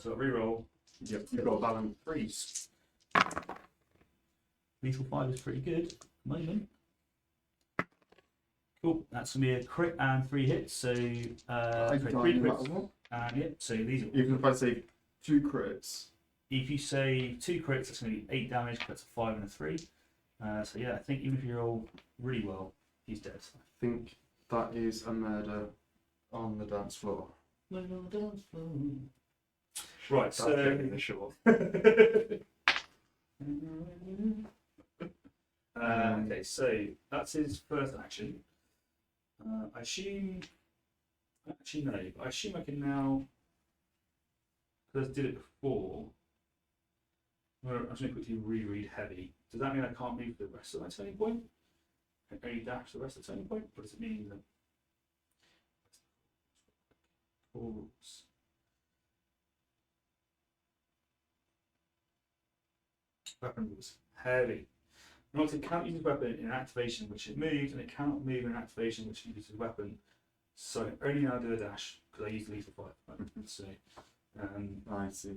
I'll reroll. Yep, you've got a balance. 3s. Lethal 5 is pretty good at the moment. Cool, that's going to be a crit and 3 hits. So, I sorry, die 3 no matter crits. what. And yeah, so these are. Even if I say 2 crits. If you say 2 crits, that's going to be 8 damage, that's a 5 and a 3. So yeah, I think even if you roll really well, he's dead. I think that is a murder on the dance floor. Right, That's so. getting the short. Okay, so that's his first action. I assume. Actually, no. I assume I can now. Because I did it before. I'm just going to quickly reread heavy. Does that mean I can't move the rest of my turning point? I can only dash the rest of the turning point? What does it mean that? Pause. Weapon rules. Heavy. Note it cannot use his weapon in an activation which it moved, and it cannot move in an activation which uses his weapon. So only now do a dash because I used the lethal 5. So I see.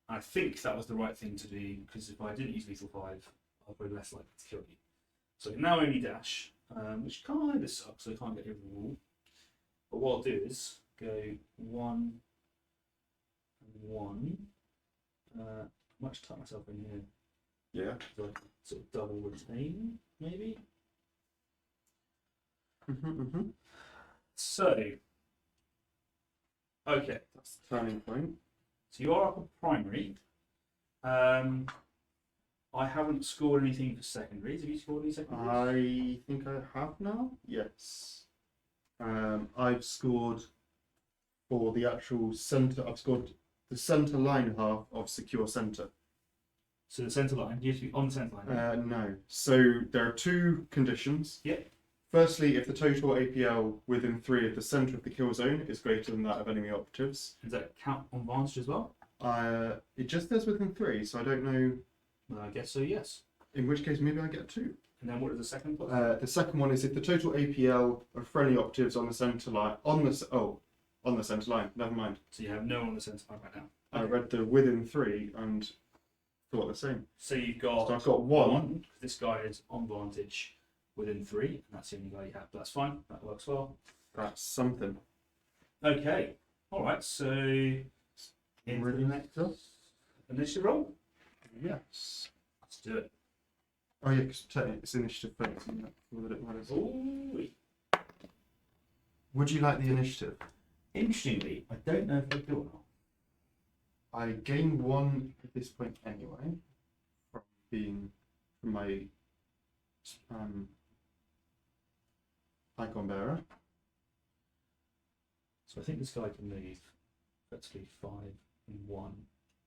I think that was the right thing to do because if I didn't use lethal 5, I'd be less likely to kill you. So I can now only dash, which kind of sucks. So I can't get over the wall. But what I'll do is go 1 and 1. I might just tuck myself in here. Yeah. So I can sort of double retain, maybe. So, okay. That's the turning point. So you are up a primary. I haven't scored anything for secondaries. Have you scored any secondaries? I think I have now. Yes. I've scored for the actual centre. I've scored the centre line half of secure centre. So the centre line, you have to be on the centre line. No. So there are 2 conditions. Yep. Firstly, if the total APL within 3 of the centre of the kill zone is greater than that of enemy operatives. Does that count on advantage as well? It just says within 3, so I don't know. Well, I guess so, yes. In which case, maybe I get 2. And then what is the second plus? The second one is if the total APL of friendly operatives on the centre line on the centre line. Never mind. So you have no one on the centre line right now. I read the within 3 and thought the same. So you've got. So I've got 1. This guy is on advantage within 3, and that's the only guy you have. But that's fine. That works well. That's something. Okay. All right. So into the next initiative roll. Yes. Let's do it. Oh yeah, because technically it's initiative first, isn't it? That it matters. Ooh. Would you like the initiative? Interestingly, I don't know if I do or not. I gain 1 at this point anyway, from my icon bearer. So I think this guy can move effectively 5 and 1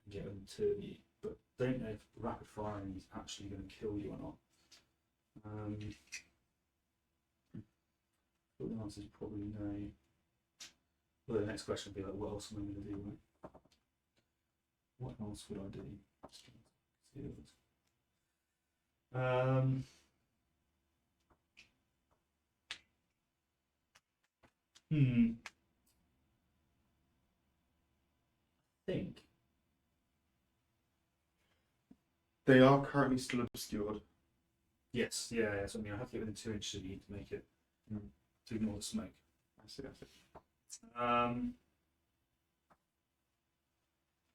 and get within 2 of you, but don't know if rapid firing is actually going to kill you or not. But the answer is probably no. Well, the next question would be like, what else am I going to do? Right? What else would I do? I think They are currently still obscured. yes, yeah. So I mean, I have to get within 2 inches of you to make it to ignore the smoke. I see.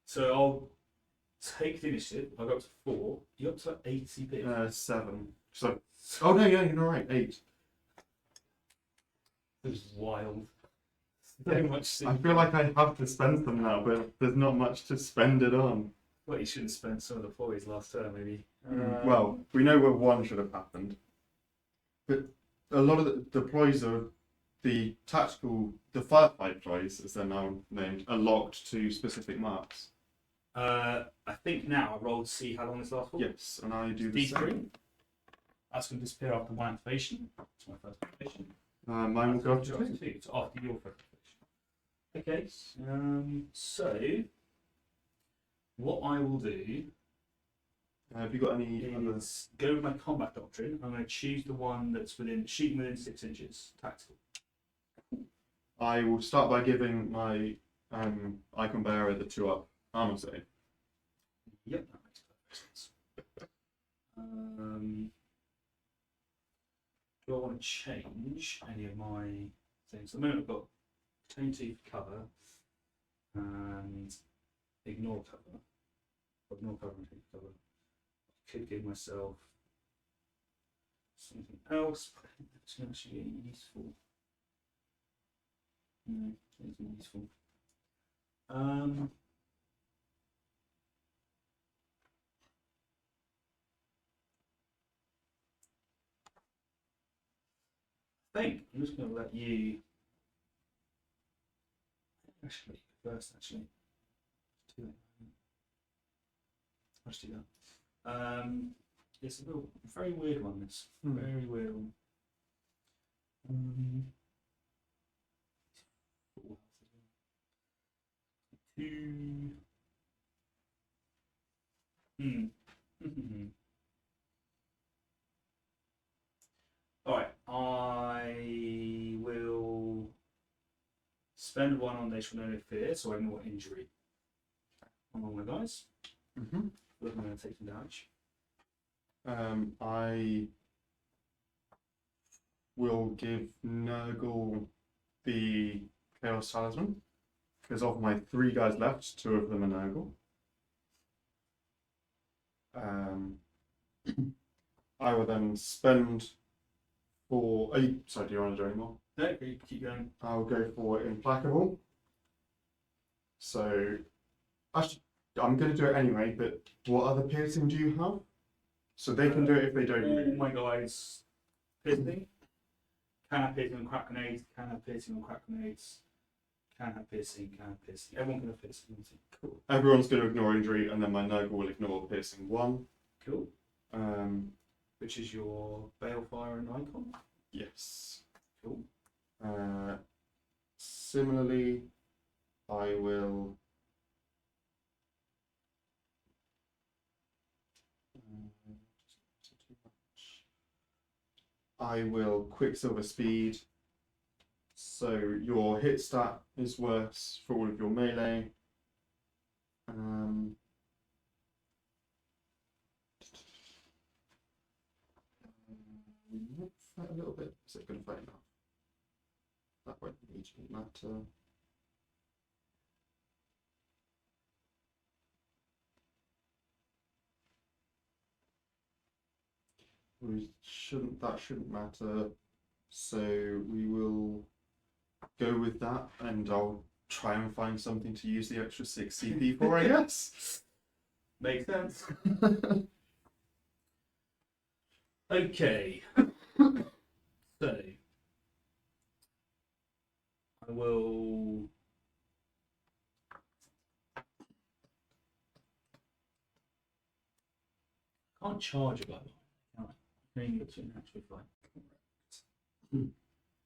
So I'll take the initiative. I'll go up to 4. You're up to 8 CP. 7. So, oh no, yeah, you're right. 8. This is wild. So much. I feel like I have to spend them now, but there's not much to spend it on. Well, you should have spent some of the poise last turn, maybe. Well, we know where 1 should have happened, but a lot of the ploys are the firefight ploys, as they're now named, are locked to specific marks. I think now I rolled to see how long this lasts for. Yes, and I do the D3. same. That's going to disappear after 1 activation. That's my first activation. Mine will go up to 2. So after your first activation. Okay. So what I will do Have you got any other? is go with my combat doctrine. I'm going to choose the one that's shooting within 6 inches, tactical. I will start by giving my icon bearer the 2-up armor save. Yep, that makes perfect sense. Do I want to change any of my things? At the moment, I've got Tone Teeth cover and ignore cover. Ignore cover and take cover. I could give myself something else, but I think that's going to actually be useful. No, it's not useful. I think I'm just going to let you. Actually, first, actually. Let's do that. I'll just do that. It's a real, very weird one. This very weird one. Two. All right, I will spend 1 on this for no fear, so I ignore injury. On all my guys. Mm-hmm. Look, I'm going to take some damage. I will give Nurgle the Chaos Talisman, because of my 3 guys left, 2 of them are Nurgle. I will then spend for. Sorry, do you want to do any more? No, keep going. I'll go for Implacable. So, actually, I'm going to do it anyway, but what other piercing do you have? So they can do it if they don't. All my guys piercing. Can have piercing on crack grenades, can have piercing on crack grenades, can have piercing, can have piercing. Everyone can have piercing. Cool. Everyone's going to ignore injury, and then my Nurgle will ignore piercing 1. Cool. Which is your Balefire and Icon? Yes. Cool. Similarly, I will. I will Quicksilver Speed. So your hit stat is worse for all of your melee. Fight a little bit. Is it going to fight enough? That won't need to matter. That shouldn't matter. So we will go with that, and I'll try and find something to use the extra 6 CP for, I guess. Makes sense. Okay. So I will. Can't charge a guy, can I? I can only get to an actual fight.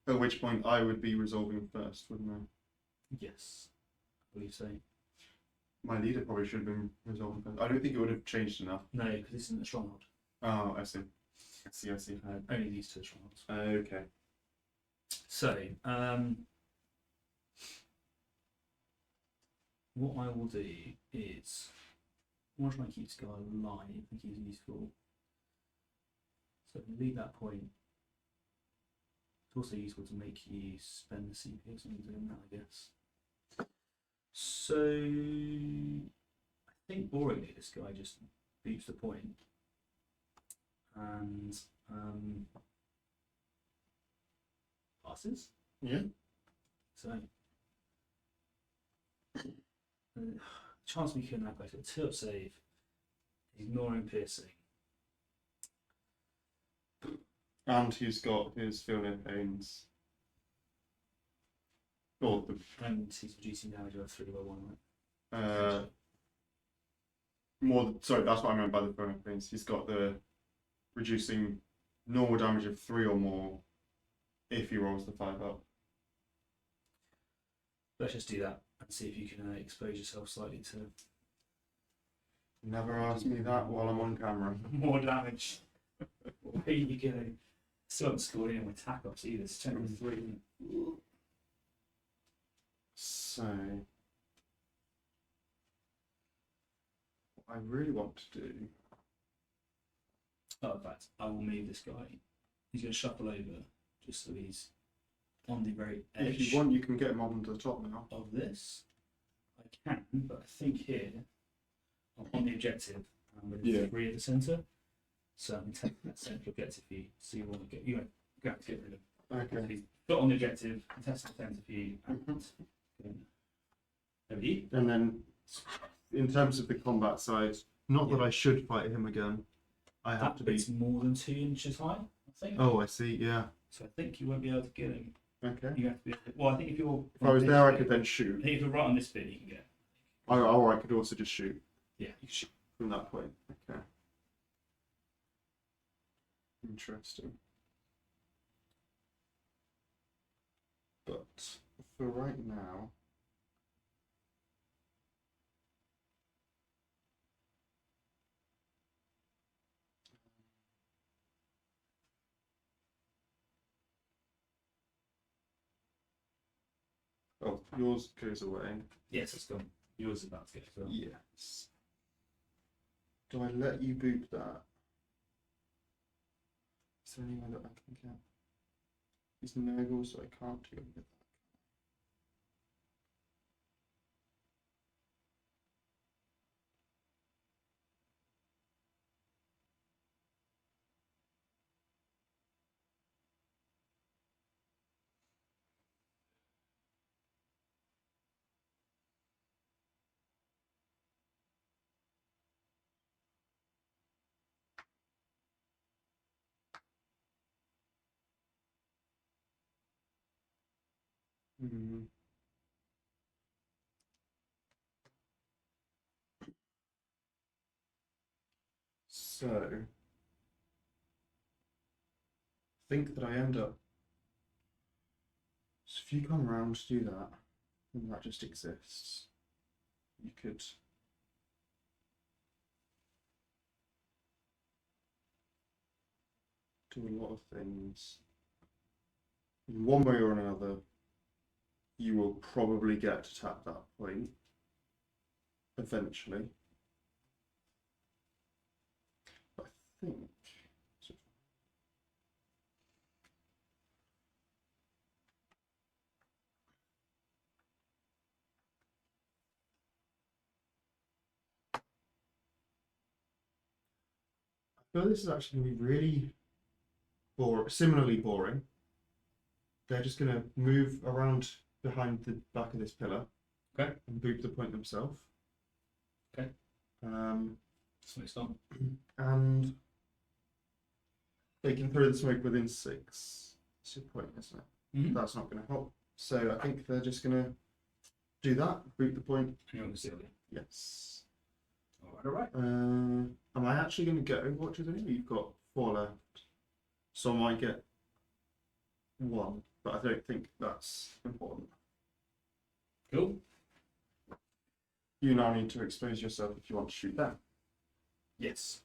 At which point I would be resolving first, wouldn't I? Yes, I believe so. My leader probably should have been resolving first. I don't think it would have changed enough. No, because this isn't a stronghold. Oh, I see. I see. Only these 2 strongholds. Okay. So, what I will do is, I want to try and keep this guy alive. I think he's useful. So, leave that point. It's also useful to make you spend the CP or something doing that, I guess. So, I think boringly, this guy just beats the point. And passes. Yeah. So chance me killing that guy. So 2-up save, ignoring piercing. And he's got his feel no pains. Or And he's reducing damage by 3 by 1, right? Sorry, that's what I meant by the feel no pains. He's got the reducing normal damage of 3 or more if he rolls the 5 up. Let's just do that and see if you can expose yourself slightly to Never ask me that while I'm on camera. More damage. Where you go? Still haven't scored any of my attack ups either. It's 10-3. Isn't it? So, what I really want to do. Oh, in fact, I will move this guy. He's going to shuffle over just so he's on the very edge. If you want, you can get him up onto the top now. Of this. I can, but I think here, I'm on the objective, I'm going to 3 at the centre. So I'm taking that central objective for you. So you want to get, you have to get rid of. Okay. He's got on the objective, contested centre for you, and over you. And then, in terms of the combat side, not that I should fight him again. I have to be. It's more than 2 inches high, I think. Oh, I see. Yeah. So I think you won't be able to get him. Okay. You have to be. Well, I think if you're. If I was there, I could then shoot. I think if you're right on this bit, you can get. Or I could also just shoot. Yeah, you can shoot from that point. Okay. Interesting. But for right now, oh, yours goes away. Yes, it's gone. Yours is about to get as well. Yes. Do I let you boop that? Is there any way that I can get these Nurgles so I can't deal with that? Hmm. So, I think that I end up. So if you come around to do that, then that just exists. You could. Do a lot of things. In one way or another, you will probably get to tap that point eventually. I think. I feel this is actually going to be really similarly boring. They're just going to move around behind the back of this pillar. Okay. And boop the point themselves. Okay. So it's done. And they can throw the smoke within 6. That's your point, isn't it? Mm-hmm. That's not going to help. So I think they're just going to do that, boop the point. You're going to seal it. Yes. Alright. Am I actually going to go? What do you think? You've got 4 left. So I might get 1, but I don't think that's important. Cool. You now need to expose yourself if you want to shoot them. Yes.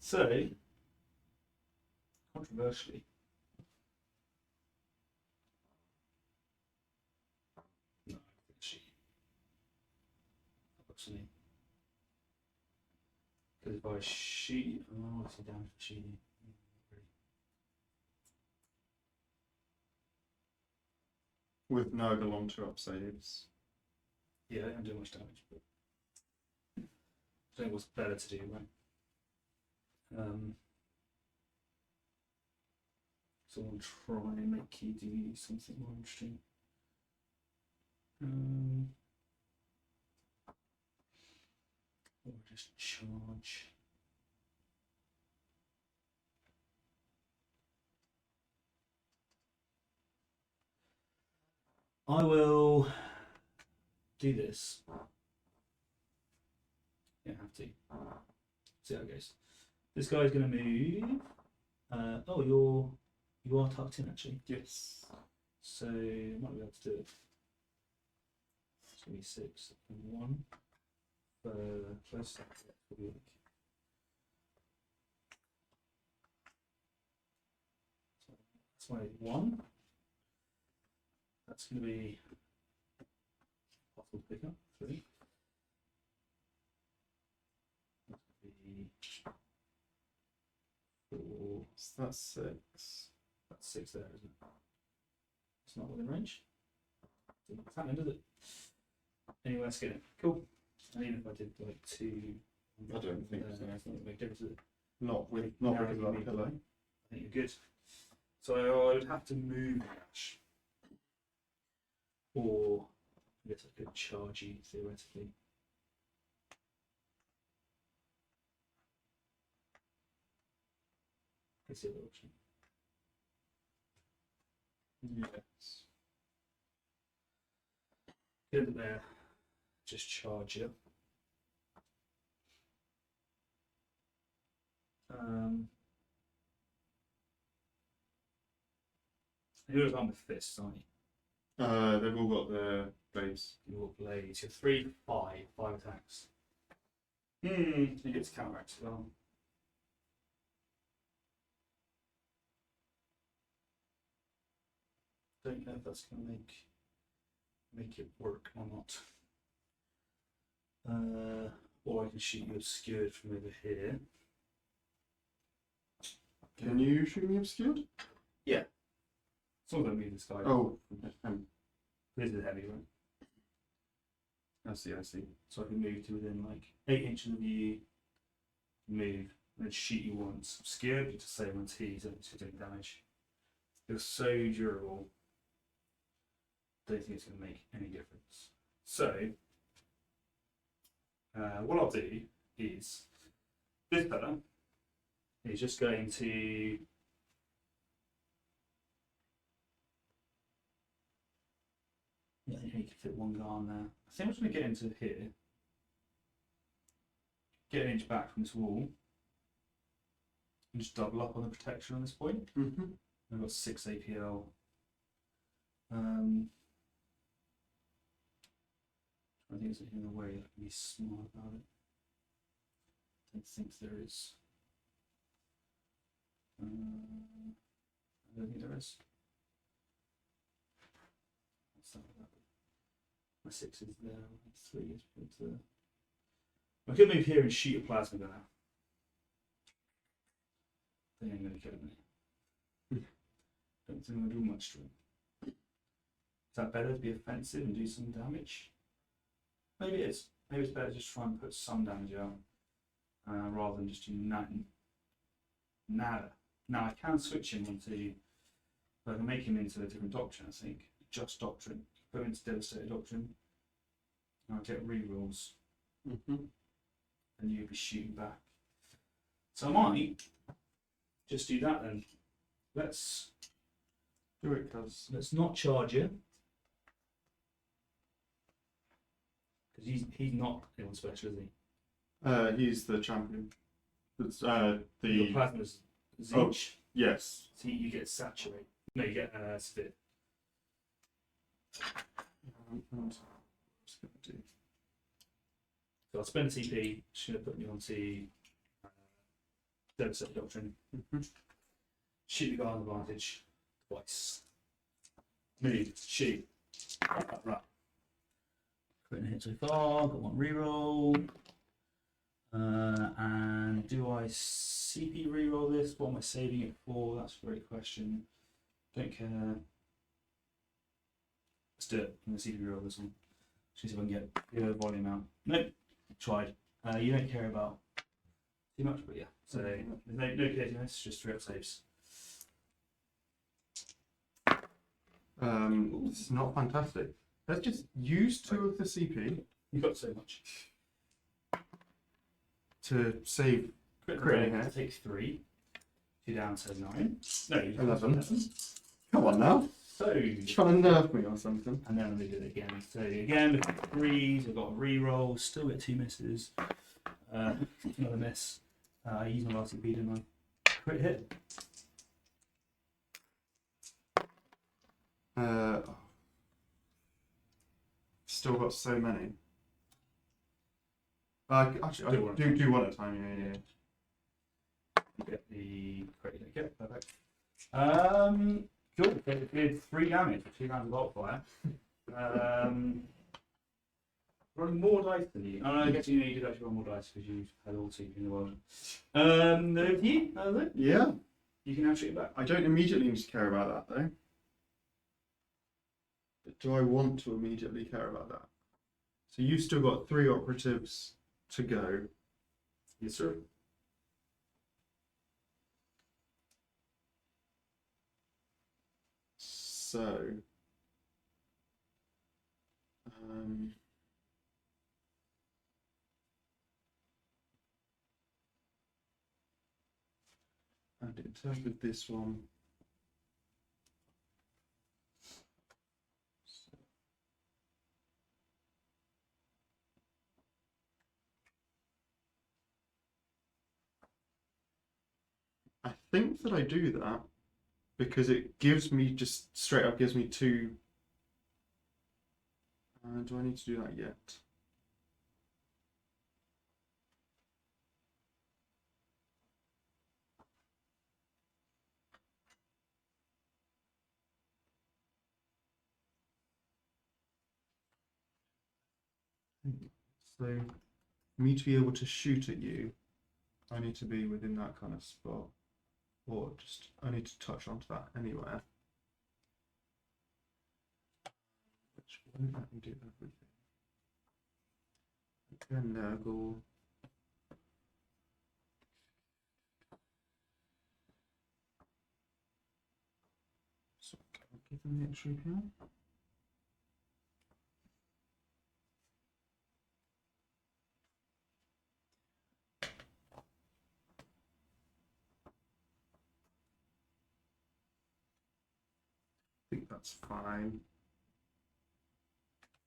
So, controversially, no, I think she. I've got something. Because if I shoot, oh, what's the damage for shooting? With Nurgle on 2-up saves. Yeah, they don't do much damage, but I don't know what's better to do, right? So I'll try and make you do something more interesting. Or just charge. I will do this. Yeah, I have to. See how it goes. This guy's going to move. Oh, you are tucked in actually. Yes. So I might be able to do it. It's going to be 6 and 1. Close. That's my 1. That's going to be possible to pick up. 3. That's going to be 4. So that's 6. That's 6 there, isn't it? It's not within range. Doesn't look happening, does it? Anyway, let's get it. Cool. And even if I did like 2, I don't think so. I think it would make a difference. Does it? Not Now because you of that need pillar. I think you're good. So I would have to move Ash. Or I guess I could charge you theoretically. That's the other option. Yes. Get it there. Just charge you. You're going with fists, aren't you? They've all got their blades. Your blades. You're 3 for 5 attacks. You get to counteract as well. Don't know if that's going to make it work or not. Or I can shoot you obscured from over here. Can you shoot me obscured? Yeah. It's not going to be this guy. Oh, This is heavy, right? I see. So I can move to within like 8 inches of you, move, and then shoot you once. Obscured, but to say when he's doing damage. You're so durable. Don't think it's going to make any difference. So, what I'll do is this fella is just going to I think you can fit one guy on there. I think I'm just going to get into here, get an inch back from this wall, and just double up on the protection on this point. I've got 6 APL. I think it's in a way I can be smart about it. I don't think there is. I don't think there is. What's that about? My 6 is there, 3 is put there. I could move here and shoot a plasma gun out. They ain't gonna kill me. Don't think I'm gonna do much to him. Is that better to be offensive and do some damage? Maybe it is. Maybe it's better to just try and put some damage out rather than just do nothing. Nada. Now I can switch him onto, I can make him into a different doctrine, I think. Just doctrine. Put him into Devastator doctrine. And I'll get rerolls. And you'll be shooting back. So I might just do that then. Let's Do it, cuz. let's not charge you. Because he's not anyone special, is he? He's the champion. It's Your the plasma's Zinch. yes. So you get saturate. No, you get sphere. What's gonna do? So I'll spend a TP, just going to put you onto Devastator Doctrine. Shoot the guy on advantage twice. Move, shoot. Right. Critical hit so far, got 1 reroll. And do I CP reroll this? What am I saving it for? That's a great question. Don't care. Let's do it. I'm going to CP reroll this one. See if I can get the volume out. Nope. Tried. You don't care about too much, but yeah. So there's no creativeness, just 3 up saves. This is not fantastic. Let's just use 2 of the CP You've got so much. to save Crit hit. hit. Take 3. You're down to 9. No, you're 11. 11. Come on now. So, Trying to nerf me or something. and then we do it again. So again, look at 3s. I've got a re-roll. Still get 2 misses. Another miss. I use my RCB, didn't I? Crit hit. Still got so many. Actually, Do one. do one at a time. Yeah. Get the crit hit. Yep, perfect. Cool. It did 3 damage for 2 rounds of bolt fire. Rolling more dice than you. Oh, no, I guess you did actually roll more dice because you had all 2 in the world. Over to you, that was it. Yeah. You can now shoot it back. I don't immediately need to care about that though. But do I want to immediately care about that? So you've still got 3 operatives to go. Yes, sir. So, and in terms of this one, I think that I do that because it gives me just straight up gives me 2. Do I need to do that yet? So, for me to be able to shoot at you, I need to be within that kind of spot. Or just, I need to touch onto that anywhere. Which won't let me do everything. Again, Nurgle. So, can I give them the extra here? I think that's fine.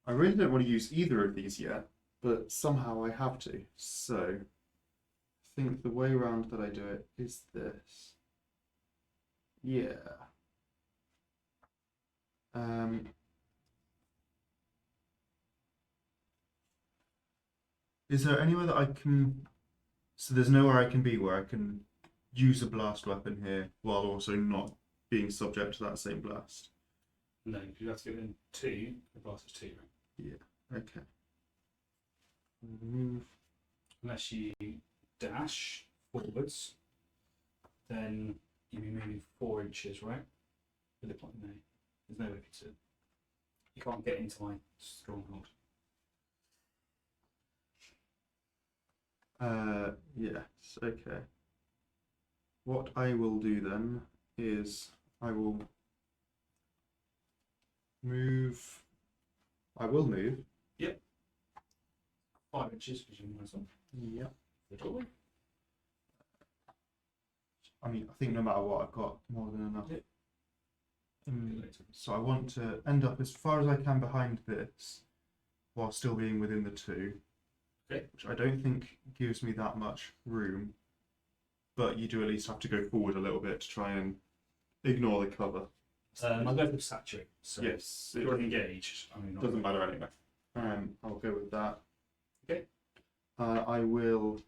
I really don't want to use either of these yet, but somehow I have to. So I think the way around that I do it is this. Yeah. Is there anywhere that I can... So there's nowhere I can be where I can use a blast weapon here while also not being subject to that same blast? No, because you have to go in 2. The blast is 2, right? Yeah, okay. Move. Unless you dash forwards, then you'd be moving 4 inches, right? With it, no, there's no way to. You can't get into my stronghold. Yes, okay. What I will do then is I will move. I will move. Yep. 5 inches, because you might as well. Yep. Little. I mean, I think no matter what, I've got more than enough. Yep. So I want to end up as far as I can behind this, while still being within the 2. Okay. Which I don't think gives me that much room, but you do at least have to go forward a little bit to try and ignore the cover. I'll go for saturate. So Yes, if you're engaged, I mean, it doesn't matter anyway. I'll go with that. Okay. I will.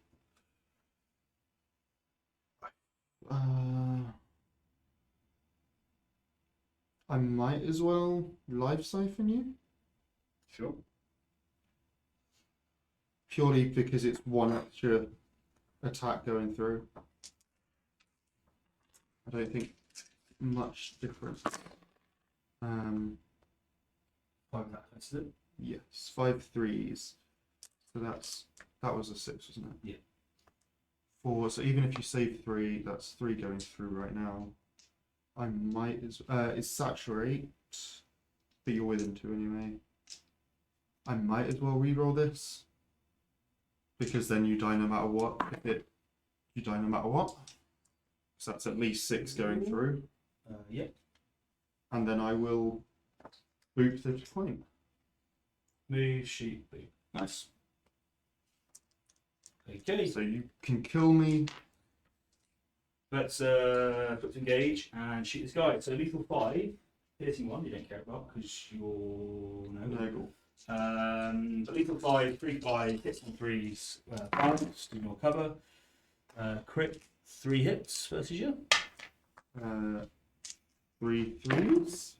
I might as well life siphon you. Sure. Purely because it's 1 extra attack going through. I don't think much difference. 5 that is it? Yes, 5 3s. So that was a 6, wasn't it? Yeah. 4. So even if you save 3, that's 3 going through right now. I might as it's saturate, but you're within 2 anyway. I might as well reroll this because then you die no matter what. You die no matter what. So that's at least 6 going through. Yeah. and then I will boop the point. Move, shoot, boot. Nice. Okay. So you can kill me. Let's put to engage and shoot this guy. So lethal 5, piercing 1. You don't care about because you're noble. But lethal 5, 3/5, hits on 3s, balance, do more cover. Crit 3 hits versus you. 3 3s.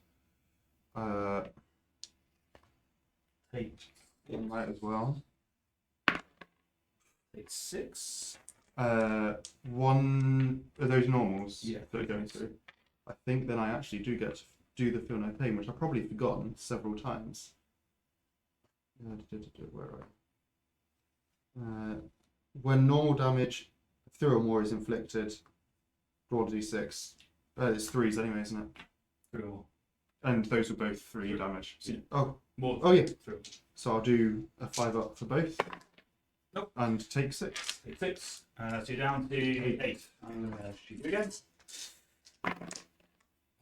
Take Might as well. 6. One of those normals Yeah. that are going through. I think then I actually do get to do the feel no pain, which I've probably forgotten several times. Where are I? When normal damage 3 or more is inflicted, roll a d6. It's 3s anyway, isn't it? 3 or more. And those are both 3 damage. Yeah. Oh, More. oh yeah. 3 or more. So I'll do a 5 up for both. Nope. And take 6. Take 6. So you're down to 8. I'm going to shoot you again. It's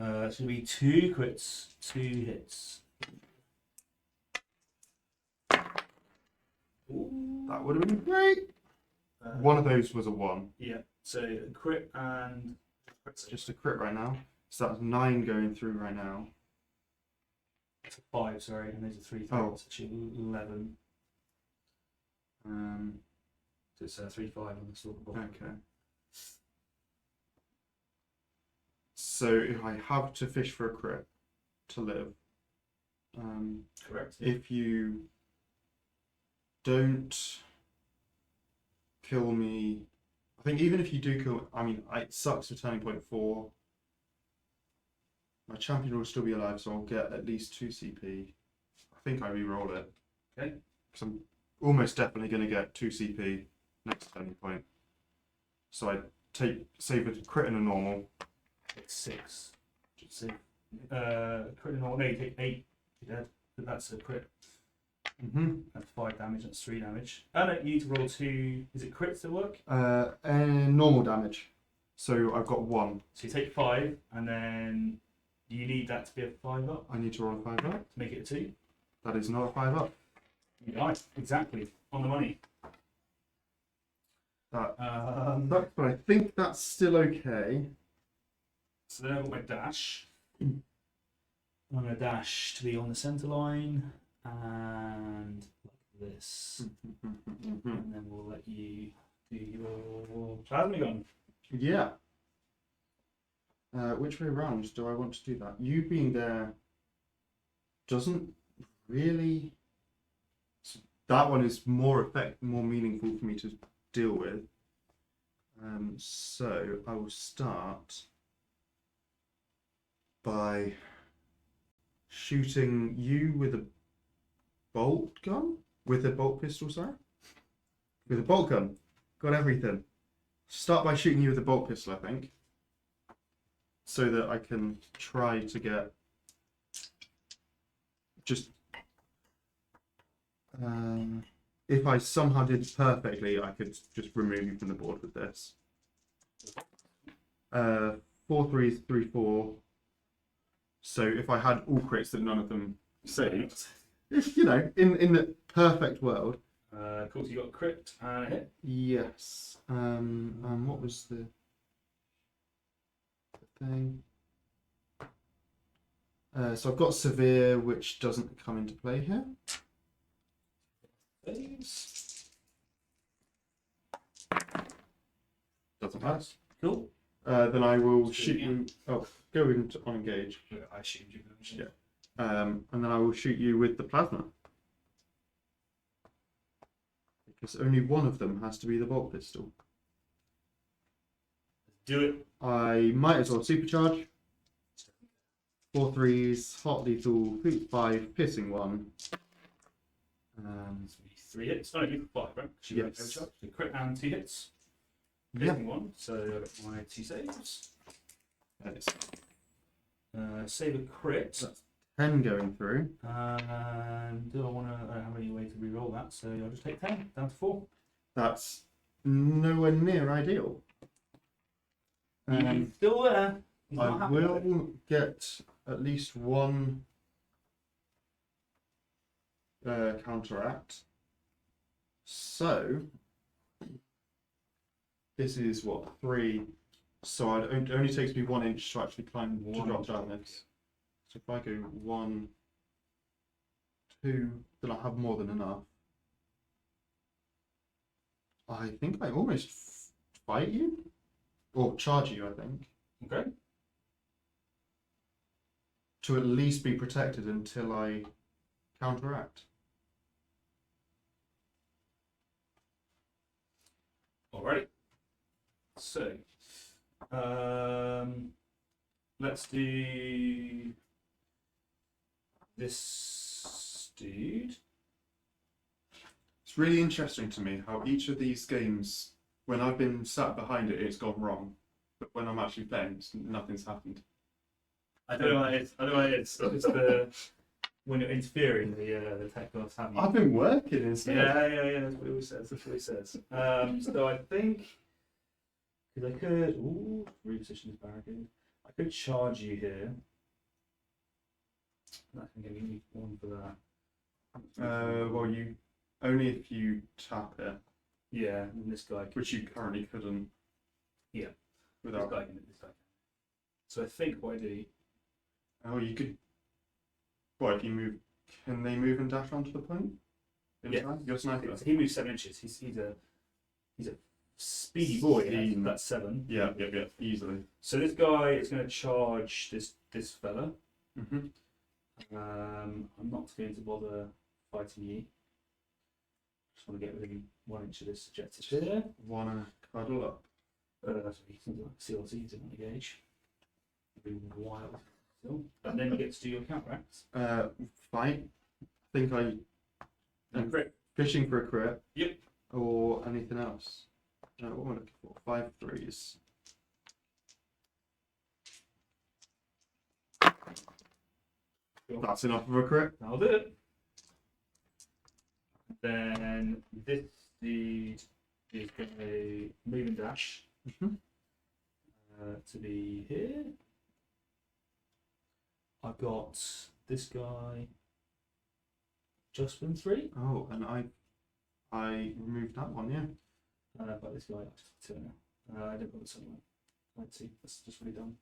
going to be 2 crits, 2 hits. Ooh. That would have been great. One of those was a 1. Yeah. So a crit and Just a crit right now. So that's 9 going through right now. it's a 5, sorry, and those are 3 Oh. threats, actually 11. So it's 3/5 on the sort of bottom. Okay. So if I have to fish for a crit to live, Correct. if you don't kill me, I think even if you do kill, I mean, it sucks for turning point 4. My champion will still be alive, so I'll get at least 2 CP. I think I re-roll it. Okay. Because I'm almost definitely going to get 2 CP next turning point. So I save a crit and a normal. It's 6. So, crit and all. No, you take 8. You're dead. But that's a crit. That's 5 damage. That's 3 damage. Oh no, you need to roll 2. Is it crits that work? And normal damage. So I've got 1. So you take 5, and then you need that to be a 5 up I need to roll a 5 up. to make it a 2. That is not a 5 up. Right, exactly on the money. That sucks, but I think that's still okay. So then I've got my dash. I'm going to dash to be on the centre line and like this. And then we'll let you do your plasma gun. Yeah. Which way around do I want to do that? You being there doesn't really. That one is more meaningful for me to deal with. So I will start by shooting you with a bolt gun? With a bolt pistol, sorry? With a bolt gun. Got everything. Start by shooting you with a bolt pistol, I think. So that I can try to get just... if I somehow did perfectly, I could just remove you from the board with this. 4 3s, 3 4. So if I had all crits that none of them saved, if, you know, in the perfect world. Cool, so you got a crit and a hit. Yes. What was the thing? So I've got severe, which doesn't come into play here. Doesn't pass. Cool. Then I will Shoot, shoot yeah. you. Oh, go into on engage. I assumed you could. Yeah. And then I will shoot you with the plasma. Because only one of them has to be the bolt pistol. Do it. I might as well supercharge. 4 3s, hot lethal, 5, piercing 1. It's gonna be 3 hits. No, you 5, right? Yes. So crit and 2 hits. Yeah. Piercing 1. So I've got my 2 saves. That is Save a crit. That's 10 going through. And do I want to? I don't have any way to re-roll that, so I'll just take 10 down to 4. That's nowhere near ideal. He's still there. He's not I happy with it. will get at least one counteract. So this is what, 3. So it only takes me 1 inch to actually climb to drop down this. So if I go 1, 2, then I have more than enough. I think I almost fight you, or charge you, I think. Okay. To at least be protected until I counteract. Alrighty. So, let's do this dude. It's really interesting to me how each of these games, when I've been sat behind it, it's gone wrong. But when I'm actually playing, nothing's happened. I don't know what it is. I don't know what it is. It's the when you're interfering, the tech gods have you. I've been working instead. Yeah. That's what he always says. That's what he says. So I think because I could reposition this barricade. I could charge you here. That can give me 1 for that. Well, you only if you tap it, Yeah, and this guy. which you currently couldn't. Yeah. Without. This guy. So I think what I do. Oh, you could. What if you move? Can they move and dash onto the point? Yeah. Your sniper. So he moves 7 inches. He's a speedy boy. Yeah, Speed. that's 7. Yeah, easily. So this guy is going to charge this fella. Mm-hmm. I'm not going to bother fighting you. Just want to get within 1 inch of this objective here. Wanna cuddle up? Sorry, something like CLT didn't engage. It'd be wild. Still. And then you get to do your counteracts. Fight. I think And crit. fishing for a crit. Yep. Or anything else. What am I looking for? 5 3s. That's enough of a crit. I'll do it. Then this dude is going to move and dash to be here. I've got this guy just within 3. Oh, and I removed that one, yeah. But this guy, I just have 2 now. I don't put this anywhere. Let's see, that's just really done.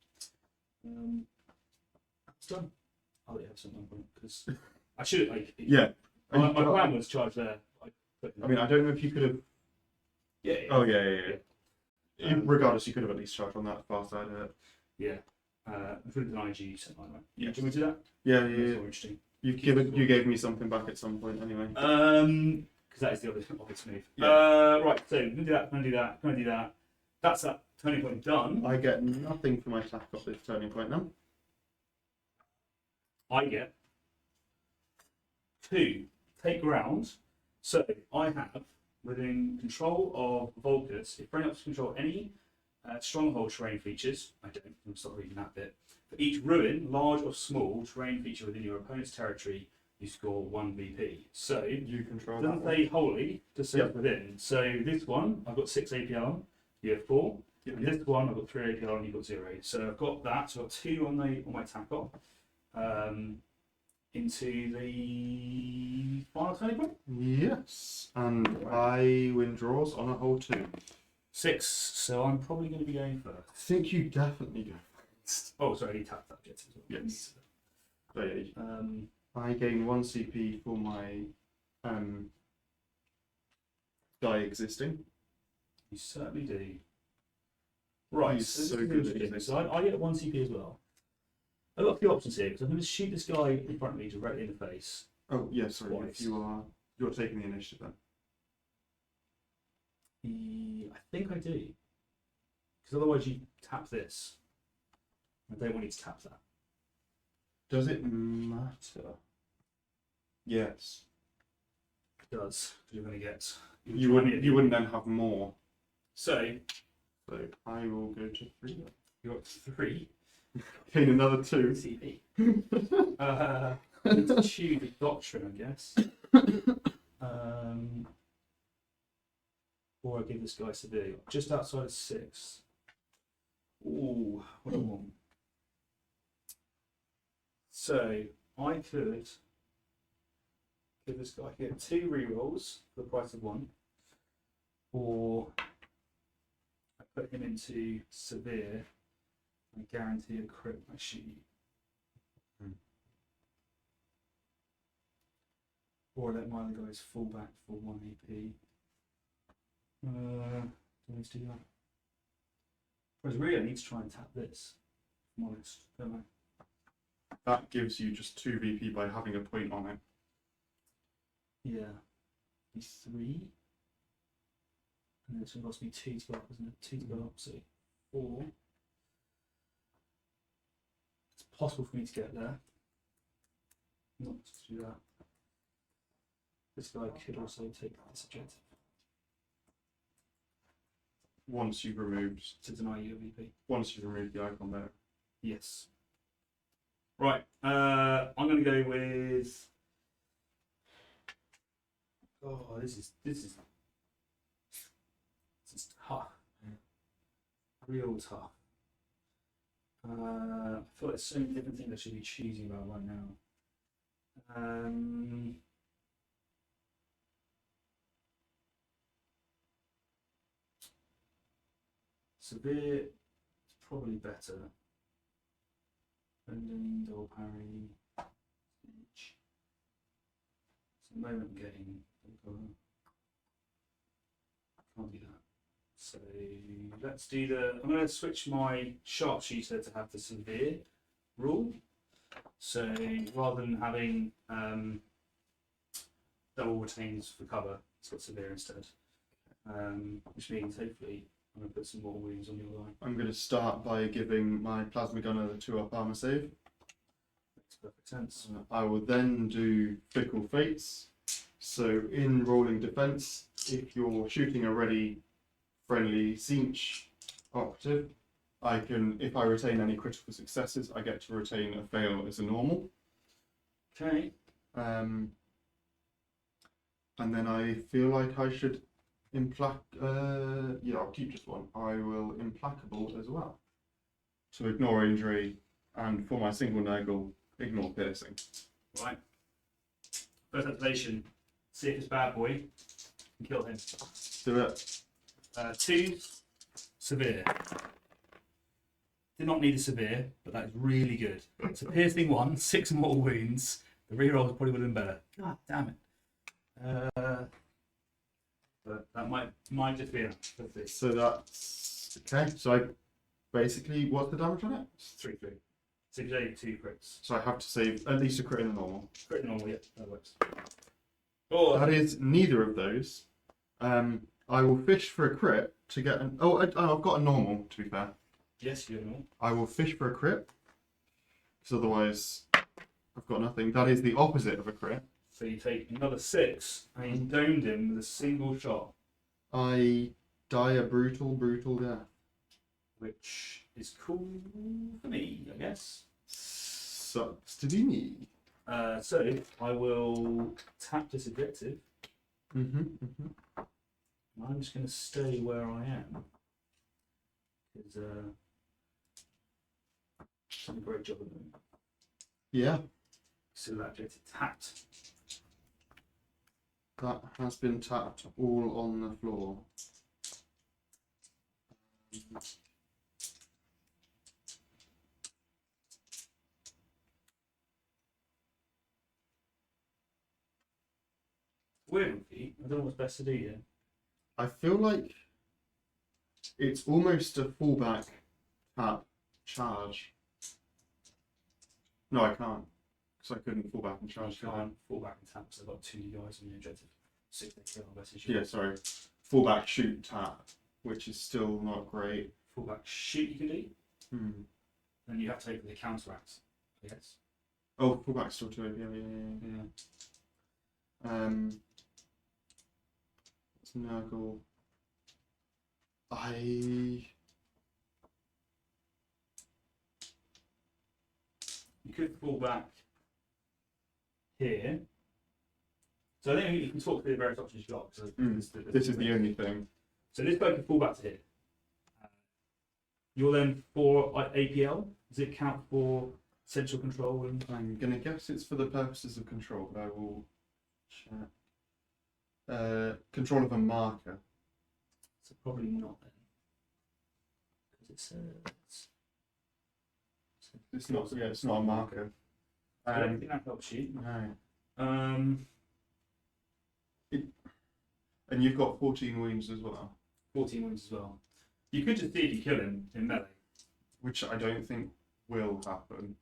It's done. I'll let you have some point because I should. Yeah. My plan was charge there. I mean, I don't know if you could have. Yeah. Oh, yeah. Regardless, you could have at least charged on that far side of it. Yeah. I could have denied you something like that. Yeah. Do you want to do that? Yeah. That's more interesting. You gave me something back at some point anyway. Because that is the obvious move. Yeah. Right. So I'm gonna do that. That's that turning point done. I get nothing for my attack off this turning point now. I get 2 take ground. So I have within control of Volcus, if bring up to control any stronghold terrain features, I don't, I'm stop reading that bit. For each ruin, large or small, terrain feature within your opponent's territory, you score 1 VP. So You control it that doesn't one. say wholly, just says within. So this one, I've got 6 APL on, you have 4. Yep. And this one, I've got 3 APL on, you've got 0. So I've got that, so I've got 2 on my tackle. Into the final turning point. Yes, and I win draws on a hole 2. 6, so I'm probably going to be going first. I think you definitely go first. Oh, sorry, he tapped that objective as well. Yes. So yeah, I gain 1 CP for my die existing. You certainly do. Right, He's so this so is good at interesting. his So I get 1 CP as well. I've got a few options here because I'm going to shoot this guy in front of me directly in the face. Oh yeah, sorry. Twice. If you're taking the initiative then. I think I do. Because otherwise you tap this. I don't want you to tap that. Does it matter? Yes. It does. Because you're going to get... You wouldn't then have more. So, So I will go to 3. you got 3 Gain another 2. CP. I need to choose a doctrine, I guess. Or I give this guy severe. Just outside of 6. Ooh, what do I want? So I could give this guy here 2 rerolls for the price of 1, or I put him into severe and guarantee a crit when I shoot you. Or let my other guys fall back for 1 AP. Let's do that. Whereas really I need to try and tap this, if I'm honest, don't I? That gives you just 2 VP by having a point on it. Yeah. Be 3. And this one costs me 2 to go up, isn't it? 2 to go up, so 4. It's possible for me to get there. Not to do that. This guy could also take this objective Once you've removed to deny you a VP. the icon there. Yes. Right. I'm going to go with. Oh, this is tough. Real tough. I feel like there's so many different things I should be choosing about right now. Severe is probably better. Bending, double parry, speech. It's a moment getting. Can't do that. So let's do the. I'm going to switch my sharpshooter to have the severe rule. So rather than having double retains for cover, it's got severe instead. Which means hopefully I'm going to put some more wounds on your line. I'm going to start by giving my plasma gunner the 2-up armor save. Makes perfect sense. I will then do Fickle Fates. So in rolling defense, if you're shooting a ready friendly Cinch operative, I can, if I retain any critical successes, I get to retain a fail as a normal. Okay. And then I feel like I should yeah, I'll keep just 1. I will implacable as well. So ignore injury, and for my single naggle, ignore piercing. Right. First activation. See if this bad boy can kill him. Do it. 2 severe. Did not need a severe, but that is really good. It's a piercing 1, 6 more wounds. The reroll probably would have been better. God damn it. But that might just be enough. Let's see. So that's okay. So I basically, what's the damage on it? 3-3. So you say 2 crits. So I have to save at least a crit in the normal. Crit normal, yeah, that works. Oh, That is neither of those. I will fish for a crit to get an. Oh, I've got a normal. To be fair. yes, you know. I will fish for a crit, because otherwise I've got nothing. That is the opposite of a crit. So you take another 6 and you domed him with a single shot. I die a brutal death. Which is cool for me, I guess. Sucks to be me. So I will tap this objective. And I'm just going to stay where I am. Because it's done a great job of doing. Yeah, So that objective tapped. that has been tapped all on the floor. Weird, I don't know what's best to do here. I feel like it's almost a fallback tap charge. No, I can't. Because I couldn't fall back and charge. You can't fall back and tap, so I've got 2 guys on the objective. 6 they kill versus Yeah, sorry. Fallback shoot tap, which is still not great. Fullback shoot you can do. Then you have to take the counteract, I guess. Oh, fallback still too. Yeah. Let's naggle. You could fall back here. So I think you can talk through the various options you've got. So This is the only thing. So this guy can fall back to here. You're then for APL. Does it count for central control and. I'm gonna guess it's for the purposes of control, but I will check. Control of a marker. So probably not then. Because It's not. Yeah, it's not a marker. I don't think that helps you. No. And you've got 14 wounds as well. 14 wounds as well. You could just see if you kill him in melee. Which I don't think will happen.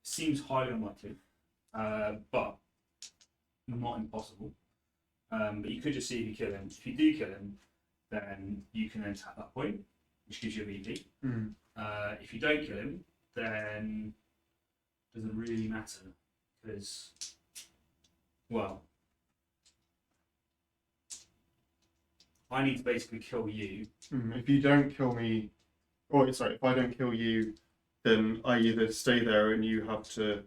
Seems highly unlikely, but not impossible. But you could just see if you kill him. If you do kill him, then you can then tap that point, which gives you a VP. If you don't kill him, then it doesn't really matter because, well, I need to basically kill you. If you don't kill me, or sorry, if I don't kill you, then I either stay there and you have to.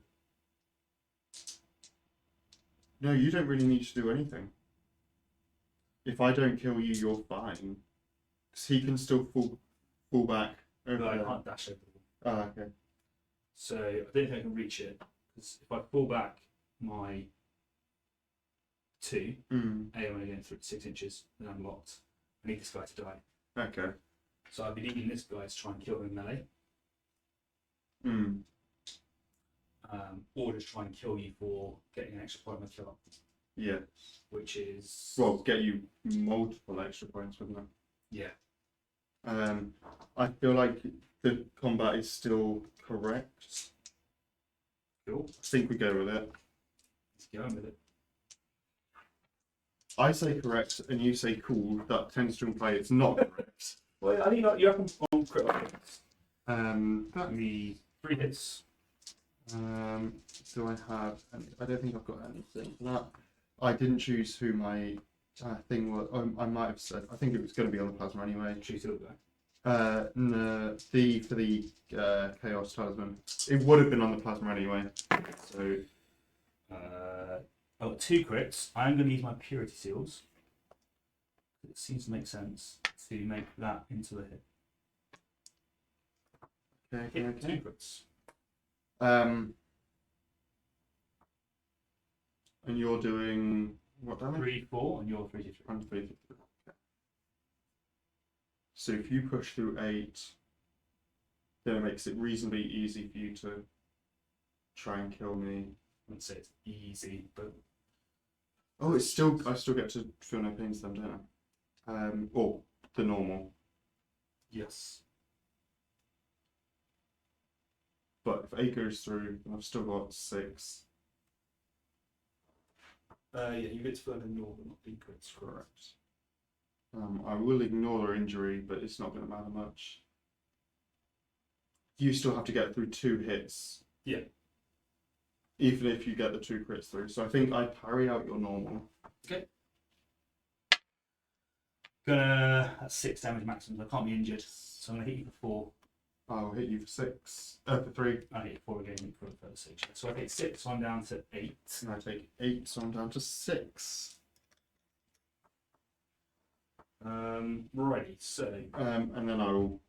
No, you don't really need to do anything. If I don't kill you, you're fine. Because he can still fall back over But I there. can't dash over the wall. Ah, okay. So I don't think I can reach it because if I fall back my 2, A only going through 6 inches, then I'm locked. I need this guy to die. Okay. So I've been needing this guy to try and kill him in melee. Or just try and kill you for getting an extra point on the kill up. Yeah. Which is. Well, get you multiple extra points, wouldn't it? Yeah. I feel like the combat is still correct. Cool. I think we go with it. Let's get on with it. I say correct and you say cool. That tends to imply it's not correct. Well, I think you have on crit hits. That Me 3 hits. Do I have? I don't think I've got anything for that. I didn't choose who my thing was. I might have said. I think it was going to be on the plasma anyway. Choose your guy. No, for the chaos talisman. It would have been on the plasma anyway. So. I've got 2 crits. I am going to use my purity seals. It seems to make sense to make that into the hit. Okay. 2 crits. And you're doing what damage? 3, 4, and you're 3, 3. I'm 3, 3. Okay. So if you push through 8, then it makes it reasonably easy for you to try and kill me. I wouldn't say it's easy, but Oh, it's still. I still get to feel no pains then, don't I? Or the normal. yes. But if 8 goes through, then I've still got 6. Yeah, you get to further normal, not the crits. Correct. I will ignore the injury, but it's not going to matter much. You still have to get through 2 hits. Yeah. Even if you get the 2 crits through. So I think I parry out your normal. Okay. That's 6 damage maximum. I can't be injured, so I'm gonna hit you for 4. I'll hit you for 6. For 3. I hit 4 again for the further 6. So I hit 6, so I'm down to 8. And I take 8, so I'm down to 6. Righty, so And then I will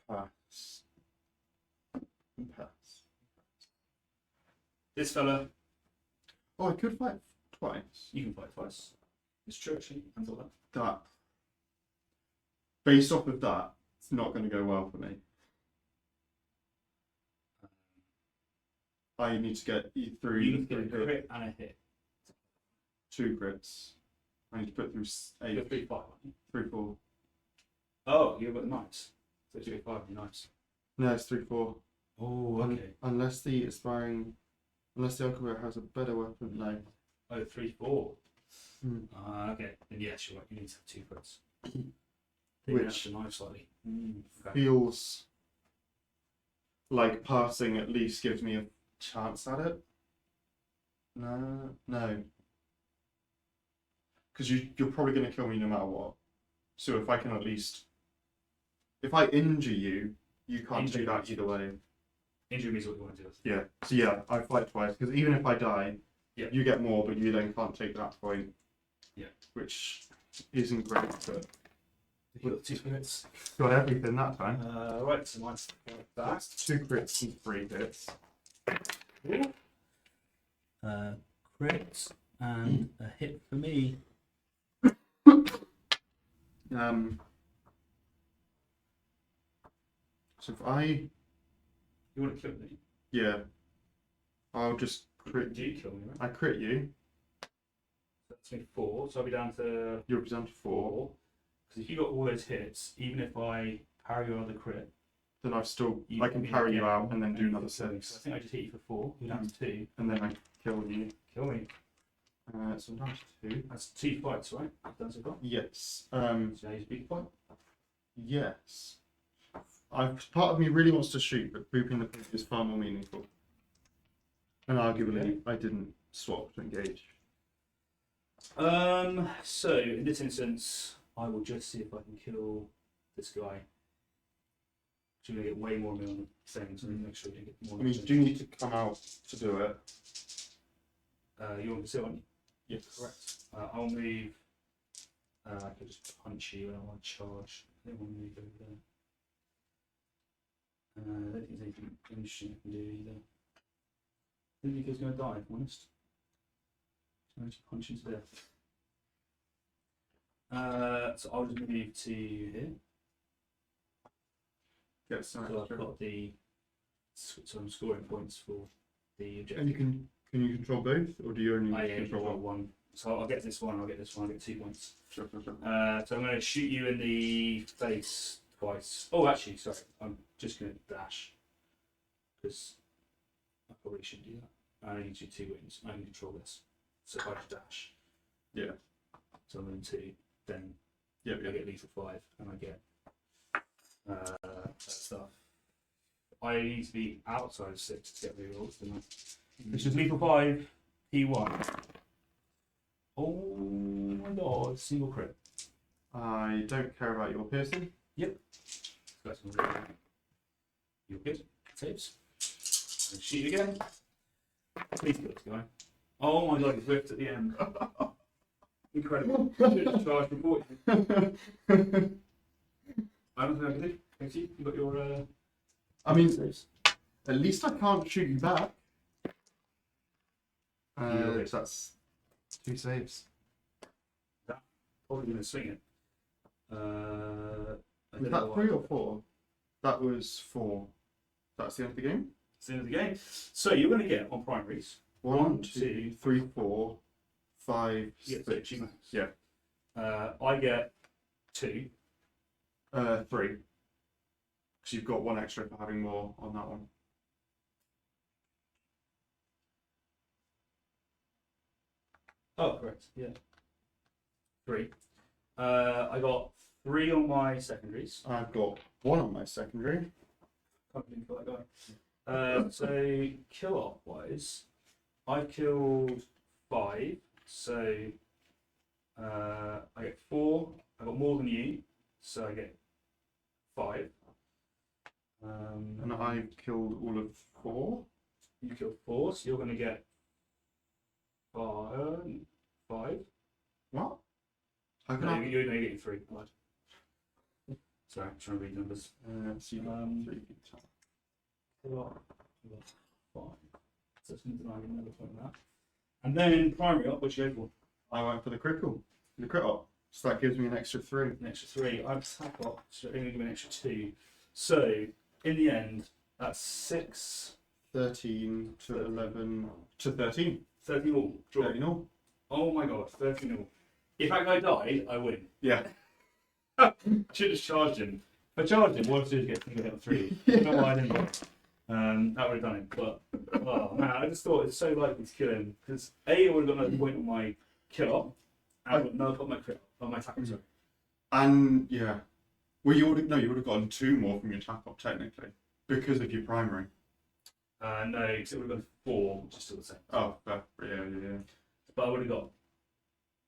pass. And pass. this fella, Oh, I could fight twice. you can fight twice. It's true, actually. I thought that. That. Based off of that, it's not going to go well for me. I need to get through You can get a 3 hit, crit and a hit. 2 crits. I need to put through You're 8, 3, 5, aren't you? 3, 4. Oh, you've got the knights. So 3, 5, you're nice. No, it's 3, 4. Oh, okay. Unless the Alchemist has a better weapon. No. Oh, 3, 4. Hmm. Okay, then yes, you're right. You need to have 2 crits. Which the knife slightly. Okay. feels like passing at least gives me a chance at it. No. Because you're probably going to kill me no matter what. So if I can at least... If I injure you, you can't Injury do that is- either way. Injury is what you want to do. Yeah. So yeah, I fight twice. Because even if I die, Yeah. you get more, but you then can't take that point. Yeah. Which isn't great, but You got 2 crits. got everything that time. Right, so mine's like that. That's 2 crits and 3 hits. Ooh. Crit and a hit for me. So if I, You want to kill me? yeah, I'll just crit. Do you kill me, right? I crit you. That's me 4, so I'll be down to You're down to 4. Because if you got all those hits, even if I parry your other crit, Then I've still. you I can parry you out and then do another So I 6, think I just hit you for 4. You're down to 2. and then I kill you. Kill me. So I'm down to 2. That's 2 fights, right? Done so far. Yes. So now you speak fight. Yes. Part of me really wants to shoot, but booping the pig is far more meaningful. And arguably, I didn't swap to engage. So in this instance, I will just see if I can kill this guy. So you're gonna get way more of me on the thing, so make sure you get more. I mean, you do need to come out to do it. You want to sit on you? Yes. Correct. I'll move. I could just punch you and I want to charge. I don't want to move over there. I don't think there's anything interesting I can do either. I don't think he's going to die, if I'm honest. He's going to punch him to death. So I'll just move to here. Yes. So I've got some scoring points for the objective. And can you control both, or do you only I control control one? one. So I'll get this one, I'll get this one, I'll get 2 points. Sure. So I'm going to shoot you in the face twice. Oh, actually, sorry. I'm just going to dash. Because I probably shouldn't do that. I only do 2 wins. I only control this. So if I just dash. Yeah. So I'm going to, then Yeah. I get lethal 5 and I get that stuff. I need to be outside of 6 to get rerolls, don't I? Which is lethal 5, P1. Oh my god, single crit. I don't care about your piercing. Yep. That's you're good. Saves. And shoot again. Please kill this guy. Oh my god, he's whipped at the end. Incredible. Should have charged before you. I don't think I can do. Thank you. You got your I mean, saves. at least I can't shoot you back. Yeah. So that's 2 saves. Probably gonna swing it. Was that 3 or 4? That was 4. That's the end of the game. It's the end of the game. So you're gonna get on primaries. 1, 2, 3, 4, 5, You get 6. 6 max. Yeah. I get 2. 3. Because you've got 1 extra for having more on that one. Oh, correct. Yeah. 3. I got 3 on my secondaries. I've got 1 on my secondary. Can't believe I got that guy. So kill off wise, I killed 5. So I get 4. I got more than you, so I get 5. And I've killed all of 4. You killed 4, so you're going to get 5. What? How can No, I? you're getting 3. Right. Sorry, I'm trying to read numbers. So you got 3. Kill off, you got 5. So it's going to deny another point of that. And then primary up, which you go for? I went for the critical. The crit up. So that gives me an extra 3. An extra 3. I've attack up, so it's only give me an extra 2. So in the end, that's 6. 13 to 11 to 13. 13 all. Draw. 13 all. Oh my god, 13 all. If that guy died, I win. Yeah. I should have charged him. If I charged him, what I should get hit on 3. I don't know why I didn't. That would have done it. But oh man, I just thought it's so likely to kill him because A, I would have got another point on my kill up, and I would have another point on my crit on my attack. Sorry. And yeah. Well, you would have gotten 2 more from your tap up technically because of your primary. No, because it would have gone 4, which is still the same. Oh, yeah. But I would have got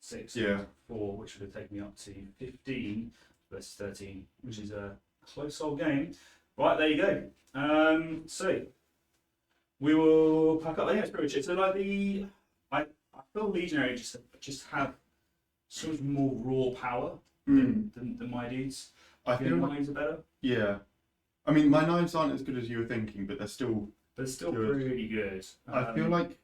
6, Yeah. 4, which would have taken me up to 15 versus 13, which is a close old game. Right, there you go. So we will pack up. I think that's pretty much it. So like I feel Legionary just have so much more raw power than my dudes. I feel like, knives are better. yeah. I mean, my knives aren't as good as you were thinking, but they're but it's still Good. pretty good. I feel like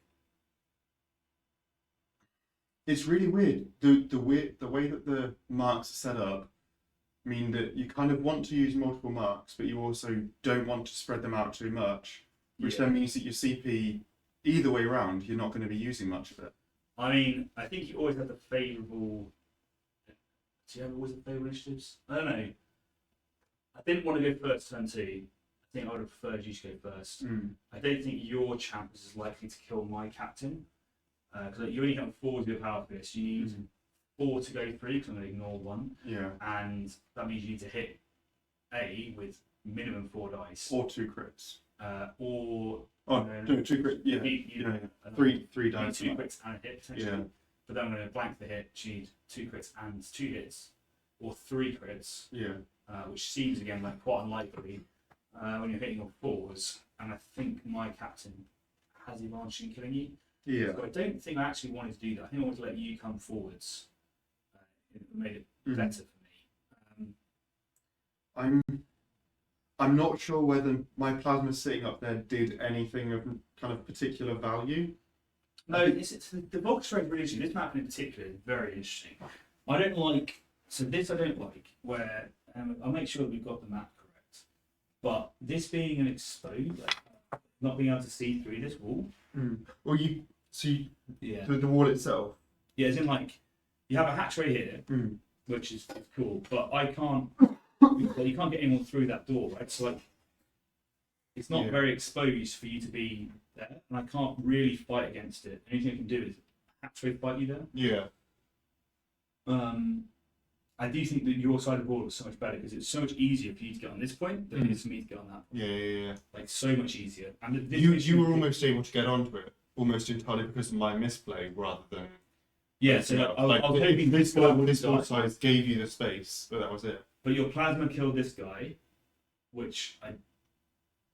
it's really weird. The way that the marks are set up mean that you kind of want to use multiple marks, but you also don't want to spread them out too much, which then means that your CP, either way around, you're not going to be using much of it. I mean, I think you always have the favourable. Do you have always the favourable initiatives? I don't know. I didn't want to go first turn 2. I think I would have preferred you to go first. I don't think your champ is as likely to kill my captain. Because you only have 4 with your power fist. You need 4 to go through, because I'm going to ignore 1. Yeah. And that means you need to hit A with minimum 4 dice. Or 2 crits. Or... Oh, no, 2 crits. Yeah. Three dice. 2 crits and a hit, potentially. Yeah. But then I'm going to blank the hit. You need 2 crits and 2 hits. Or 3 crits. Yeah. Which seems, again, like quite unlikely when you're hitting on 4s. And I think my captain has the advantage in killing you. Yeah. So I don't think I actually wanted to do that. I think I wanted to let you come forwards. It made it better for me. I'm not sure whether my plasma sitting up there did anything of kind of particular value. No, it's the box trade really interesting. This map in particular is very interesting. I don't like, so this I don't like, where I'll make sure that we've got the map correct. But this being an exposed, like, not being able to see through this wall. Well, you see Yeah. the wall itself. Yeah, as in like, you have a hatchway here, which is cool, but I can't, you can't get anyone through that door, right? So like, it's not very exposed for you to be there, and I can't really fight against it. Anything I can do is hatchway fight you there. Yeah. I do think that your side of the board was so much better because it's so much easier for you to get on this point than it is for me to get on that point. Yeah. Like, so much easier. And You were almost able to get onto it, almost entirely because of my misplay rather than... Yeah, so I was hoping this guy would this die. board size gave you the space, but that was it. But your plasma killed this guy, which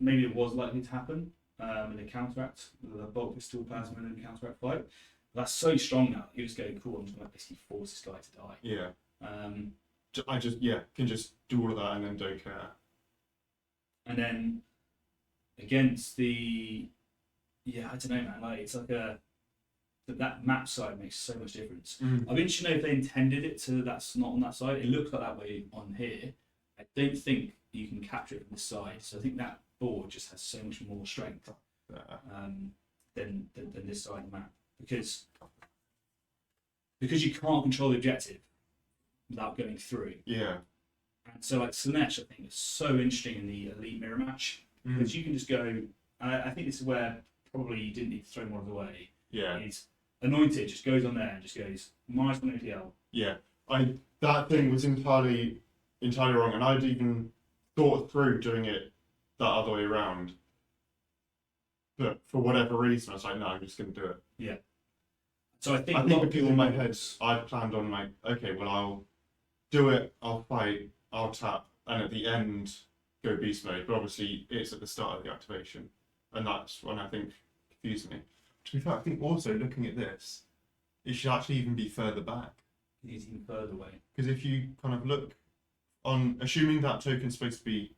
maybe it was likely to happen in the counteract, the bulk pistol plasma in the counteract fight. But that's so strong now. You just go, cool, I'm just going to basically force this guy to die. Yeah. I just can just do all of that and then don't care. And then against the I don't know, man. Like, it's like that map side makes so much difference. I'm interested to know if they intended it to that's not on that side. It looks like that way on here. I don't think you can capture it from this side. So I think that board just has so much more strength than this side of the map because you can't control the objective without going through. Yeah. And so like Slanesh, I think, is so interesting in the Elite Mirror match because you can just go. And I think this is where probably you didn't need to throw one of the way. Yeah. Is Anointed just goes on there and just goes -1 OTL. Yeah. That thing was entirely wrong, and I'd even thought through doing it that other way around. But for whatever reason, I was like, no, I'm just going to do it. Yeah. So I think because in my head, I'd planned on like, okay, well, I'll do it, I'll fight, I'll tap, and at the end, go beast mode. But obviously, it's at the start of the activation, and that's when I think confused me. To be fair, I think also looking at this, it should actually even be further back. It's even further away. Because if you kind of look on, assuming that token's supposed to be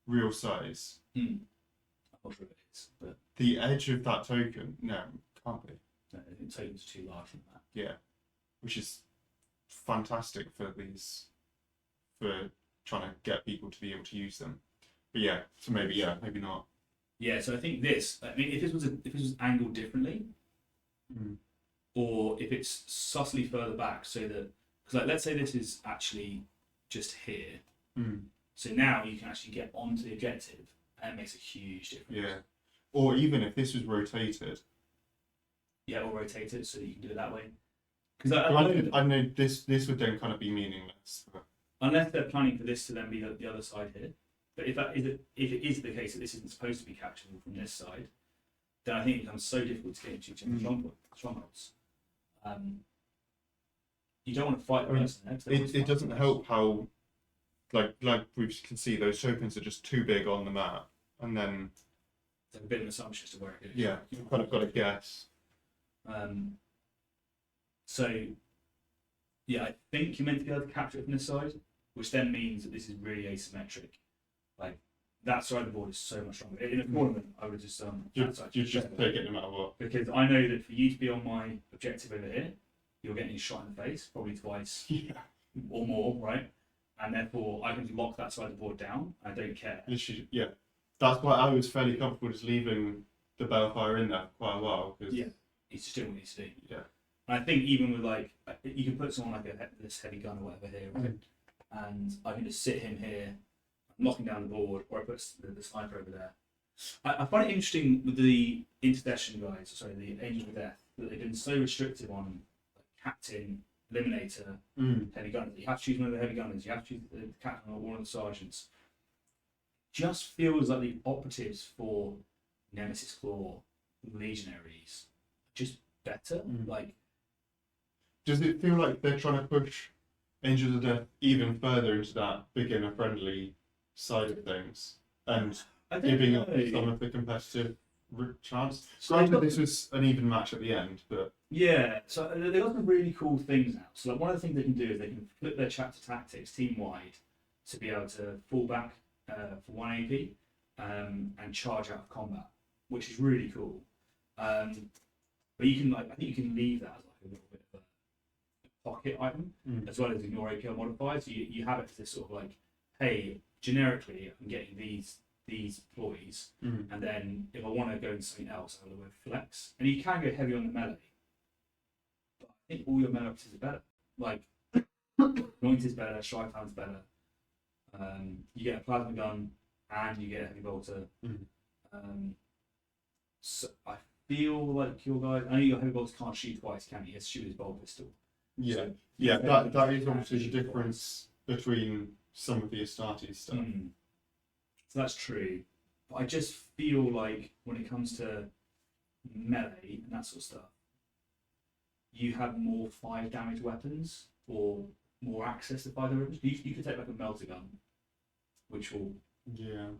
real size, I'm not sure it is, but the edge of that token, no, can't be. no, the tokens are too large from that. Yeah, which is fantastic for trying to get people to be able to use them. But yeah, so maybe not. Yeah, so I think this. I mean, if this was angled differently, or if it's subtly further back, so that because like let's say this is actually just here, so now you can actually get onto the objective, and it makes a huge difference. Yeah, or even if this was rotated. Yeah, or rotate it so that you can do it that way. Because I know this would then kind of be meaningless. But... unless they're planning for this to then be the other side here. But if it is the case that this isn't supposed to be capturable from this side, then I think it becomes so difficult to get into strongholds. You don't want to fight the person there. It doesn't help how, like we can see, those tokens are just too big on the map, and then it's a bit of an assumption as to where it goes. Yeah, you've kind of got to guess. So, yeah, I think you're meant to be able to capture it from this side, which then means that this is really asymmetric. Like, that side of the board is so much stronger. In a tournament, I would have just done that side. You just take it no matter what. Because I know that for you to be on my objective over here, you're getting shot in the face probably twice or more, right? And therefore, I can lock that side of the board down. I don't care. Literally, yeah. That's why I was fairly comfortable just leaving the Balefire in there for quite a while. Cause, Yeah, he's just doing what he needs to do. Yeah. And I think even with like, you can put someone like this heavy gun or whatever here, right? And I can just sit him here, knocking down the board, or I put the sniper over there. I find it interesting with the Intercession guys, sorry, the Angels of Death, that they've been so restrictive on like, Captain, Eliminator, heavy gunners. You have to choose one of the heavy gunners, you have to choose the captain or one of the sergeants. Just feels like the operatives for Nemesis Claw, Legionaries, just better. Like, does it feel like they're trying to push Angels of Death even further into that beginner friendly side of things and giving up some of the competitive chance? Granted, this was an even match at the end, but yeah, so they've got some really cool things now. So like one of the things they can do is they can flip their chapter tactics team wide to be able to fall back for 1 AP and charge out of combat, which is really cool. But you can like, I think you can leave that as like a little bit of a pocket item as well as ignore APL modifiers. So you have it as this sort of like, hey, generically I'm getting these ploys, and then if I want to go into something else, I will flex. And you can go heavy on the melee, but I think all your melee options are better. Like Anoint is better, Strike Hand's better. You get a plasma gun and you get a heavy bolter. So I feel like your guy. I know your heavy bolter can't shoot twice, can he? He has to shoot his bolt pistol. yeah, So yeah. That is obviously the difference between some of the Astartes stuff. So that's true, but I just feel like when it comes to melee and that sort of stuff, you have more 5 damage weapons or more access to 5 damage weapons. You could take like a melter gun, which will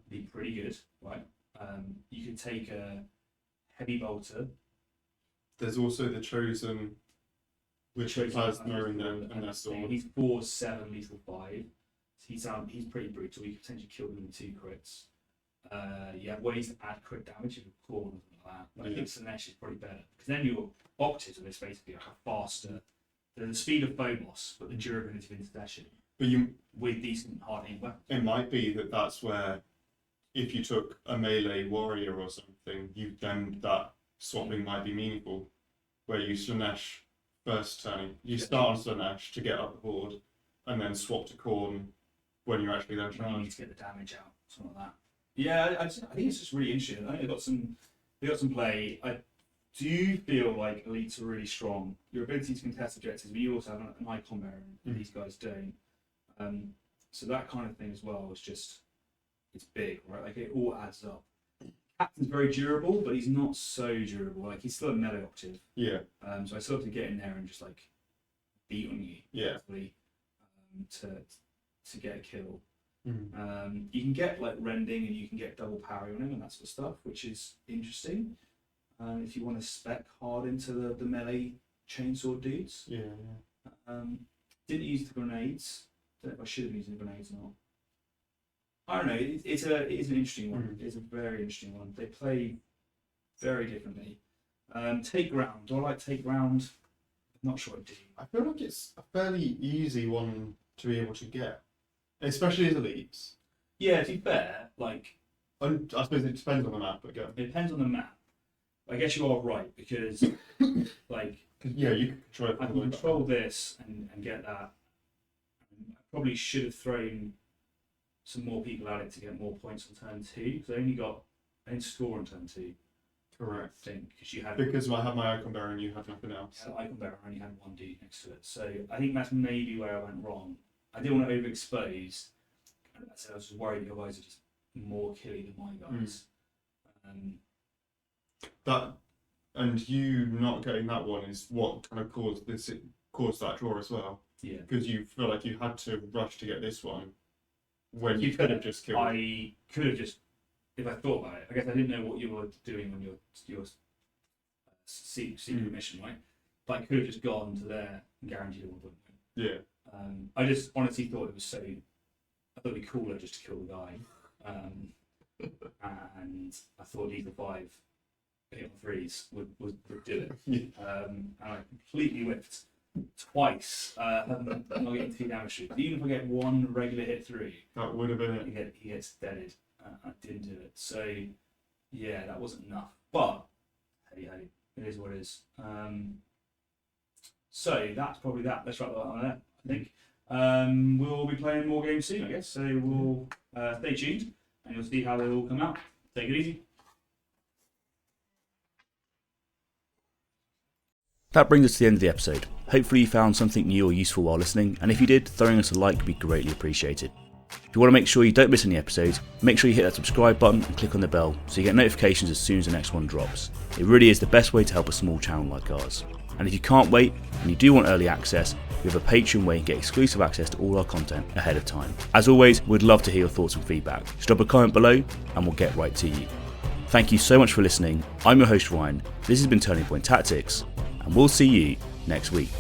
be pretty good, right? You could take a heavy bolter. There's also the Chosen, which has Plasma and their sword. He's 4/7 lethal 5. So he's pretty brutal. You can potentially kill him with 2 crits. You have ways to add crit damage if you claw or something like that. But I think Slanesh is probably better because then your optics are basically like a faster, the speed of Phobos, but the durability of Intercession. But with decent hard-hitting weapons. It might be that's where, if you took a melee warrior or something, then that swapping might be meaningful. Where you Slanesh first turning, you start on Slanesh to get up the board, and then swap to Khorne when you're actually then You need charged. to get the damage out, something like that. Yeah, I think it's just really interesting. I think they got some play. I do feel like elites are really strong. Your ability to contest objectives, but you also have an icon bearer, and these guys don't. So that kind of thing as well is just, it's big, right? Like it all adds up. Captain's very durable, but he's not so durable. Like he's still a melee octave. Yeah. So I still have to get in there and just like beat on you. Yeah. Hopefully, to get a kill. You can get like rending and you can get double parry on him and that sort of stuff, which is interesting. If you want to spec hard into the melee chainsaw dudes. Yeah. Didn't use the grenades. Don't know if I should have used the grenades or not. I don't know. It is an interesting one. It's a very interesting one. They play very differently. Take ground. Do I like take ground? I'm not sure I do. I feel like it's a fairly easy one to be able to get, especially as elites. Yeah, to be fair, like I suppose it depends on the map, but go. it depends on the map. I guess you are right because, like, Yeah, you can control it. I can control this and get that. I probably should have thrown some more people at it to get more points on turn 2 because I didn't score on turn 2. Correct. I think because I had my icon bearer and you had nothing else. the icon bearer only had 1 dude next to it, so I think that's maybe where I went wrong. I didn't want to overexpose. I was just worried your guys are just more killy than my guys. That and you not getting that one is what kind of caused that draw as well. Yeah. Because you feel like you had to rush to get this one when you could have just killed. I could have just, if I thought about it. I guess I didn't know what you were doing on your secret mission, right? But I could have just gone to there and guaranteed a 1 point. Yeah. I just honestly thought it was so. I thought it'd be cooler just to kill the guy. and I thought Lethal 5 hitting on threes would do it. And I completely whiffed twice. I'm not getting 2 damage through. Even if I get 1 regular hit through, That would have been it. he gets deaded. I didn't do it. So, yeah, that wasn't enough. But, hey, it is what it is. So, that's probably that. Let's wrap that up on there, I think. We'll be playing more games soon, I guess. So, we'll stay tuned and you'll see how they all come out. Take it easy. That brings us to the end of the episode. Hopefully you found something new or useful while listening, and if you did, throwing us a like would be greatly appreciated. If you want to make sure you don't miss any episodes, make sure you hit that subscribe button and click on the bell so you get notifications as soon as the next one drops. It really is the best way to help a small channel like ours. And if you can't wait and you do want early access, we have a Patreon where you can get exclusive access to all our content ahead of time. As always, we'd love to hear your thoughts and feedback. Just drop a comment below and we'll get right to you. Thank you so much for listening. I'm your host Ryan, this has been Turning Point Tactics, and we'll see you next week.